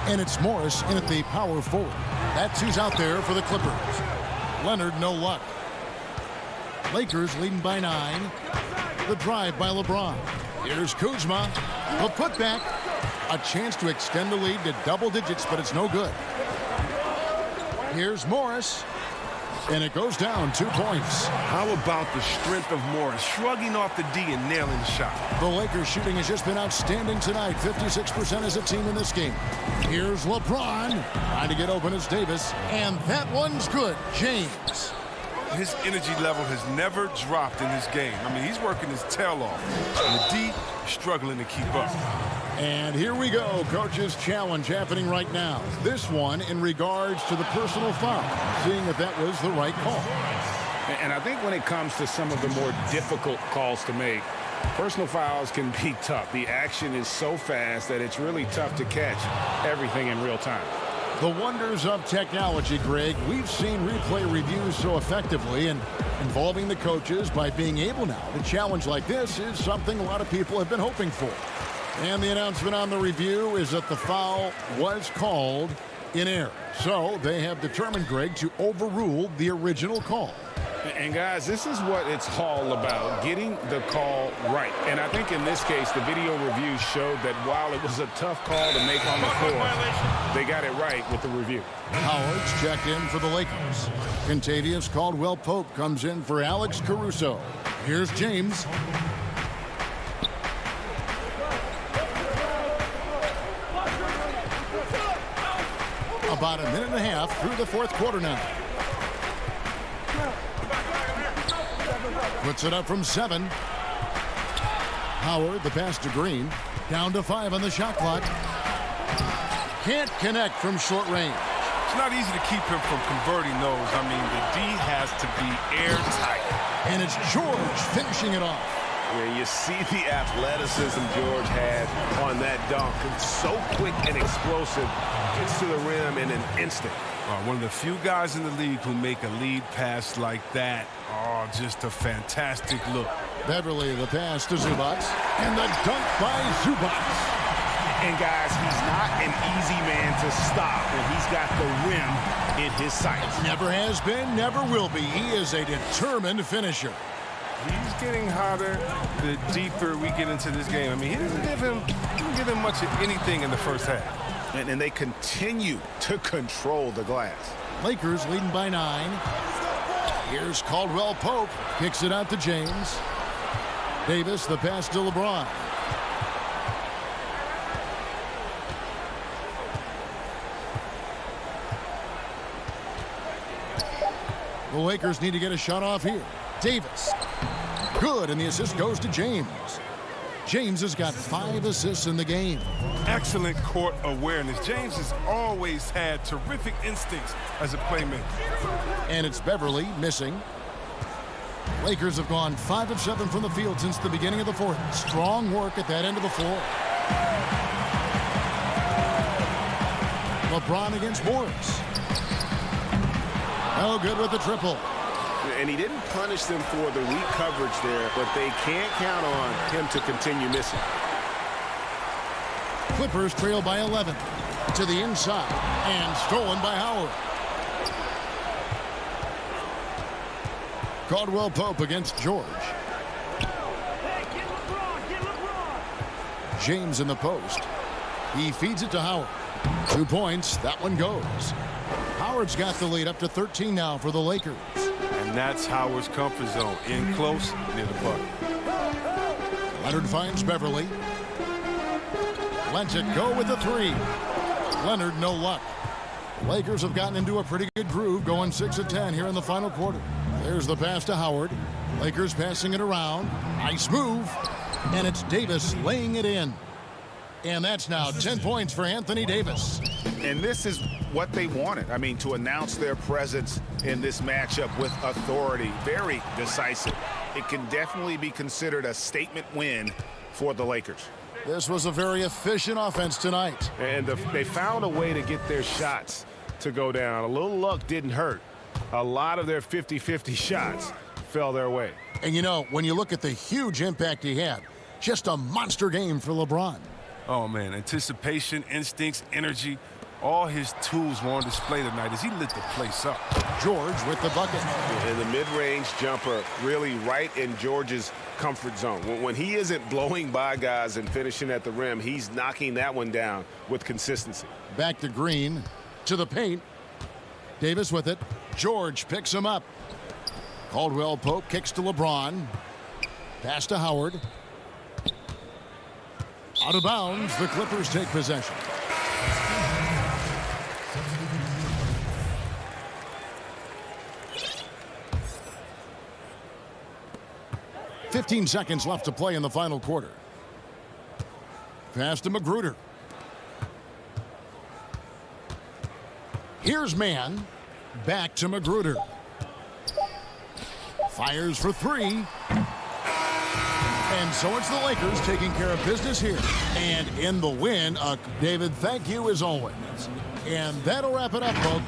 And it's Morris in at the power forward. That's who's out there for the Clippers. Leonard, no luck. Lakers leading by 9. The drive by LeBron. Here's Kuzma. The putback. A chance to extend the lead to double digits, but it's no good. Here's Morris. And it goes down 2 points. How about the strength of Morris, shrugging off the D and nailing the shot? The Lakers shooting has just been outstanding tonight. 56% as a team in this game. Here's LeBron. Trying to get open as Davis. And that one's good. James. His energy level has never dropped in this game. I mean, he's working his tail off. And the D struggling to keep up. And here we go. Coach's challenge happening right now. This one in regards to the personal foul. Seeing if that was the right call. And I think when it comes to some of the more difficult calls to make, personal fouls can be tough. The action is so fast that it's really tough to catch everything in real time. The wonders of technology, Greg. We've seen replay reviews so effectively, and involving the coaches by being able now to challenge like this is something a lot of people have been hoping for. And the announcement on the review is that the foul was called in error. So they have determined, Greg, to overrule the original call. And guys, this is what it's all about, getting the call right. And I think in this case, the video review showed that while it was a tough call to make on the floor, they got it right with the review. Howard's checked in for the Lakers. Contavious Caldwell-Pope comes in for Alex Caruso. Here's James. About a minute and a half through the fourth quarter now. Puts it up from 7. Howard, the pass to Green. Down to 5 on the shot clock. Can't connect from short range. It's not easy to keep him from converting those. I mean, the D has to be airtight. And it's George finishing it off. Yeah, you see the athleticism George had on that dunk. It's so quick and explosive. Gets to the rim in an instant. One of the few guys in the league who make a lead pass like that. Oh, just a fantastic look. Beverley, the pass to Zubac. And the dunk by Zubac. And guys, he's not an easy man to stop, and he's got the rim in his sights. Never has been, never will be. He is a determined finisher. He's getting hotter the deeper we get into this game. I mean, he didn't give him much of anything in the first half. And they continue to control the glass. Lakers leading by 9. Here's Caldwell Pope. Kicks it out to James. Davis, the pass to LeBron. The Lakers need to get a shot off here. Davis. Good, and the assist goes to James. James has got 5 assists in the game. Excellent court awareness. James has always had terrific instincts as a playmaker. And it's Beverly missing. Lakers have gone 5 of 7 from the field since the beginning of the fourth. Strong work at that end of the floor. LeBron against Morris. No good with the triple. And he didn't punish them for the weak coverage there, but they can't count on him to continue missing. Clippers trail by 11. To the inside, and stolen by Howard. Caldwell Pope against George. James in the post. He feeds it to Howard. 2 points. That one goes. Howard's got the lead up to 13 now for the Lakers. And that's Howard's comfort zone. In close, near the bucket. Leonard finds Beverly. Lets it go with the 3. Leonard, no luck. Lakers have gotten into a pretty good groove, going 6 of 10 here in the final quarter. There's the pass to Howard. Lakers passing it around. Nice move. And it's Davis laying it in. And that's now 10 points for Anthony Davis. And this is what they wanted. I mean, to announce their presence in this matchup with authority. Very decisive. It can definitely be considered a statement win for the Lakers. This was a very efficient offense tonight. And they found a way to get their shots to go down. A little luck didn't hurt. A lot of their 50-50 shots fell their way. And you know, when you look at the huge impact he had, just a monster game for LeBron. Oh, man, anticipation, instincts, energy, all his tools were on display tonight as he lit the place up. George with the bucket. And the mid-range jumper really right in George's comfort zone. When he isn't blowing by guys and finishing at the rim, he's knocking that one down with consistency. Back to Green, to the paint. Davis with it. George picks him up. Caldwell Pope kicks to LeBron. Pass to Howard. Out of bounds, the Clippers take possession. .15 seconds left to play in the final quarter. Pass to Magruder. Here's Mann. Back to Magruder. Fires for 3. And so it's the Lakers taking care of business here. And in the win, David, thank you as always. And that'll wrap it up, folks.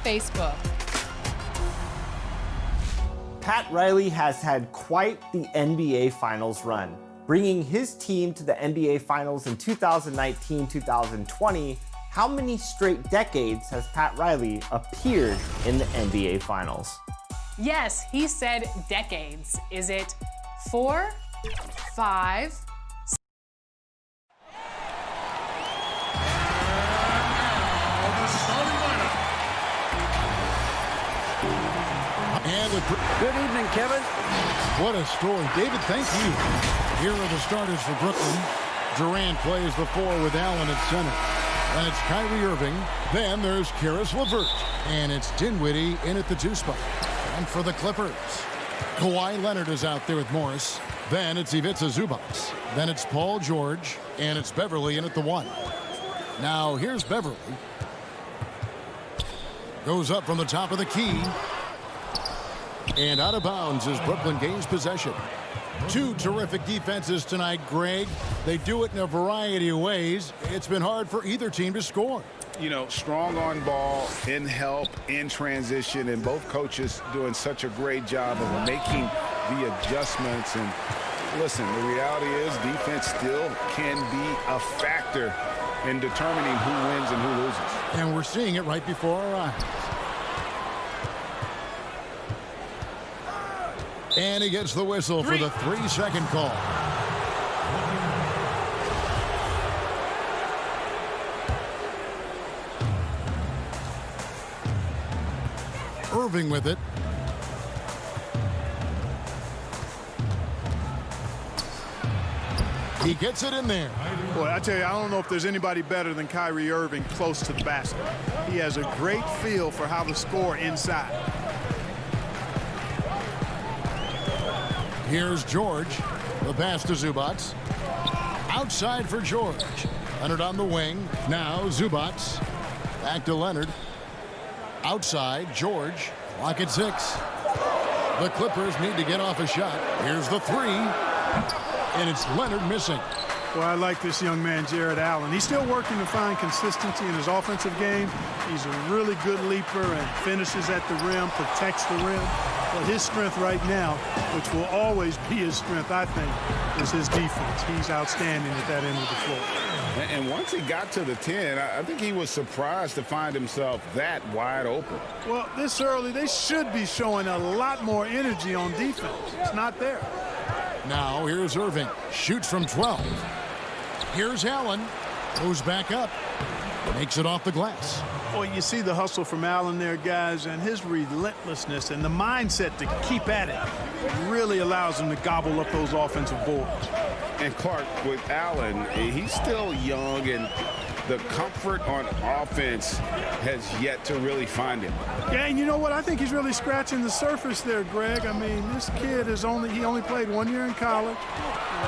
Facebook. Pat Riley has had quite the NBA Finals run, bringing his team to the NBA Finals in 2019-2020. How many straight decades has Pat Riley appeared in the NBA Finals? Yes, he said decades. Is it 4, 5, Good evening, Kevin. What a story. David, thank you. Here are the starters for Brooklyn. Durant plays the 4 with Allen at center. And it's Kyrie Irving. Then there's Karis LeVert. And it's Dinwiddie in at the 2 spot. And for the Clippers, Kawhi Leonard is out there with Morris. Then it's Ivica Zubac. Then it's Paul George. And it's Beverly in at the 1. Now here's Beverly. Goes up from the top of the key. And out of bounds as Brooklyn gains possession. 2 terrific defenses tonight, Greg. They do it in a variety of ways. It's been hard for either team to score. You know, strong on ball, in help, in transition, and both coaches doing such a great job of making the adjustments. And listen, the reality is defense still can be a factor in determining who wins and who loses. And we're seeing it right before our eyes. And he gets the whistle for the 3-second call. Irving with it. He gets it in there. Boy, I tell you, I don't know if there's anybody better than Kyrie Irving close to the basket. He has a great feel for how to score inside. Here's George. The pass to Zubac. Outside for George. Leonard on the wing. Now Zubac. Back to Leonard. Outside, George. Clock at 6. The Clippers need to get off a shot. Here's the 3. And it's Leonard missing. Well, I like this young man, Jared Allen. He's still working to find consistency in his offensive game. He's a really good leaper and finishes at the rim, protects the rim. But his strength right now, which will always be his strength, I think, is his defense. He's outstanding at that end of the floor. And once he got to the 10, I think he was surprised to find himself that wide open. Well, this early, they should be showing a lot more energy on defense. It's not there. Now here's Irving. Shoots from 12. Here's Allen. Goes back up. Makes it off the glass. Well, you see the hustle from Allen there, guys, and his relentlessness and the mindset to keep at it really allows him to gobble up those offensive boards. And Clark, with Allen, he's still young, and the comfort on offense has yet to really find him. Yeah, and you know what? I think he's really scratching the surface there, Greg. I mean, this kid he only played 1 year in college.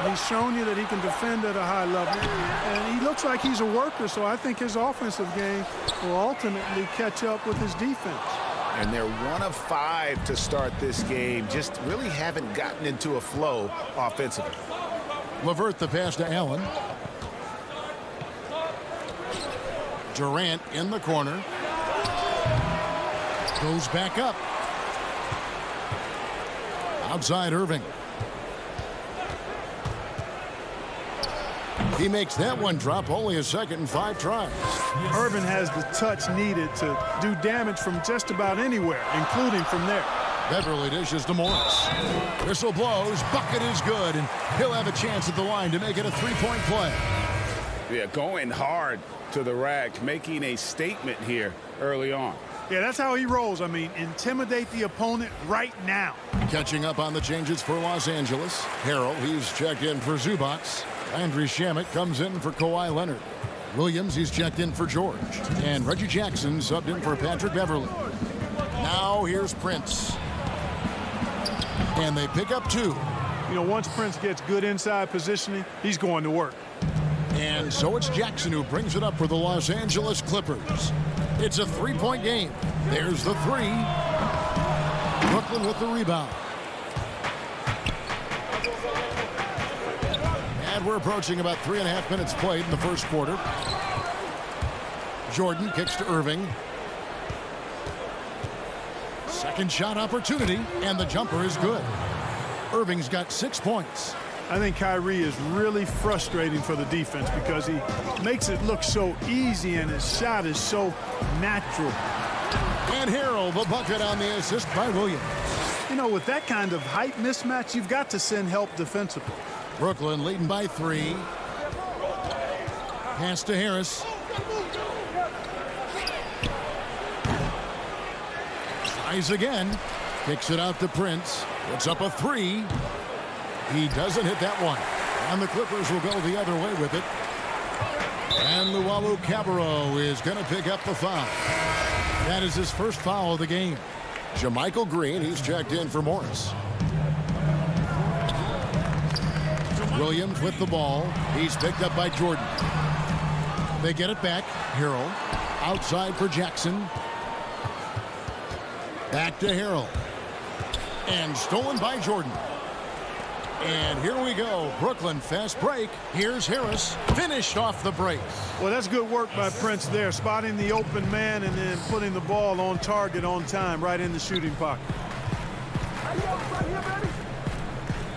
He's shown you that he can defend at a high level. And he looks like he's a worker, so I think his offensive game will ultimately catch up with his defense. And they're 1 of 5 to start this game. Just really haven't gotten into a flow offensively. LeVert the pass to Allen. Durant in the corner. Goes back up. Outside Irving. He makes that one drop, only a second and 5 tries. Irving has the touch needed to do damage from just about anywhere, including from there. Beverly dishes to Morris. Whistle blows, bucket is good, and he'll have a chance at the line to make it a 3-point play. Yeah, going hard to the rack, making a statement here early on. Yeah, that's how he rolls. I mean, intimidate the opponent right now. Catching up on the changes for Los Angeles. Harrell, he's checked in for Zubac. Landry Shamet comes in for Kawhi Leonard. Williams, he's checked in for George. And Reggie Jackson subbed in for Patrick Beverly. Now here's Prince. And they pick up 2. You know, once Prince gets good inside positioning, he's going to work. And so it's Jackson who brings it up for the Los Angeles Clippers. It's a 3-point game. There's the 3. Brooklyn with the rebound. And we're approaching about 3.5 minutes played in the first quarter. Jordan kicks to Irving. Second shot opportunity, and the jumper is good. Irving's got 6 points. I think Kyrie is really frustrating for the defense because he makes it look so easy and his shot is so natural. And Harrell, the bucket on the assist by Williams. You know, with that kind of height mismatch, you've got to send help defensively. Brooklyn leading by 3. Pass to Harris. Tries again. Kicks it out to Prince. Puts up a 3. He doesn't hit that one. And the Clippers will go the other way with it. And Luwawu Cabarrot is going to pick up the foul. That is his first foul of the game. Jermichael Green, he's checked in for Morris. Williams with the ball. He's picked up by Jordan. They get it back. Harrell outside for Jackson. Back to Harrell. And stolen by Jordan. And here we go. Brooklyn fast break. Here's Harris. Finished off the break. Well, that's good work by Prince there. Spotting the open man and then putting the ball on target on time right in the shooting pocket.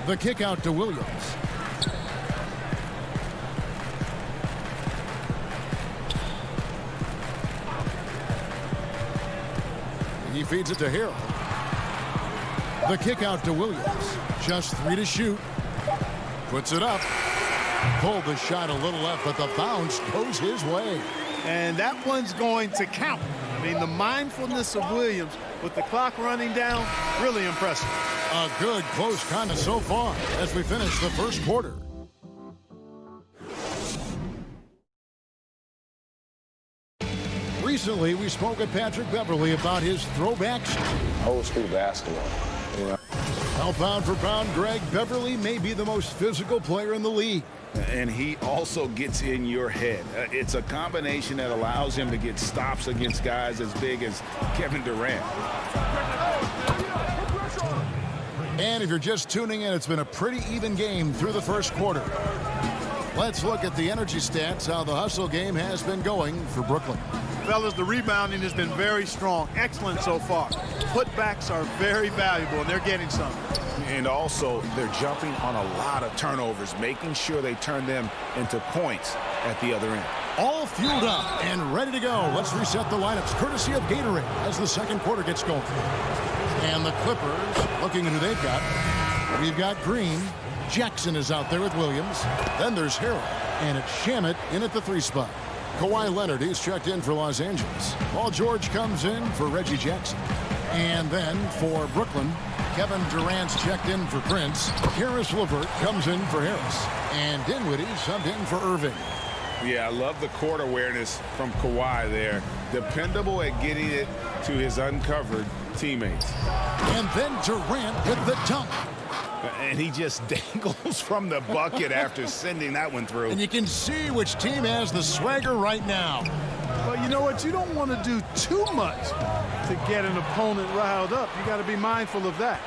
The kick out to Williams. He feeds it to Harrell. The kick out to Williams. Just 3 to shoot. Puts it up. Pulled the shot a little left, but the bounce goes his way. And that one's going to count. I mean, the mindfulness of Williams with the clock running down, really impressive. A good close kind of so far as we finish the first quarter. Recently, we spoke with Patrick Beverley about his throwback. Old school basketball. Yeah. Now, pound for pound, Greg, Beverley may be the most physical player in the league. And he also gets in your head. It's a combination that allows him to get stops against guys as big as Kevin Durant. And if you're just tuning in, it's been a pretty even game through the first quarter. Let's look at the energy stats, how the hustle game has been going for Brooklyn. Fellas, the rebounding has been very strong. Excellent so far. Putbacks are very valuable, and they're getting some. And also, they're jumping on a lot of turnovers, making sure they turn them into points at the other end. All fueled up and ready to go. Let's reset the lineups, courtesy of Gatorade, as the second quarter gets going. And the Clippers, looking at who they've got. We've got Green. Jackson is out there with Williams. Then there's Harrell. And it's Shamet in at the 3 spot. Kawhi Leonard, he's checked in for Los Angeles. Paul George comes in for Reggie Jackson. And then for Brooklyn, Kevin Durant's checked in for Prince. Harris LeVert comes in for Harris. And Dinwiddie subbed in for Irving. Yeah, I love the court awareness from Kawhi there. Dependable at getting it to his uncovered teammates. And then Durant with the dunk. And he just dangles from the bucket after sending that one through. And you can see which team has the swagger right now. Well, you know what? You don't want to do too much to get an opponent riled up. You got to be mindful of that.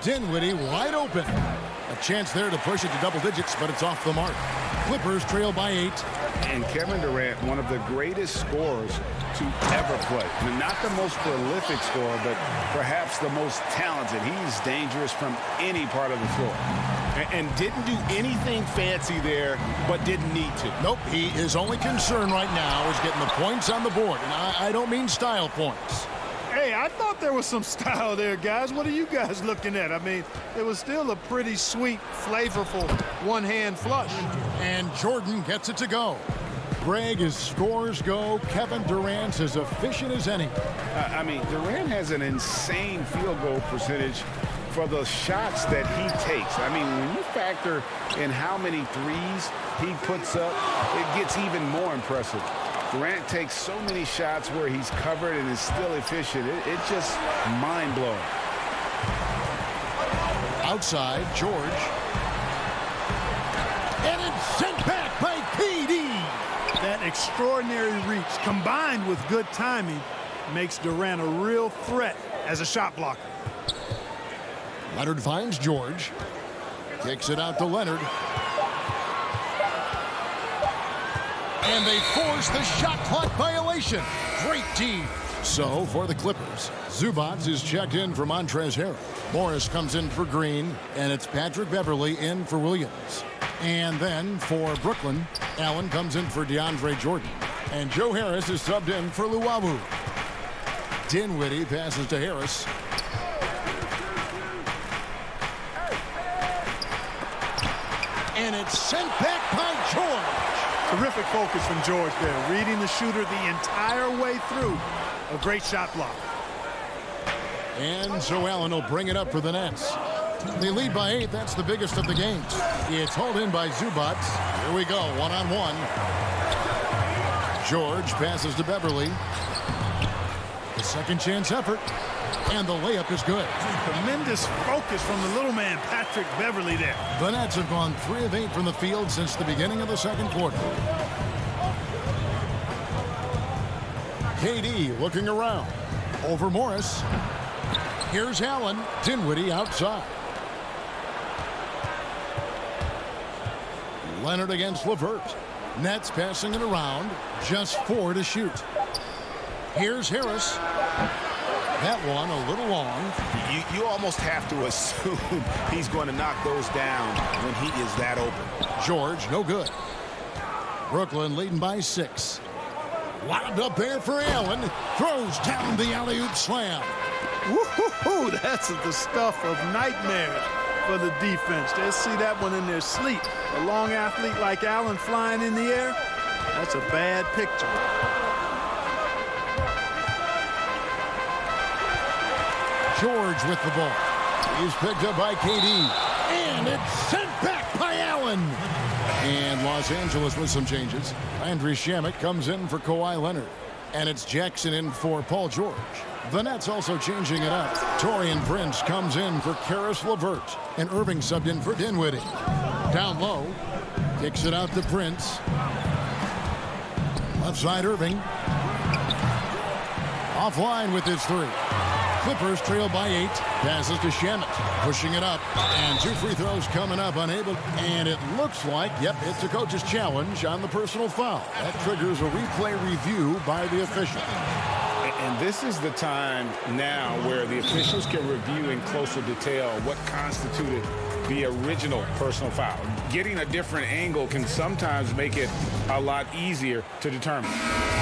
Dinwiddie wide open. A chance there to push it to double digits, but it's off the mark. Clippers trail by 8. And Kevin Durant, one of the greatest scorers to ever play. I mean, not the most prolific scorer, but perhaps the most talented. He's dangerous from any part of the floor. And didn't do anything fancy there, but didn't need to. Nope, his only concern right now is getting the points on the board. And I don't mean style points. Hey, I thought there was some style there, guys. What are you guys looking at? I mean, it was still a pretty sweet, flavorful one-hand flush. And Jordan gets it to go. Greg, as scores go, Kevin Durant's as efficient as any. I mean, Durant has an insane field goal percentage for the shots that he takes. I mean, when you factor in how many threes he puts up, it gets even more impressive. Durant takes so many shots where he's covered and is still efficient. It's just mind-blowing. Outside, George. And it's sent back by KD. That extraordinary reach combined with good timing makes Durant a real threat as a shot blocker. Leonard finds George. Kicks it out to Leonard. And they force the shot clock violation. Great D. So for the Clippers, Zubac is checked in for Montrezl Harrell. Morris comes in for Green, and it's Patrick Beverley in for Williams. And then for Brooklyn, Allen comes in for DeAndre Jordan. And Joe Harris is subbed in for Luwawu. Dinwiddie passes to Harris. And it's sent back by George. Terrific focus from George there, reading the shooter the entire way through. A great shot block. And so Allen will bring it up for the Nets. They lead by 8. That's the biggest of the games. It's hauled in by Zubac. Here we go, one-on-one. George passes to Beverley. The second chance effort. And the layup is good. Tremendous focus from the little man, Patrick Beverley there. The Nets have gone 3 of 8 from the field since the beginning of the second quarter. KD looking around. Over Morris. Here's Allen. Dinwiddie outside. Leonard against LeVert. Nets passing it around. Just 4 to shoot. Here's Harris. That one a little long. You almost have to assume he's going to knock those down when he is that open. George, no good. Brooklyn leading by 6. Lobbed up there for Allen. Throws down the alley-oop slam. Woo-hoo-hoo, that's the stuff of nightmares for the defense. They'll see that one in their sleep. A long athlete like Allen flying in the air, that's a bad picture. George with the ball. He's picked up by KD. And it's sent back by Allen. And Los Angeles with some changes. Landry Shamet comes in for Kawhi Leonard. And it's Jackson in for Paul George. The Nets also changing it up. Taurean Prince comes in for Karis LeVert. And Irving subbed in for Dinwiddie. Down low. Kicks it out to Prince. Left side Irving. Offline with his 3. Clippers trail by 8. Passes to Shamet. Pushing it up. And 2 free throws coming up. Unable. And it looks like, yep, it's a coach's challenge on the personal foul. That triggers a replay review by the official. And this is the time now where the officials can review in closer detail what constituted the original personal foul. Getting a different angle can sometimes make it a lot easier to determine.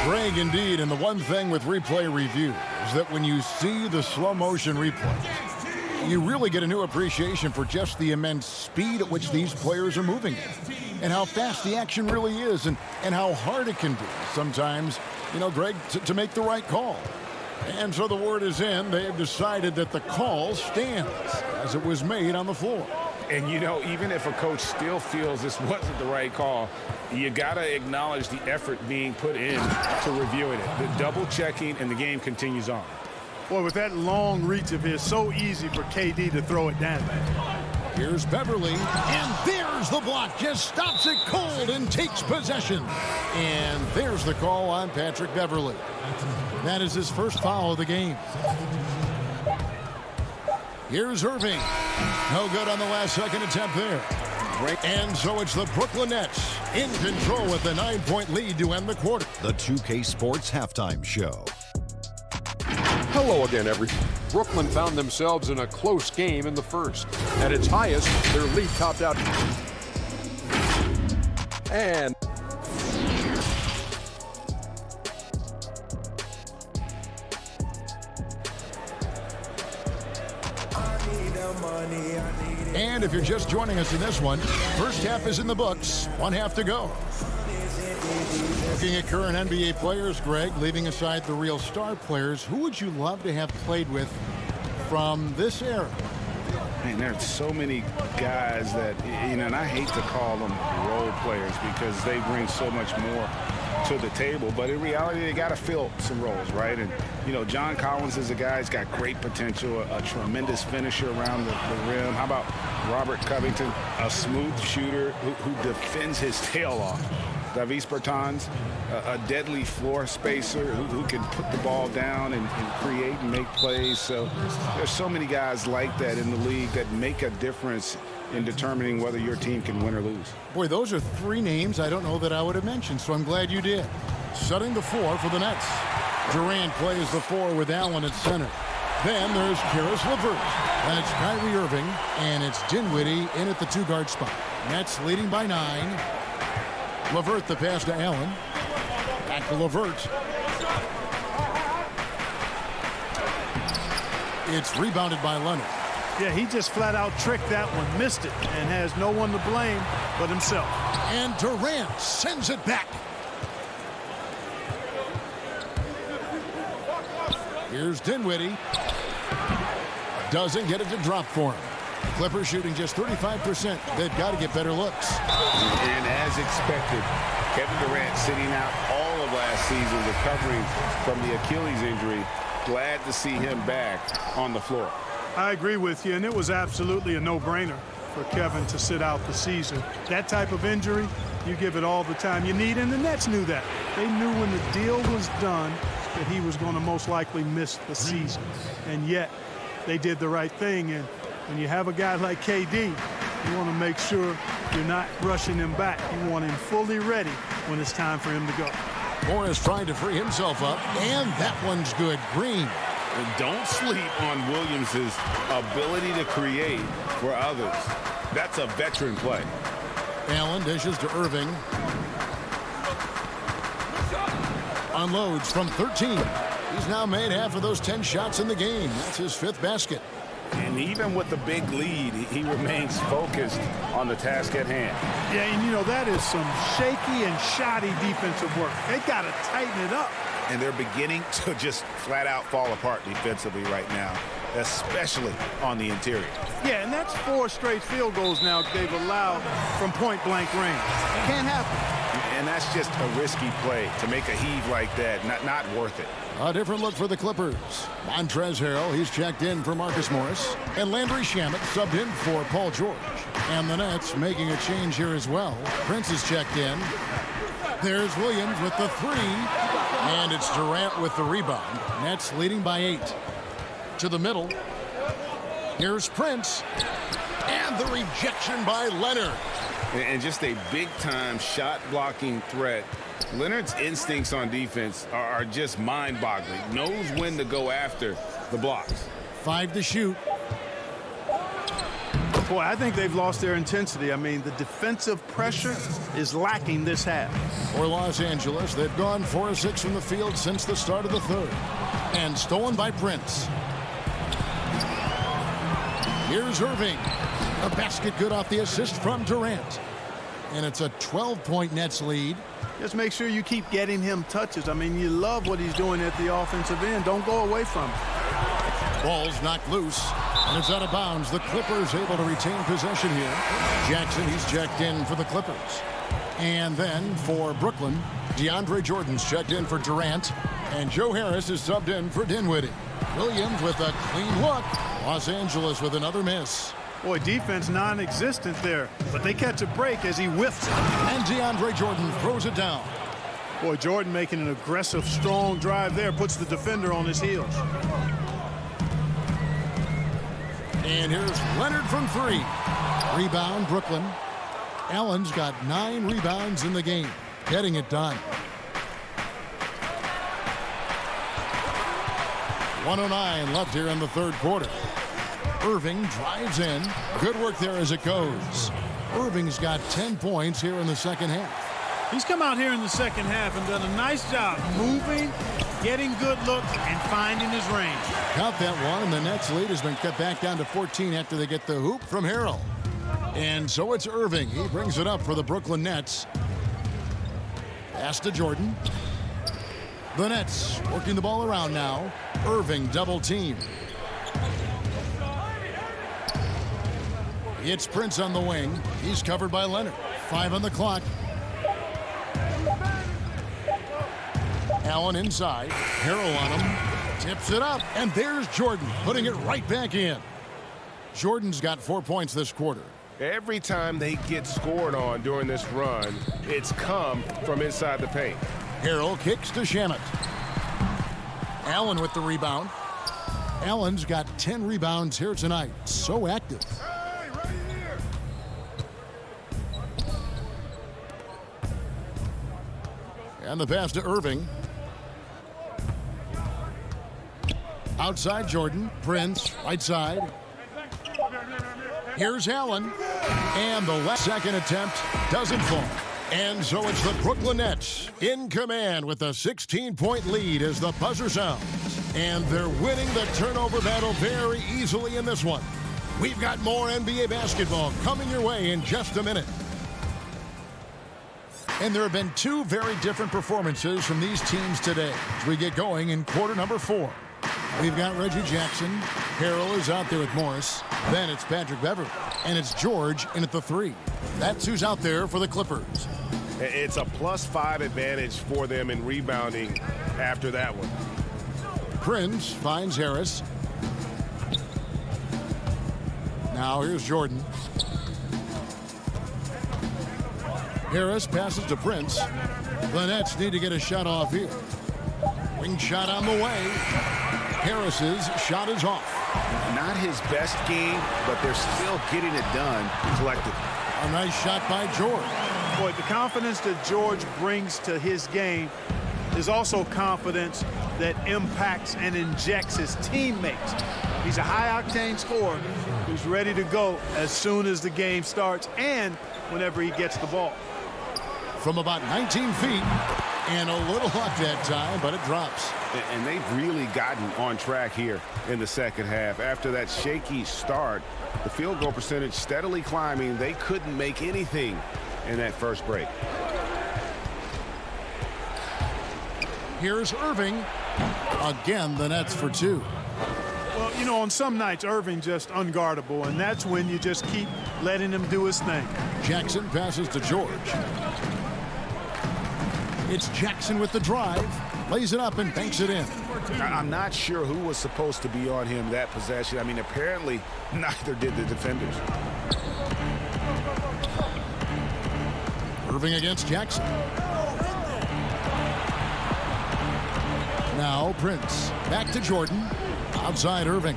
Greg, indeed, and the one thing with replay review is that when you see the slow motion replays, you really get a new appreciation for just the immense speed at which these players are moving and how fast the action really is and how hard it can be sometimes, you know, Greg, to make the right call. And so the word is in. They have decided that the call stands as it was made on the floor. And, you know, even if a coach still feels this wasn't the right call, you got to acknowledge the effort being put in to reviewing it. The double checking, and the game continues on. Boy, with that long reach of his, so easy for KD to throw it down. Here's Beverley, and there's the block. Just stops it cold and takes possession. And there's the call on Patrick Beverley. That is his first foul of the game. Here's Irving. No good on the last second attempt there. And so it's the Brooklyn Nets in control with the 9-point lead to end the quarter. The 2K Sports Halftime Show. Hello again, everyone. Brooklyn found themselves in a close game in the first. At its highest, their lead topped out. And And if you're just joining us in this one, first half is in the books. 1 half to go. Looking at current NBA players, Greg, leaving aside the real star players, who would you love to have played with from this era? Man, there's so many guys that, you know, and I hate to call them role players because they bring so much more to the table, but in reality they got to fill some roles, right? And you know, John Collins is a guy who's got great potential, a tremendous finisher around the rim. How about Robert Covington, a smooth shooter who defends his tail off? Davis Bertans, a deadly floor spacer who can put the ball down and create and make plays. So there's so many guys like that in the league that make a difference in determining whether your team can win or lose. Boy, those are three names I don't know that I would have mentioned, so I'm glad you did. Setting the floor for the Nets. Durant plays the 4 with Allen at center. Then there's Karis LeVert. Then it's Kyrie Irving, and it's Dinwiddie in at the 2-guard spot. Nets leading by 9. LeVert the pass to Allen. Back to LeVert. It's rebounded by Leonard. Yeah, he just flat out tricked that one, missed it, and has no one to blame but himself. And Durant sends it back. Here's Dinwiddie. Doesn't get it to drop for him. Clippers shooting just 35%. They've got to get better looks. And as expected, Kevin Durant sitting out all of last season, recovering from the Achilles injury. Glad to see him back on the floor. I agree with you, and it was absolutely a no-brainer for Kevin to sit out the season. That type of injury, you give it all the time you need, and the Nets knew that. They knew when the deal was done that he was going to most likely miss the season. And yet, they did the right thing, and when you have a guy like KD, you want to make sure you're not rushing him back. You want him fully ready when it's time for him to go. Morris trying to free himself up, and that one's good. Green. And don't sleep on Williams' ability to create for others. That's a veteran play. Allen dishes to Irving. Unloads from 13. He's now made half of those 10 shots in the game. That's his 5th basket. And even with the big lead, he remains focused on the task at hand. Yeah, and you know, that is some shaky and shoddy defensive work. They got to tighten it up. And they're beginning to just flat out fall apart defensively right now, especially on the interior. Yeah, and that's 4 straight field goals now they've allowed from point-blank range. It can't happen. And that's just a risky play. To make a heave like that, not worth it. A different look for the Clippers. Montrezl Harrell, he's checked in for Marcus Morris. And Landry Shamet subbed in for Paul George. And the Nets making a change here as well. Prince is checked in. There's Williams with the 3. And it's Durant with the rebound. Nets leading by 8. To the middle. Here's Prince. And the rejection by Leonard. And just a big-time shot-blocking threat. Leonard's instincts on defense are just mind-boggling. Knows when to go after the blocks. 5 to shoot. Boy, I think they've lost their intensity. I mean, the defensive pressure is lacking this half. For Los Angeles, they've gone 4 of 6 from the field since the start of the 3rd. And stolen by Prince. Here's Irving. A basket good off the assist from Durant. And it's a 12-point Nets lead. Just make sure you keep getting him touches. I mean, you love what he's doing at the offensive end. Don't go away from it. Ball's knocked loose. And it's out of bounds. The Clippers able to retain possession here. Jackson, he's checked in for the Clippers. And then for Brooklyn, DeAndre Jordan's checked in for Durant. And Joe Harris is subbed in for Dinwiddie. Williams with a clean look. Los Angeles with another miss. Boy, defense non-existent there. But they catch a break as he whiffs it. And DeAndre Jordan throws it down. Boy, Jordan making an aggressive, strong drive there. Puts the defender on his heels. And here's Leonard from 3. Rebound, Brooklyn. Allen's got 9 rebounds in the game. Getting it done. 1:09 left here in the 3rd quarter. Irving drives in. Good work there as it goes. Irving's got 10 points here in the 2nd half. He's come out here in the 2nd half and done a nice job moving, getting good looks, and finding his range. Count that one, and the Nets lead has been cut back down to 14 after they get the hoop from Harrell. And so it's Irving. He brings it up for the Brooklyn Nets. Pass to Jordan. The Nets working the ball around now. Irving double team. It's Prince on the wing. He's covered by Leonard. 5 on the clock. Allen inside. Harrell on him. Tips it up. And there's Jordan putting it right back in. Jordan's got 4 points this quarter. Every time they get scored on during this run, it's come from inside the paint. Harrell kicks to Shamet. Allen with the rebound. Allen's got 10 rebounds here tonight. So active. And the pass to Irving. Outside Jordan. Prince, right side. Here's Allen. And the last second attempt doesn't fall. And so it's the Brooklyn Nets in command with a 16-point lead as the buzzer sounds. And they're winning the turnover battle very easily in this one. We've got more NBA basketball coming your way in just a minute. And there have been two very different performances from these teams today as we get going in quarter number 4. We've got Reggie Jackson. Harrell is out there with Morris. Then it's Patrick Beverley. And it's George in at the 3. That's who's out there for the Clippers. It's a +5 advantage for them in rebounding after that one. Prince finds Harris. Now here's Jordan. Harris passes to Prince. The Nets need to get a shot off here. Wing shot on the way. Harris's shot is off. Not his best game, but they're still getting it done collectively. A nice shot by George. Boy, the confidence that George brings to his game is also confidence that impacts and injects his teammates. He's a high-octane scorer who's ready to go as soon as the game starts and whenever he gets the ball. From about 19 feet, and a little luck that time, but it drops. And they've really gotten on track here in the second half. After that shaky start, the field goal percentage steadily climbing. They couldn't make anything in that first break. Here's Irving. Again, the Nets for 2. Well, you know, on some nights, Irving just unguardable, and that's when you just keep letting him do his thing. Jackson passes to George. It's Jackson with the drive. Lays it up and banks it in. I'm not sure who was supposed to be on him that possession. I mean, apparently neither did the defenders. Irving against Jackson. Now Prince. Back to Jordan. Outside Irving.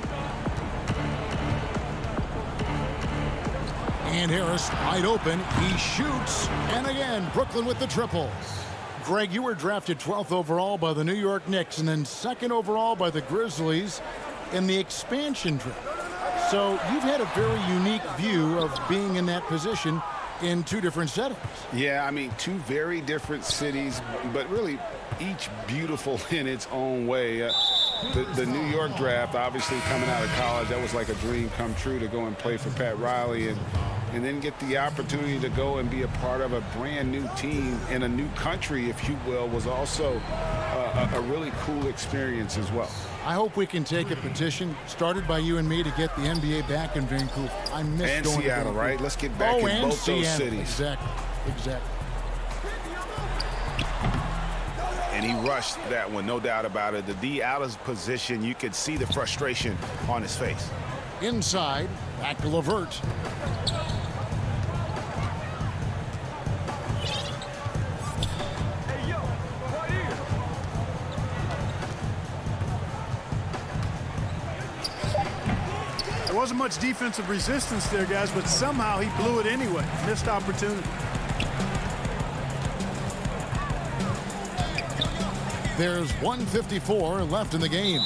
And Harris wide open. He shoots. And again, Brooklyn with the triple. Greg, you were drafted 12th overall by the New York Knicks and then 2nd overall by the Grizzlies in the expansion draft. So you've had a very unique view of being in that position in 2 different settings. Yeah, I mean, 2 very different cities, but really each beautiful in its own way. The New York draft, obviously coming out of college, that was like a dream come true to go and play for Pat Riley and then get the opportunity to go and be a part of a brand new team in a new country, if you will, was also a really cool experience as well. I hope we can take a petition started by you and me to get the NBA back in Vancouver. I miss and going Seattle, to right? Let's get back in both those cities. Exactly. And he rushed that one, no doubt about it. The D out of position, you could see the frustration on his face. Inside, back to LeVert. There wasn't much defensive resistance there, guys, but somehow he blew it anyway. Missed opportunity. There's 1:54 left in the game.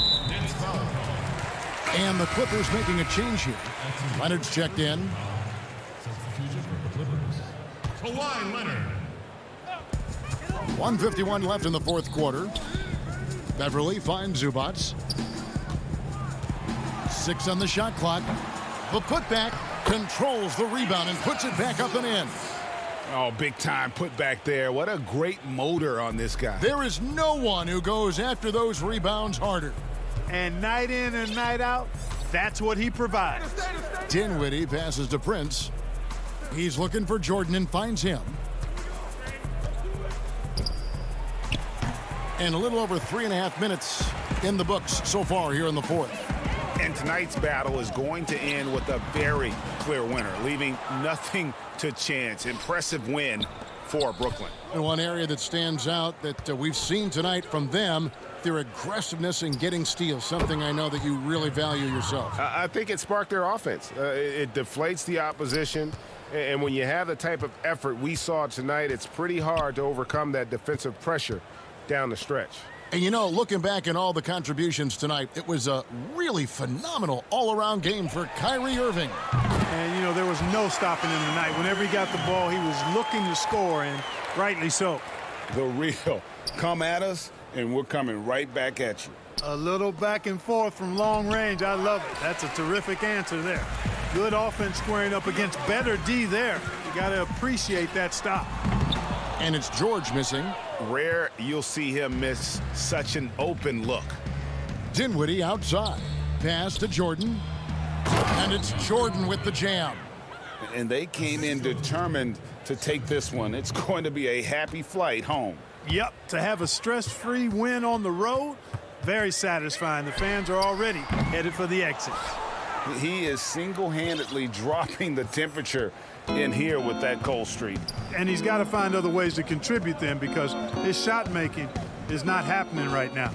And the Clippers making a change here. Leonard's checked in. Kawhi Leonard. 1:51 left in the 4th quarter. Beverley finds Zubats. 6 on the shot clock. The putback controls the rebound and puts it back up and in. Oh, big time put back there. What a great motor on this guy. There is no one who goes after those rebounds harder. And night in and night out, that's what he provides. Dinwiddie passes to Prince. He's looking for Jordan and finds him. And a little over 3.5 minutes in the books so far here in the 4th. And tonight's battle is going to end with a very clear winner, leaving nothing to chance. Impressive win for Brooklyn. And one area that stands out that we've seen tonight from them, their aggressiveness in getting steals, something I know that you really value yourself. I think it sparked their offense. It deflates the opposition. And when you have the type of effort we saw tonight, it's pretty hard to overcome that defensive pressure down the stretch. And, you know, looking back at all the contributions tonight, it was a really phenomenal all-around game for Kyrie Irving. And, you know, there was no stopping him tonight. Whenever he got the ball, he was looking to score, and rightly so. The real come at us, and we're coming right back at you. A little back and forth from long range. I love it. That's a terrific answer there. Good offense squaring up against better D there. You got to appreciate that stop. And it's George missing. Rare you'll see him miss such an open look. Dinwiddie outside. Pass to Jordan. And it's Jordan with the jam. And they came in determined to take this one. It's going to be a happy flight home. Yep, to have a stress-free win on the road, very satisfying. The fans are already headed for the exits. He is single-handedly dropping the temperature in here with that cold streak. And he's got to find other ways to contribute them because his shot making is not happening right now.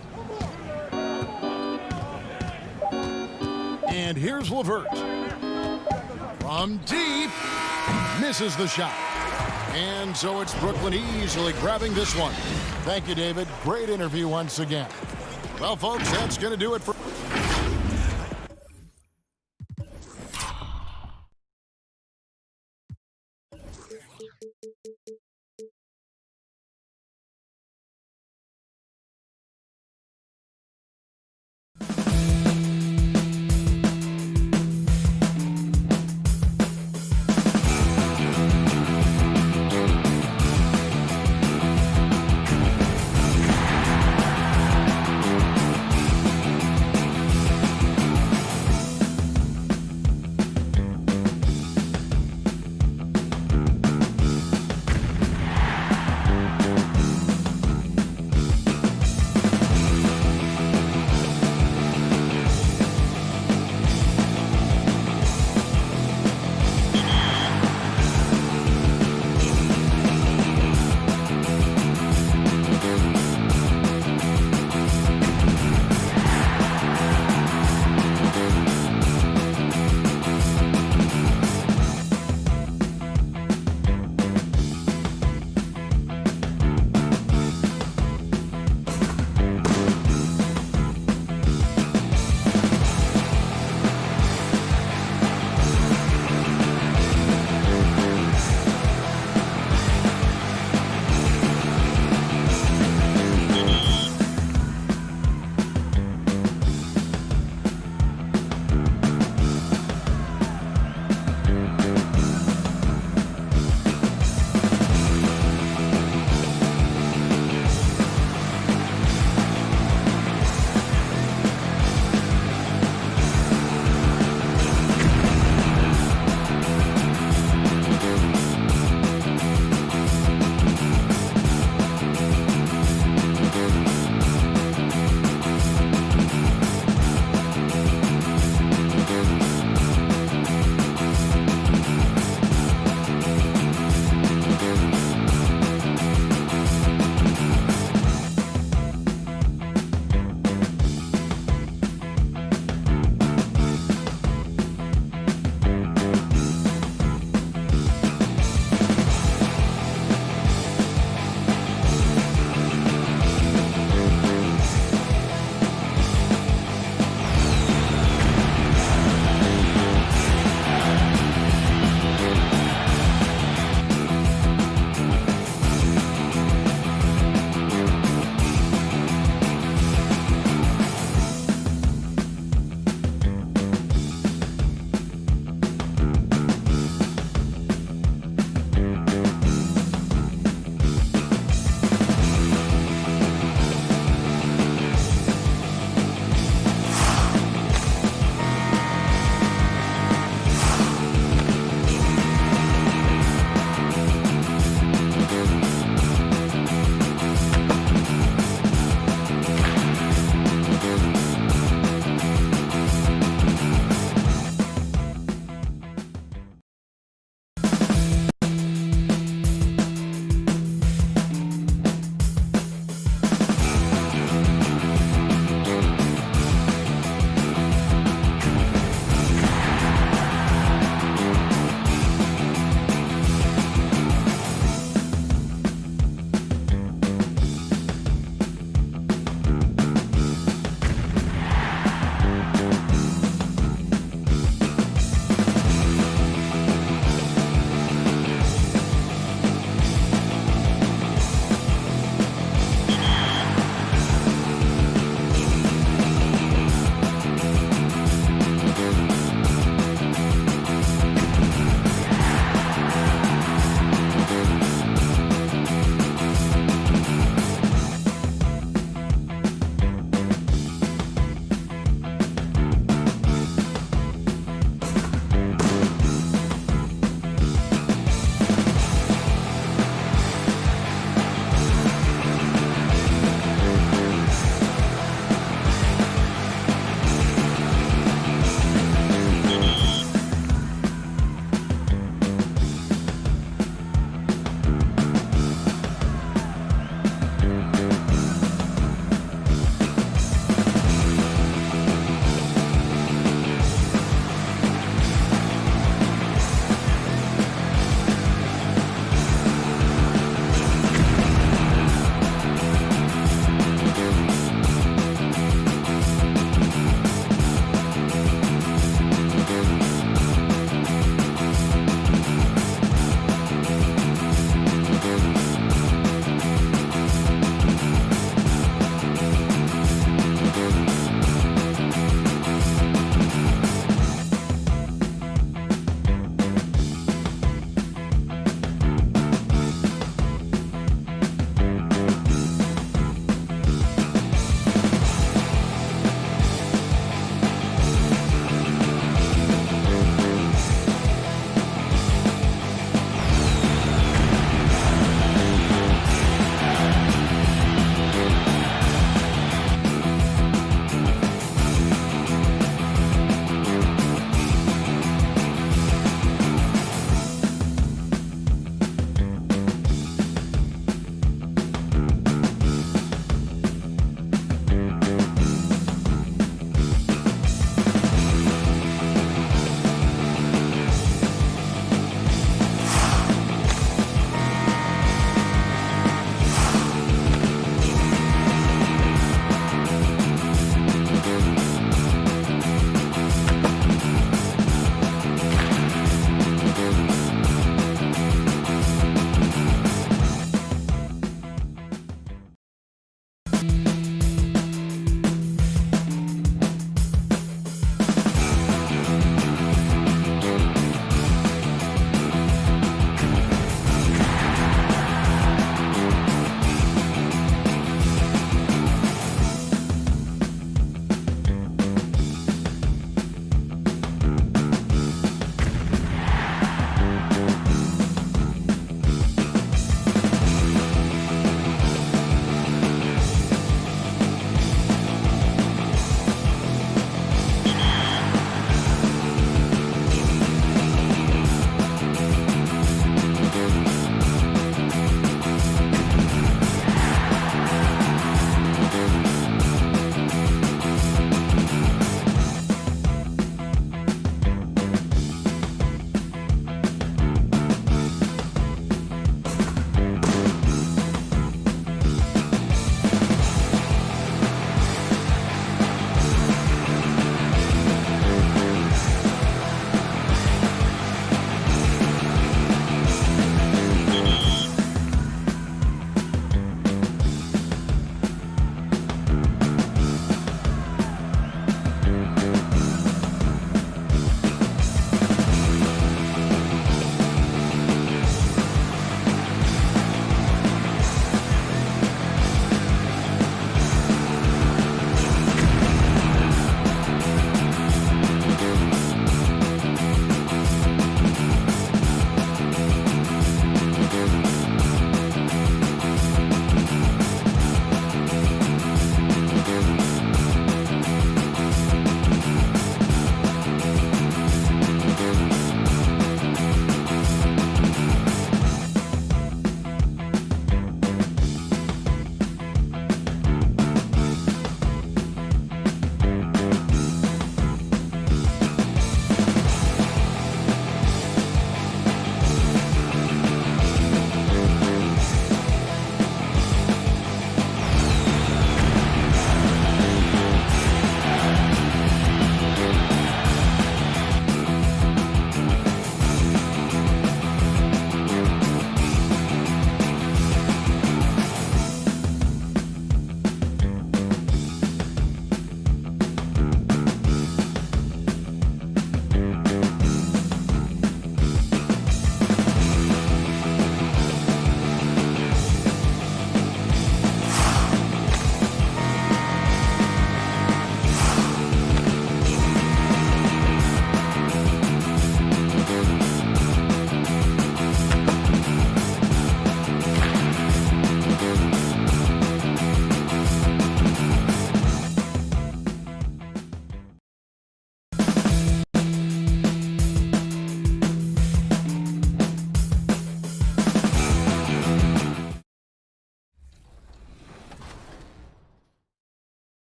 And here's LeVert. From deep, misses the shot. And so it's Brooklyn easily grabbing this one. Thank you, David. Great interview once again. Well, folks, that's going to do it for...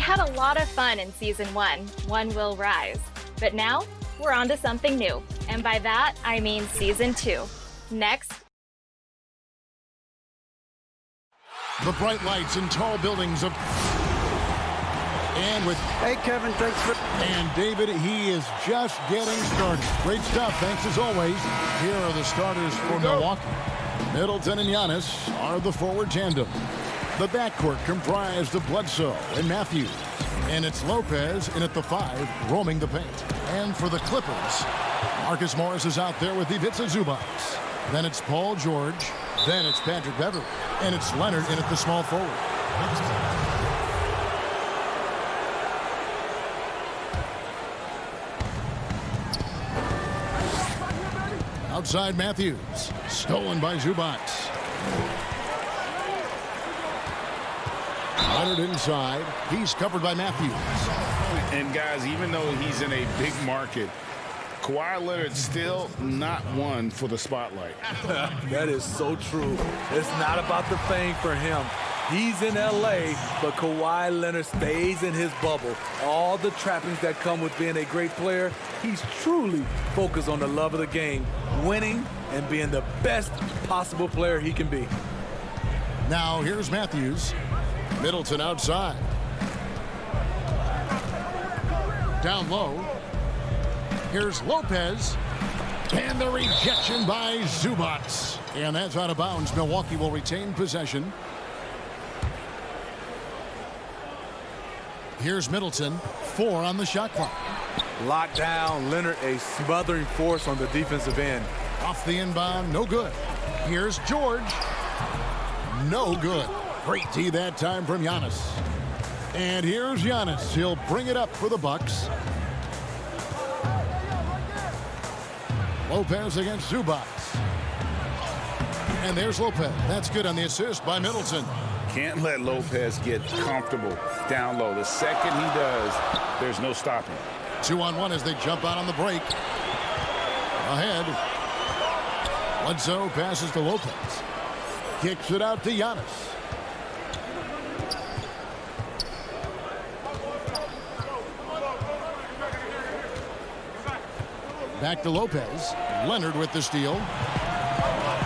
had a lot of fun in Season 1, One Will Rise. But now, we're on to something new. And by that, I mean Season 2. Next. The bright lights and tall buildings of... And with... Hey, Kevin, thanks for... And David, he is just getting started. Great stuff, thanks as always. Here are the starters for Milwaukee. Middleton and Giannis are the forward tandem. The backcourt comprised of Bledsoe and Matthews. And it's Lopez in at the 5, roaming the paint. And for the Clippers, Marcus Morris is out there with Ivica Zubac. Then it's Paul George. Then it's Patrick Beverley. And it's Leonard in at the small forward. Outside Matthews. Stolen by Zubac. Leonard inside. He's covered by Matthews. And guys, even though he's in a big market, Kawhi Leonard's still not one for the spotlight. That is so true. It's not about the fame for him. He's in LA, but Kawhi Leonard stays in his bubble. All the trappings that come with being a great player, he's truly focused on the love of the game, winning and being the best possible player he can be. Now here's Matthews. Middleton outside. Down low. Here's Lopez. And the rejection by Zubac. And that's out of bounds. Milwaukee will retain possession. Here's Middleton. 4 on the shot clock. Locked down. Leonard, a smothering force on the defensive end. Off the inbound. No good. Here's George. No good. Great D that time from Giannis. And here's Giannis. He'll bring it up for the Bucks. Lopez against Zubac. And there's Lopez. That's good on the assist by Middleton. Can't let Lopez get comfortable down low. The second he does, there's no stopping. 2-on-1 as they jump out on the break. Ahead. Bledsoe passes to Lopez. Kicks it out to Giannis. Back to Lopez. Leonard with the steal.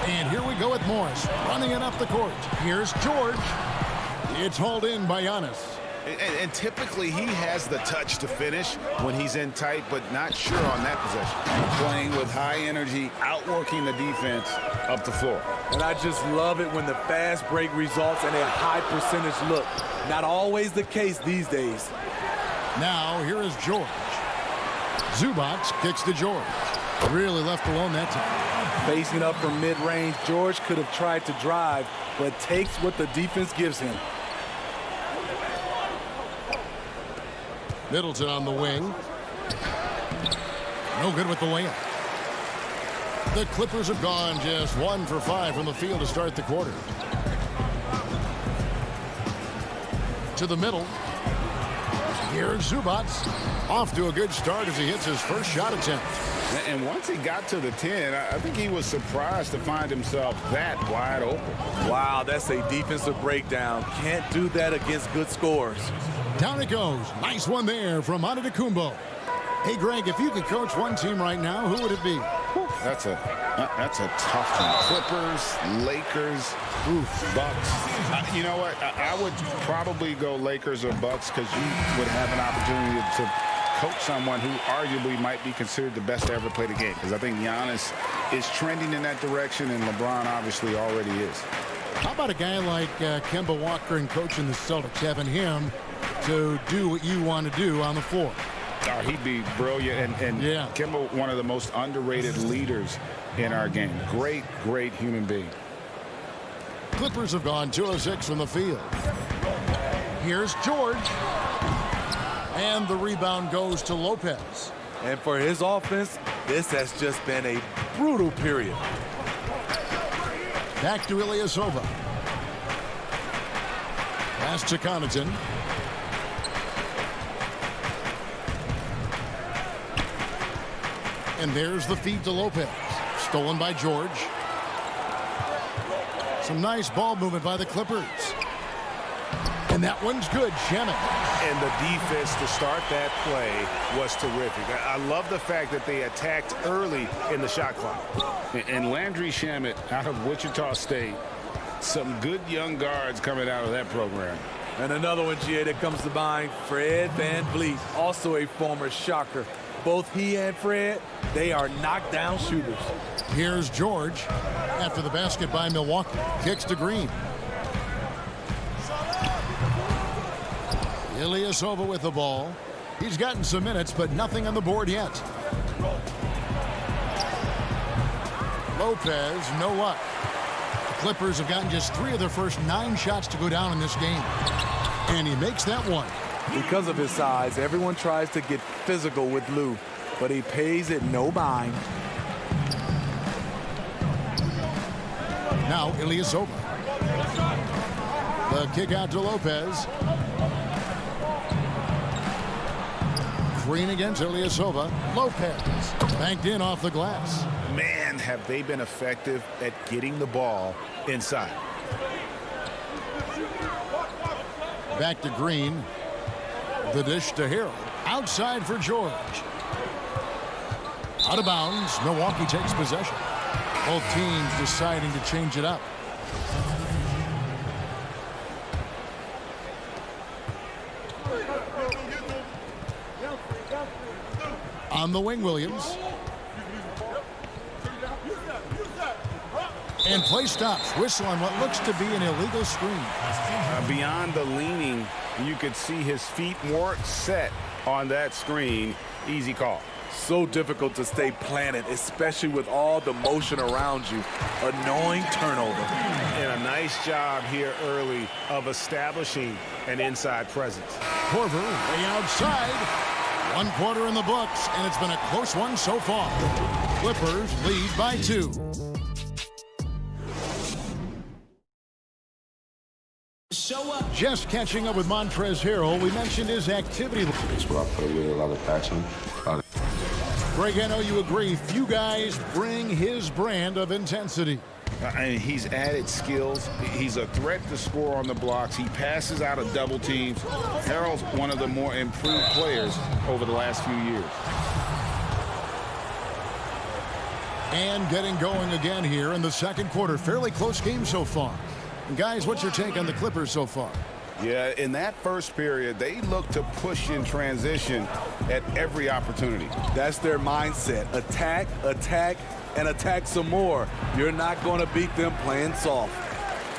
And here we go with Morris running it up the court. Here's George. It's hauled in by Giannis. And typically he has the touch to finish when he's in tight, but not sure on that possession. Playing with high energy, outworking the defense up the floor. And I just love it when the fast break results in a high percentage look. Not always the case these days. Now here is George. Zubac kicks to George. Really left alone that time. Facing up from mid-range, George could have tried to drive, but takes what the defense gives him. Middleton on the wing. No good with the layup. The Clippers have gone just 1 for 5 from the field to start the quarter. To the middle. Here's Zubac. Off to a good start as he hits his first shot attempt. And once he got to the 10, I think he was surprised to find himself that wide open. Wow, that's a defensive breakdown. Can't do that against good scores. Down it goes. Nice one there from Antetokounmpo. Hey, Greg, if you could coach one team right now, who would it be? That's a tough one. Clippers, Lakers, Bucks. You know what? I would probably go Lakers or Bucks because you would have an opportunity to coach someone who arguably might be considered the best to ever play the game, because I think Giannis is trending in that direction, and LeBron obviously already is. How about a guy like Kemba Walker and coaching the Celtics, having him to do what you want to do on the floor? Oh, he'd be brilliant, and yeah. Kemba, one of the most underrated leaders in our game. Great human being. Clippers have gone 2 of 6 from the field. Here's George. And the rebound goes to Lopez. And for his offense, this has just been a brutal period. Back to Ilyasova. Pass to Connaughton. And there's the feed to Lopez. Stolen by George. Some nice ball movement by the Clippers. And that one's good, Shamet. And the defense to start that play was terrific. I love the fact that they attacked early in the shot clock. And Landry Shamet out of Wichita State. Some good young guards coming out of that program. And another one, GA, that comes to mind, Fred VanVleet, also a former Shocker. Both he and Fred, they are knockdown shooters. Here's George after the basket by Milwaukee. Kicks to Green. Ilyasova with the ball. He's gotten some minutes, but nothing on the board yet. Lopez, no luck. The Clippers have gotten just 3 of their first 9 shots to go down in this game. And he makes that one. Because of his size, everyone tries to get physical with Lou, but he pays it no mind. Now Ilyasova. The kick out to Lopez. Green against Ilyasova. Lopez banked in off the glass. Man, have they been effective at getting the ball inside. Back to Green. The dish to Hill. Outside for George. Out of bounds. Milwaukee takes possession. Both teams deciding to change it up. On the wing, Williams. And play stops. Whistle on what looks to be an illegal screen. Beyond the leaning, you could see his feet weren't set on that screen. Easy call. So difficult to stay planted, especially with all the motion around you. Annoying turnover. And a nice job here early of establishing an inside presence. Korver way outside. 1 quarter in the books, and it's been a close one so far. Clippers lead by 2. Just catching up with Montrezl Harrell, we mentioned his activity. It's where I put away a lot of passion. Greg, I know you agree. Few guys bring his brand of intensity. And he's added skills. He's a threat to score on the blocks. He passes out of double teams. Harrell's one of the more improved players over the last few years. And getting going again here in the second quarter. Fairly close game so far. And guys, what's your take on the Clippers so far? Yeah, in that first period, they look to push in transition at every opportunity. That's their mindset. Attack, attack, and attack some more. You're not going to beat them playing soft.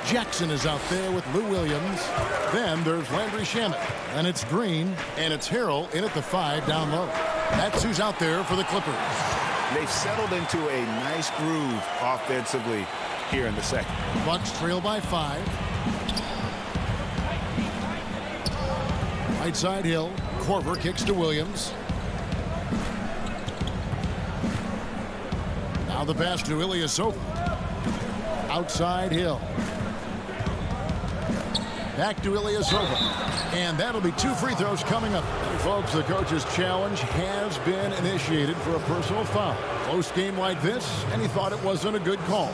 Jackson is out there with Lou Williams. Then there's Landry Shamet. And it's Green, and it's Harrell in at the 5 down low. That's who's out there for the Clippers. They've settled into a nice groove offensively here in the second. Bucks trail by 5. Right side Hill. Korver kicks to Williams. Now the pass to Ilyasova. Outside Hill. Back to Ilyasova. And that'll be 2 free throws coming up. Folks, the coach's challenge has been initiated for a personal foul. Close game like this, and he thought it wasn't a good call.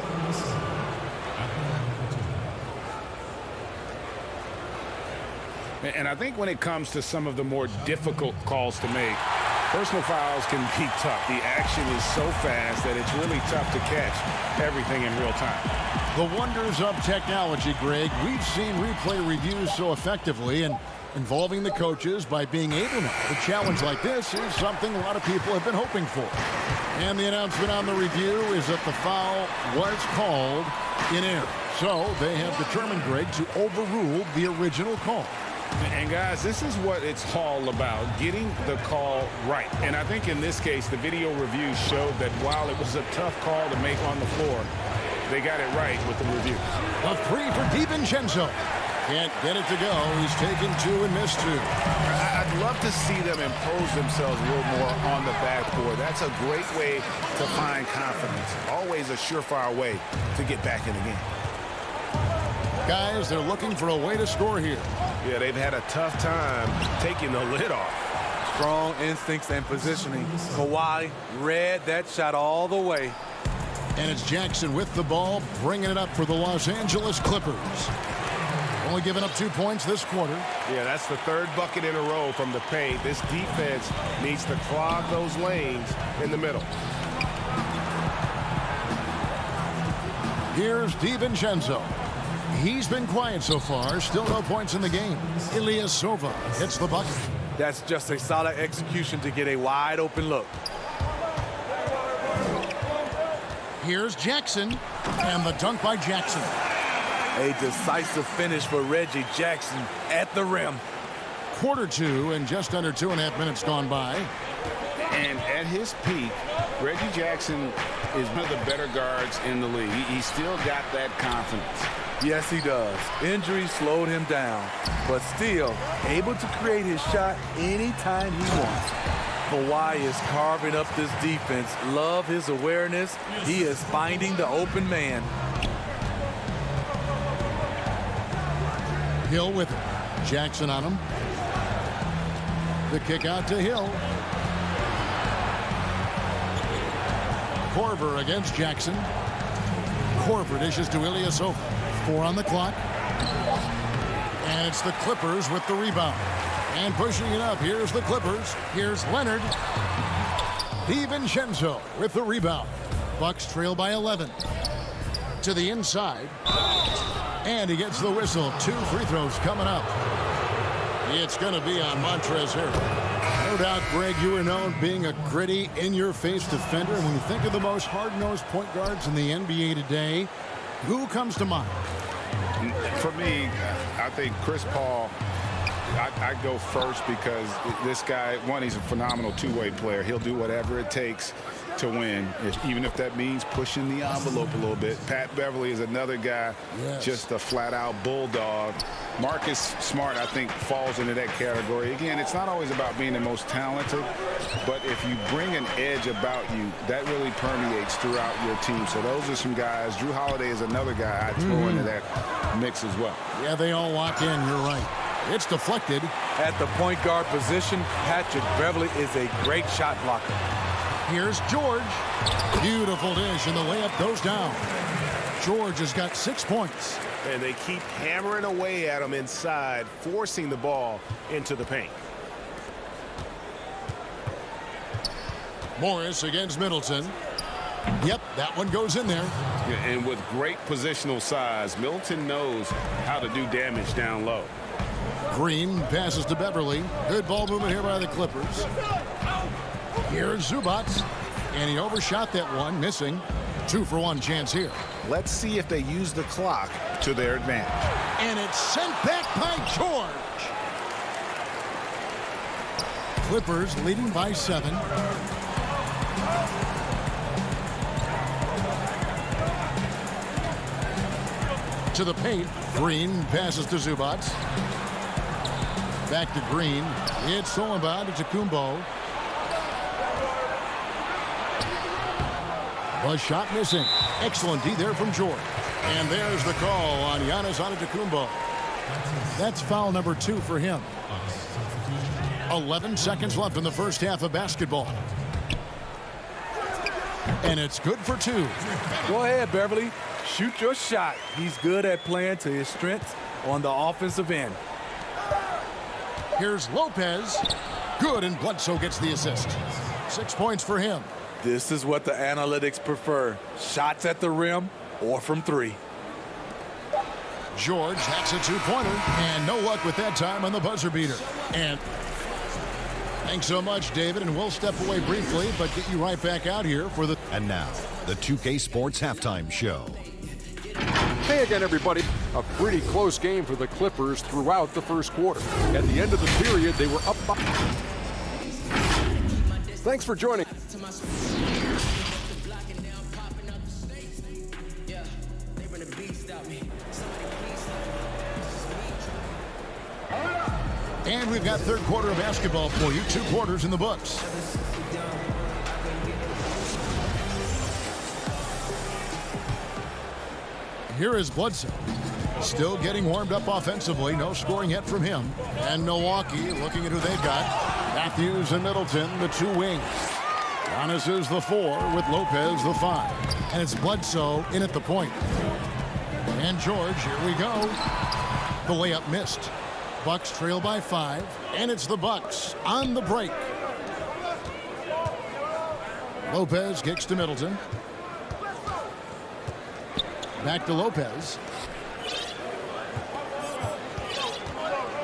And I think when it comes to some of the more difficult calls to make, personal fouls can be tough. The action is so fast that it's really tough to catch everything in real time. The wonders of technology, Greg. We've seen replay reviews so effectively, and involving the coaches by being able to. A challenge like this is something a lot of people have been hoping for. And the announcement on the review is that the foul was called in error. So they have determined, Greg, to overrule the original call. And guys, this is what it's all about, getting the call right. And I think in this case, the video review showed that while it was a tough call to make on the floor, they got it right with the review. A 3 for DiVincenzo. Can't get it to go. He's taken 2 and missed 2. I'd love to see them impose themselves a little more on the backboard. That's a great way to find confidence. Always a surefire way to get back in the game. Guys, they're looking for a way to score here. Yeah, they've had a tough time taking the lid off. Strong instincts and positioning. Kawhi read that shot all the way. And it's Jackson with the ball, bringing it up for the Los Angeles Clippers. Only giving up 2 points this quarter. Yeah, that's the third bucket in a row from the paint. This defense needs to clog those lanes in the middle. Here's DiVincenzo. He's been quiet so far. Still no points in the game. Ilyasova hits the bucket. That's just a solid execution to get a wide open look. Here's Jackson, and the dunk by Jackson. A decisive finish for Reggie Jackson at the rim. Quarter 2 and just under 2.5 minutes gone by. And at his peak, Reggie Jackson is one of the better guards in the league. He's still got that confidence. Yes, he does. Injury slowed him down, but still able to create his shot anytime he wants. Kawhi is carving up this defense. Love his awareness. He is finding the open man. Hill with it. Jackson on him. The kick out to Hill. Korver against Jackson. Korver dishes to Ilyasova. 4 on the clock. And it's the Clippers with the rebound. And pushing it up. Here's the Clippers. Here's Leonard. DiVincenzo with the rebound. Bucks trail by 11. To the inside. And he gets the whistle. 2 free throws coming up. It's going to be on Montrezl Harrell. No doubt, Greg, you are known being a gritty, in-your-face defender. And when you think of the most hard-nosed point guards in the NBA today, who comes to mind? For me, I think Chris Paul. I go first because this guy, one, he's a phenomenal two-way player. He'll do whatever it takes to win, even if that means pushing the envelope a little bit. Pat Beverly is another guy, just a flat-out bulldog. Marcus Smart, I think, falls into that category. Again, it's not always about being the most talented, but if you bring an edge about you, that really permeates throughout your team. So those are some guys. Drew Holiday is another guy I'd throw into that mix as well. Yeah, they all walk in. You're right. It's deflected. At the point guard position, Patrick Beverly is a great shot blocker. Here's George. Beautiful dish, and the layup goes down. George has got 6 points. And they keep hammering away at him inside, forcing the ball into the paint. Morris against Middleton. Yep, that one goes in there. And with great positional size, Middleton knows how to do damage down low. Green passes to Beverly. Good ball movement here by the Clippers. Here's Zubac. And he overshot that one, missing. 2-for-1 chance here. Let's see if they use the clock to their advantage. And it's sent back by George. Clippers leading by 7. To the paint. Green passes to Zubac. Back to Green. It's stolen by Antetokounmpo. A shot missing. Excellent D there from George. And there's the call on Giannis Antetokounmpo. That's foul number 2 for him. 11 seconds left in the first half of basketball. And it's good for 2. Go ahead, Beverly. Shoot your shot. He's good at playing to his strengths on the offensive end. Here's Lopez. Good, and Bledsoe gets the assist. 6 points for him. This is what the analytics prefer. Shots at the rim or from 3. George, that's a 2-pointer. And no luck with that time on the buzzer beater. And thanks so much, David. And we'll step away briefly, but get you right back out here for the... And now, the 2K Sports Halftime Show. Hey again, everybody. A pretty close game for the Clippers throughout the first quarter. At the end of the period, they were up by... Thanks for joining. And we've got third quarter of basketball for you. 2 quarters in the books. Here is Bledsoe. Still getting warmed up offensively. No scoring yet from him. And Milwaukee looking at who they've got. Matthews and Middleton, the 2 wings. Giannis is the 4 with Lopez the 5. And it's Bledsoe in at the point. And George, here we go. The layup missed. Bucks trail by 5, and it's the Bucks on the break. Lopez kicks to Middleton. Back to Lopez.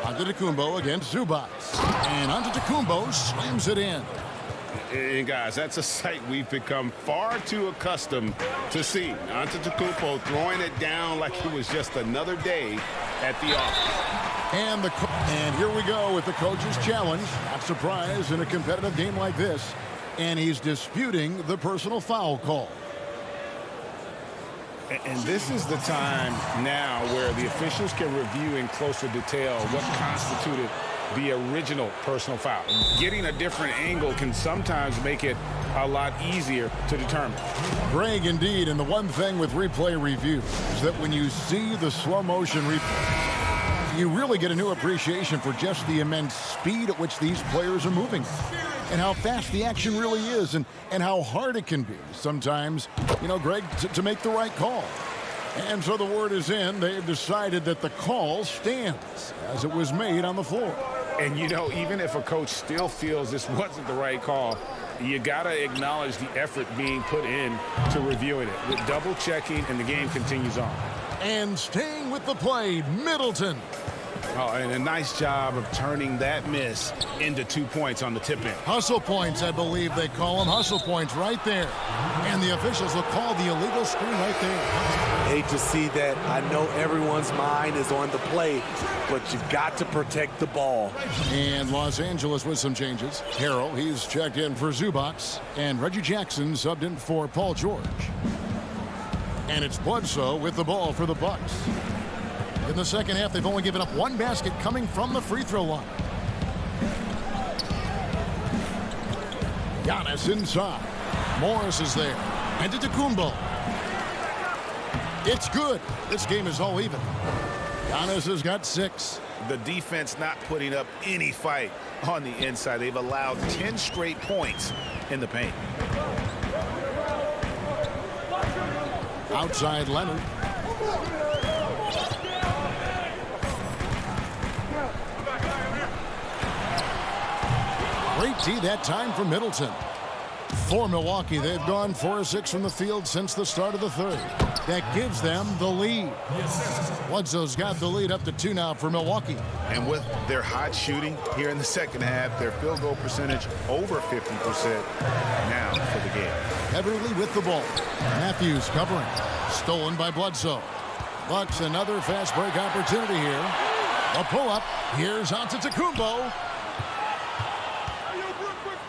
Antetokounmpo against Zubac. And Antetokounmpo slams it in. And guys, that's a sight we've become far too accustomed to seeing. Antetokounmpo throwing it down like it was just another day at the office. And here we go with the coach's challenge. Not surprised in a competitive game like this. And he's disputing the personal foul call. And this is the time now where the officials can review in closer detail what constituted the original personal foul. Getting a different angle can sometimes make it a lot easier to determine. Greg, indeed, and the one thing with replay review is that when you see the slow motion replay, you really get a new appreciation for just the immense speed at which these players are moving and how fast the action really is and how hard it can be sometimes, Greg, to make the right call. And so the word is in. They've decided that the call stands as it was made on the floor. And, even if a coach still feels this wasn't the right call, you got to acknowledge the effort being put in to reviewing it. With double checking, and the game continues on. And staying with the play, Middleton. Oh, and a nice job of turning that miss into 2 points on the tip in. Hustle points, I believe they call them. Hustle points right there. And the officials will call the illegal screen right there. Hate to see that. I know everyone's mind is on the play, but you've got to protect the ball. And Los Angeles with some changes. Harrell, he's checked in for Zubac. And Reggie Jackson subbed in for Paul George. And it's Bledsoe with the ball for the Bucks. In the second half, they've only given up one basket coming from the free throw line. Giannis inside. Morris is there. Antetokounmpo. It's good. This game is all even. Giannis has got 6. The defense not putting up any fight on the inside. They've allowed 10 straight points in the paint. Outside Leonard. Great D that time for Middleton. For Milwaukee, they've gone 4 of 6 from the field since the start of the third. That gives them the lead. Bledsoe's got the lead up to 2 now for Milwaukee. And with their hot shooting here in the second half, their field goal percentage over 50% now for the game. Beverly with the ball. Matthews covering. Stolen by Bledsoe. Bucks another fast break opportunity here. A pull-up. Here's Antetokounmpo.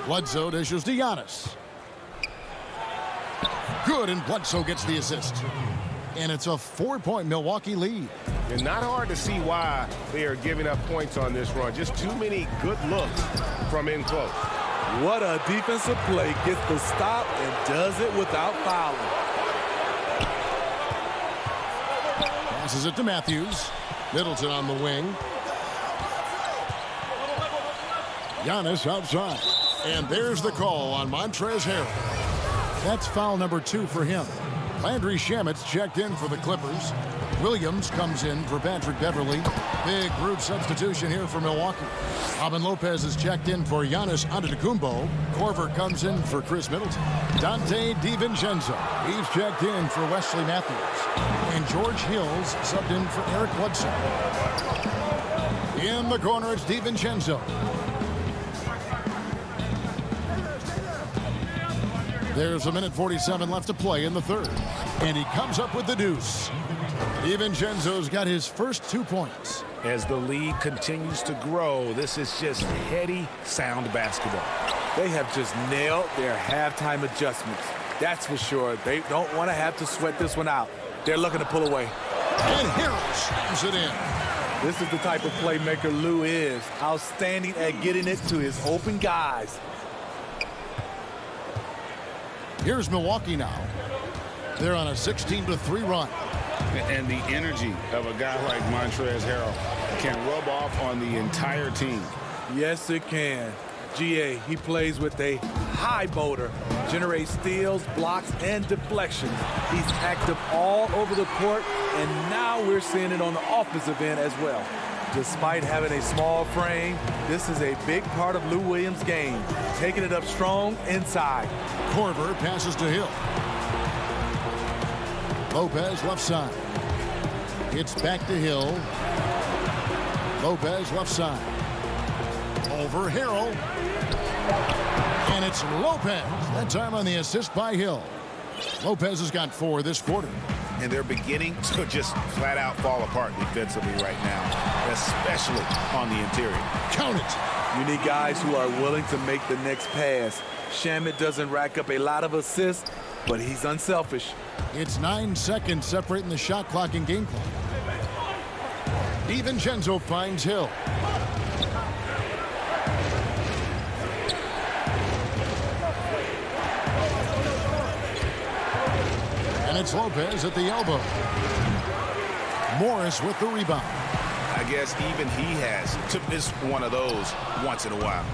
Bledsoe dishes to Giannis. Good, and Bledsoe gets the assist. And it's a 4-point Milwaukee lead. And not hard to see why they are giving up points on this run. Just too many good looks from in close. What a defensive play. Gets the stop and does it without fouling. Passes it to Matthews. Middleton on the wing. Giannis outside. And there's the call on Montrezl Harrell. That's foul number 2 for him. Landry Shamet's checked in for the Clippers. Williams comes in for Patrick Beverly. Big group substitution here for Milwaukee. Robin Lopez is checked in for Giannis Antetokounmpo. Korver comes in for Chris Middleton. Dante DiVincenzo, he's checked in for Wesley Matthews. And George Hill's subbed in for Eric Bledsoe. In the corner, it's DiVincenzo. There's a minute 47 left to play in the third. And he comes up with the deuce. DiVincenzo's got his first 2 points. As the lead continues to grow, this is just heady, sound basketball. They have just nailed their halftime adjustments. That's for sure. They don't want to have to sweat this one out. They're looking to pull away. And Harrell slams it in. This is the type of playmaker Lou is. Outstanding at getting it to his open guys. Here's Milwaukee now. They're on a 16-3 run. And the energy of a guy like Montrezl Harrell can rub off on the entire team. Yes, it can. GA, he plays with a high motor, generates steals, blocks, and deflections. He's active all over the court, and now we're seeing it on the offensive end as well. Despite having a small frame, this is a big part of Lou Williams' game, taking it up strong inside. Korver passes to Hill. Lopez left side. It's back to Hill. Lopez left side. Over Harrell. And it's Lopez. That time on the assist by Hill. Lopez has got 4 this quarter. And they're beginning to just flat out fall apart defensively right now, especially on the interior. Count it. You need guys who are willing to make the next pass. Shamet doesn't rack up a lot of assists, but he's unselfish. It's 9 seconds separating the shot clock and game clock. DiVincenzo finds Hill. And it's Lopez at the elbow. Morris with the rebound. I guess even he has to miss one of those once in a while.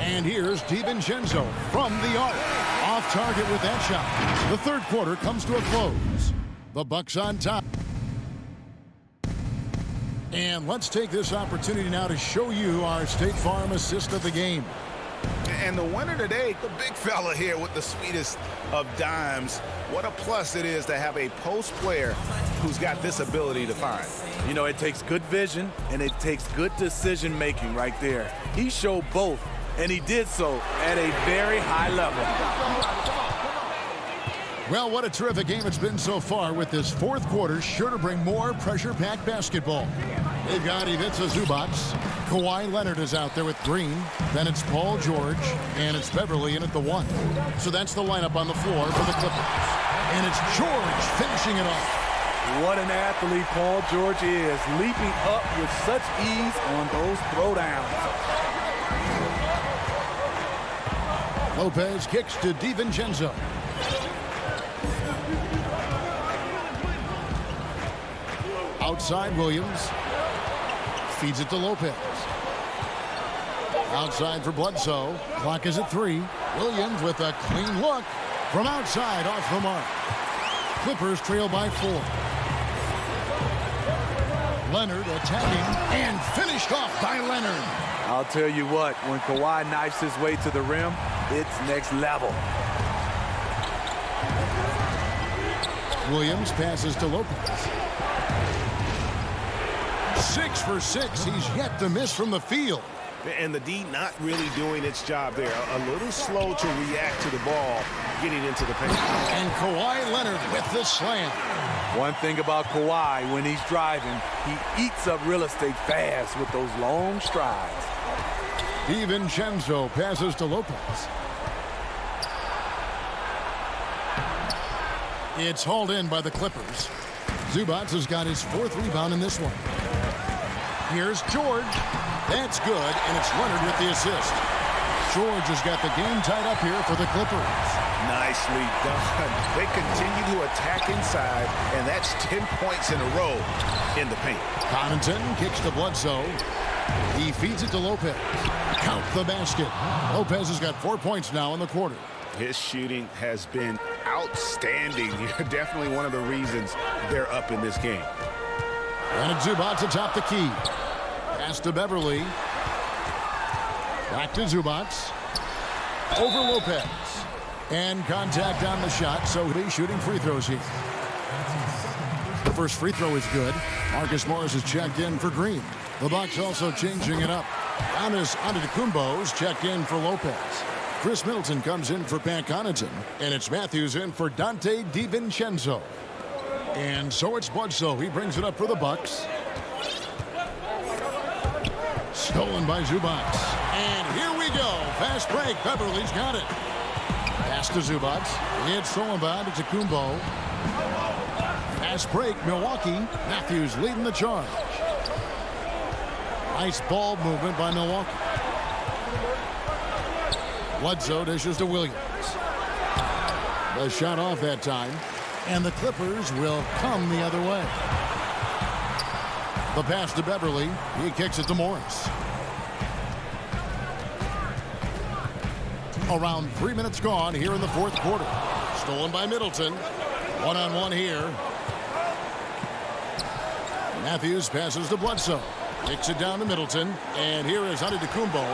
And here's DiVincenzo from the arc. Off target with that shot. The third quarter comes to a close. The Bucks on top. And let's take this opportunity now to show you our State Farm assist of the game. And the winner today, the big fella here with the sweetest of dimes. What a plus it is to have a post player who's got this ability to find. You know, it takes good vision and it takes good decision making right there. He showed both, and he did so at a very high level. Well, what a terrific game it's been so far, with this fourth quarter sure to bring more pressure-packed basketball. They've got Ivica Zubac. Kawhi Leonard is out there with Green. Then it's Paul George, and it's Beverly in at the 1. So that's the lineup on the floor for the Clippers. And it's George finishing it off. What an athlete Paul George is, leaping up with such ease on those throwdowns. Lopez kicks to DiVincenzo. Outside Williams. Feeds it to Lopez. Outside for Bledsoe. Clock is at 3. Williams with a clean look from outside off the mark. Clippers trail by 4. Leonard attacking and finished off by Leonard. I'll tell you what, when Kawhi knifes his way to the rim, it's next level. Williams passes to Lopez. 6 for 6. He's yet to miss from the field. And the D not really doing its job there. A little slow to react to the ball getting into the paint. And Kawhi Leonard with the slam. One thing about Kawhi, when he's driving, he eats up real estate fast with those long strides. DiVincenzo passes to Lopez. It's hauled in by the Clippers. Zubac has got his 4th rebound in this one. Here's George. That's good, and it's Leonard with the assist. George has got the game tied up here for the Clippers. Nicely done. They continue to attack inside, and that's 10 points in a row in the paint. Connaughton kicks to Bledsoe. He feeds it to Lopez. Count the basket. Lopez has got 4 points now in the quarter. His shooting has been outstanding. Definitely one of the reasons they're up in this game. And it's Zubac atop the key. Pass to Beverly. Back to Zubac. Over Lopez. And contact on the shot, so he'll be shooting free throws here. The first free throw is good. Marcus Morris is checked in for Green. The Bucks also changing it up. Giannis Antetokounmpo's checked in for Lopez. Chris Middleton comes in for Pat Connaughton. And it's Matthews in for Dante DiVincenzo. And so it's Bledsoe. He brings it up for the Bucks. Stolen by Zubac. And here we go. Fast break. Beverly's got it. Pass to Zubac. It's stolen by Antetokounmpo. Fast break. Milwaukee. Matthews leading the charge. Nice ball movement by Milwaukee. Bledsoe dishes to Williams. The shot off that time. And the Clippers will come the other way. The pass to Beverly. He kicks it to Morris. Around 3 minutes gone here in the fourth quarter. Stolen by Middleton. One-on-one here. Matthews passes to Bledsoe. Kicks it down to Middleton. And here is Antetokounmpo.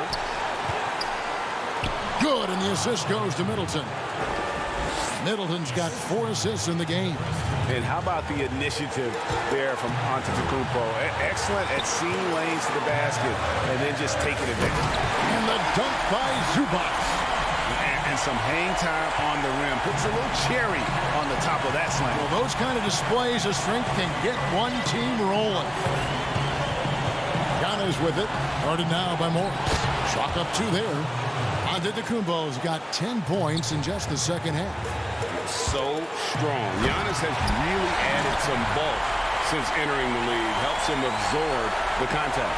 Good, and the assist goes to Middleton. Middleton's got 4 assists in the game. And how about the initiative there from Antetokounmpo? Excellent at seeing lanes to the basket and then just taking advantage. And the dunk by Zubac. And some hang time on the rim. Puts a little cherry on the top of that slam. Well, those kind of displays of strength can get one team rolling. Giannis with it. Guarded now by Morris. Chalk up 2 there. Antetokounmpo's got 10 points in just the second half. So strong. Giannis has really added some bulk since entering the league. Helps him absorb the contact.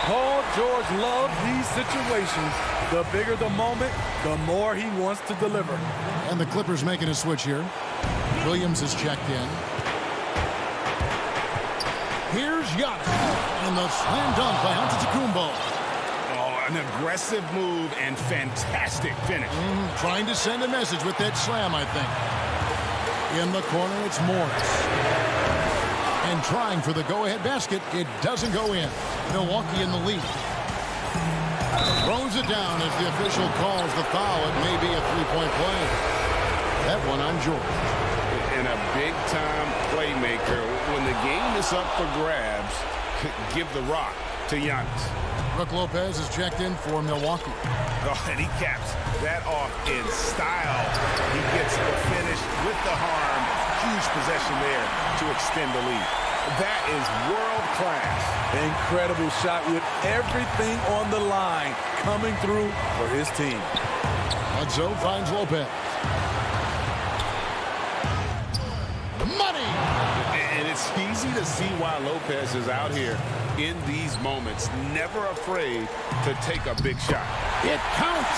Paul George loves these situations. The bigger the moment, the more he wants to deliver. And the Clippers making a switch here. Williams is checked in. Here's Giannis. And the slam dunk by Antetokounmpo. An aggressive move and fantastic finish. Trying to send a message with that slam, I think. In the corner, it's Morris. And trying for the go-ahead basket. It doesn't go in. Milwaukee in the lead. Throws it down as the official calls the foul. It may be a three-point play. That one on George. And a big-time playmaker. When the game is up for grabs, give the rock to Giannis. Brook Lopez is checked in for Milwaukee. Oh, and he caps that off in style. He gets the finish with the harm. Huge possession there to extend the lead. That is world class. Incredible shot with everything on the line coming through for his team. Bledsoe finds Lopez. Money! And it's easy to see why Lopez is out here in these moments, never afraid to take a big shot. It counts!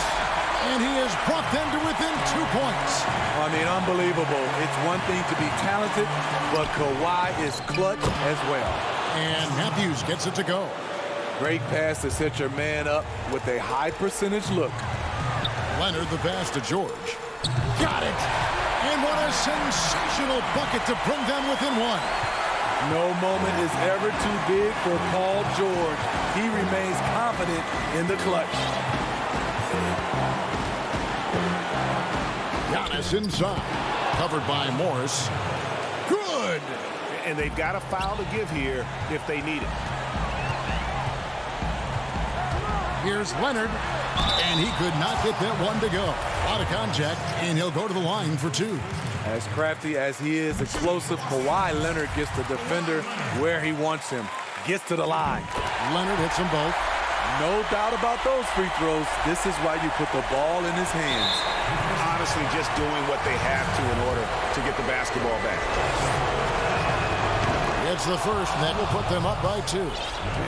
And he has brought them to within 2 points. I mean, unbelievable. It's one thing to be talented, but Kawhi is clutch as well. And Matthews gets it to go. Great pass to set your man up with a high percentage look. Leonard the pass to George. Got it! And what a sensational bucket to bring them within 1. No moment is ever too big for Paul George. He remains confident in the clutch. Giannis inside. Covered by Morris. Good! And they've got a foul to give here if they need it. Here's Leonard. And he could not get that one to go. Out of contact, and he'll go to the line for 2. As crafty as he is explosive, Kawhi Leonard gets the defender where he wants him. Gets to the line. Leonard hits them both. No doubt about those free throws. This is why you put the ball in his hands. Honestly, just doing what they have to in order to get the basketball back. It's the first, and that will put them up by 2.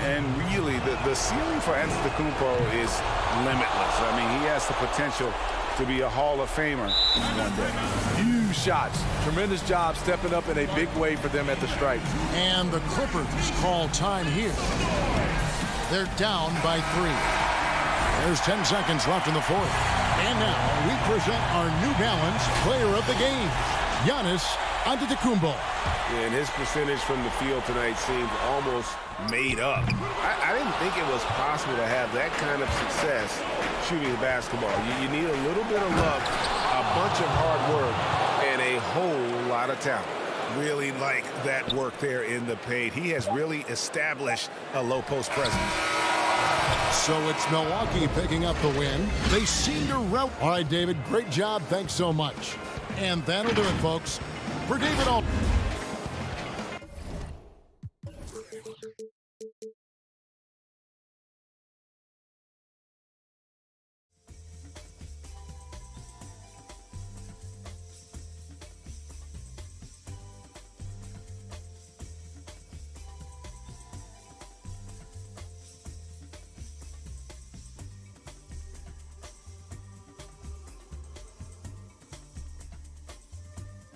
And really, the ceiling for Antetokounmpo is limitless. I mean, he has the potential to be a Hall of Famer one day. Huge shots. Tremendous job stepping up in a big way for them at the stripe. And the Clippers call time here. They're down by 3. There's 10 seconds left in the fourth. And now we present our New Balance player of the game, Giannis Antetokounmpo. And his percentage from the field tonight seemed almost made up. I didn't think it was possible to have that kind of success shooting the basketball. You need a little bit of luck, a bunch of hard work, and a whole lot of talent. Really like that work there in the paint. He has really established a low post presence. So it's Milwaukee picking up the win. They seem to rout. All right, David, great job. Thanks so much. And that'll do it, folks. For David All.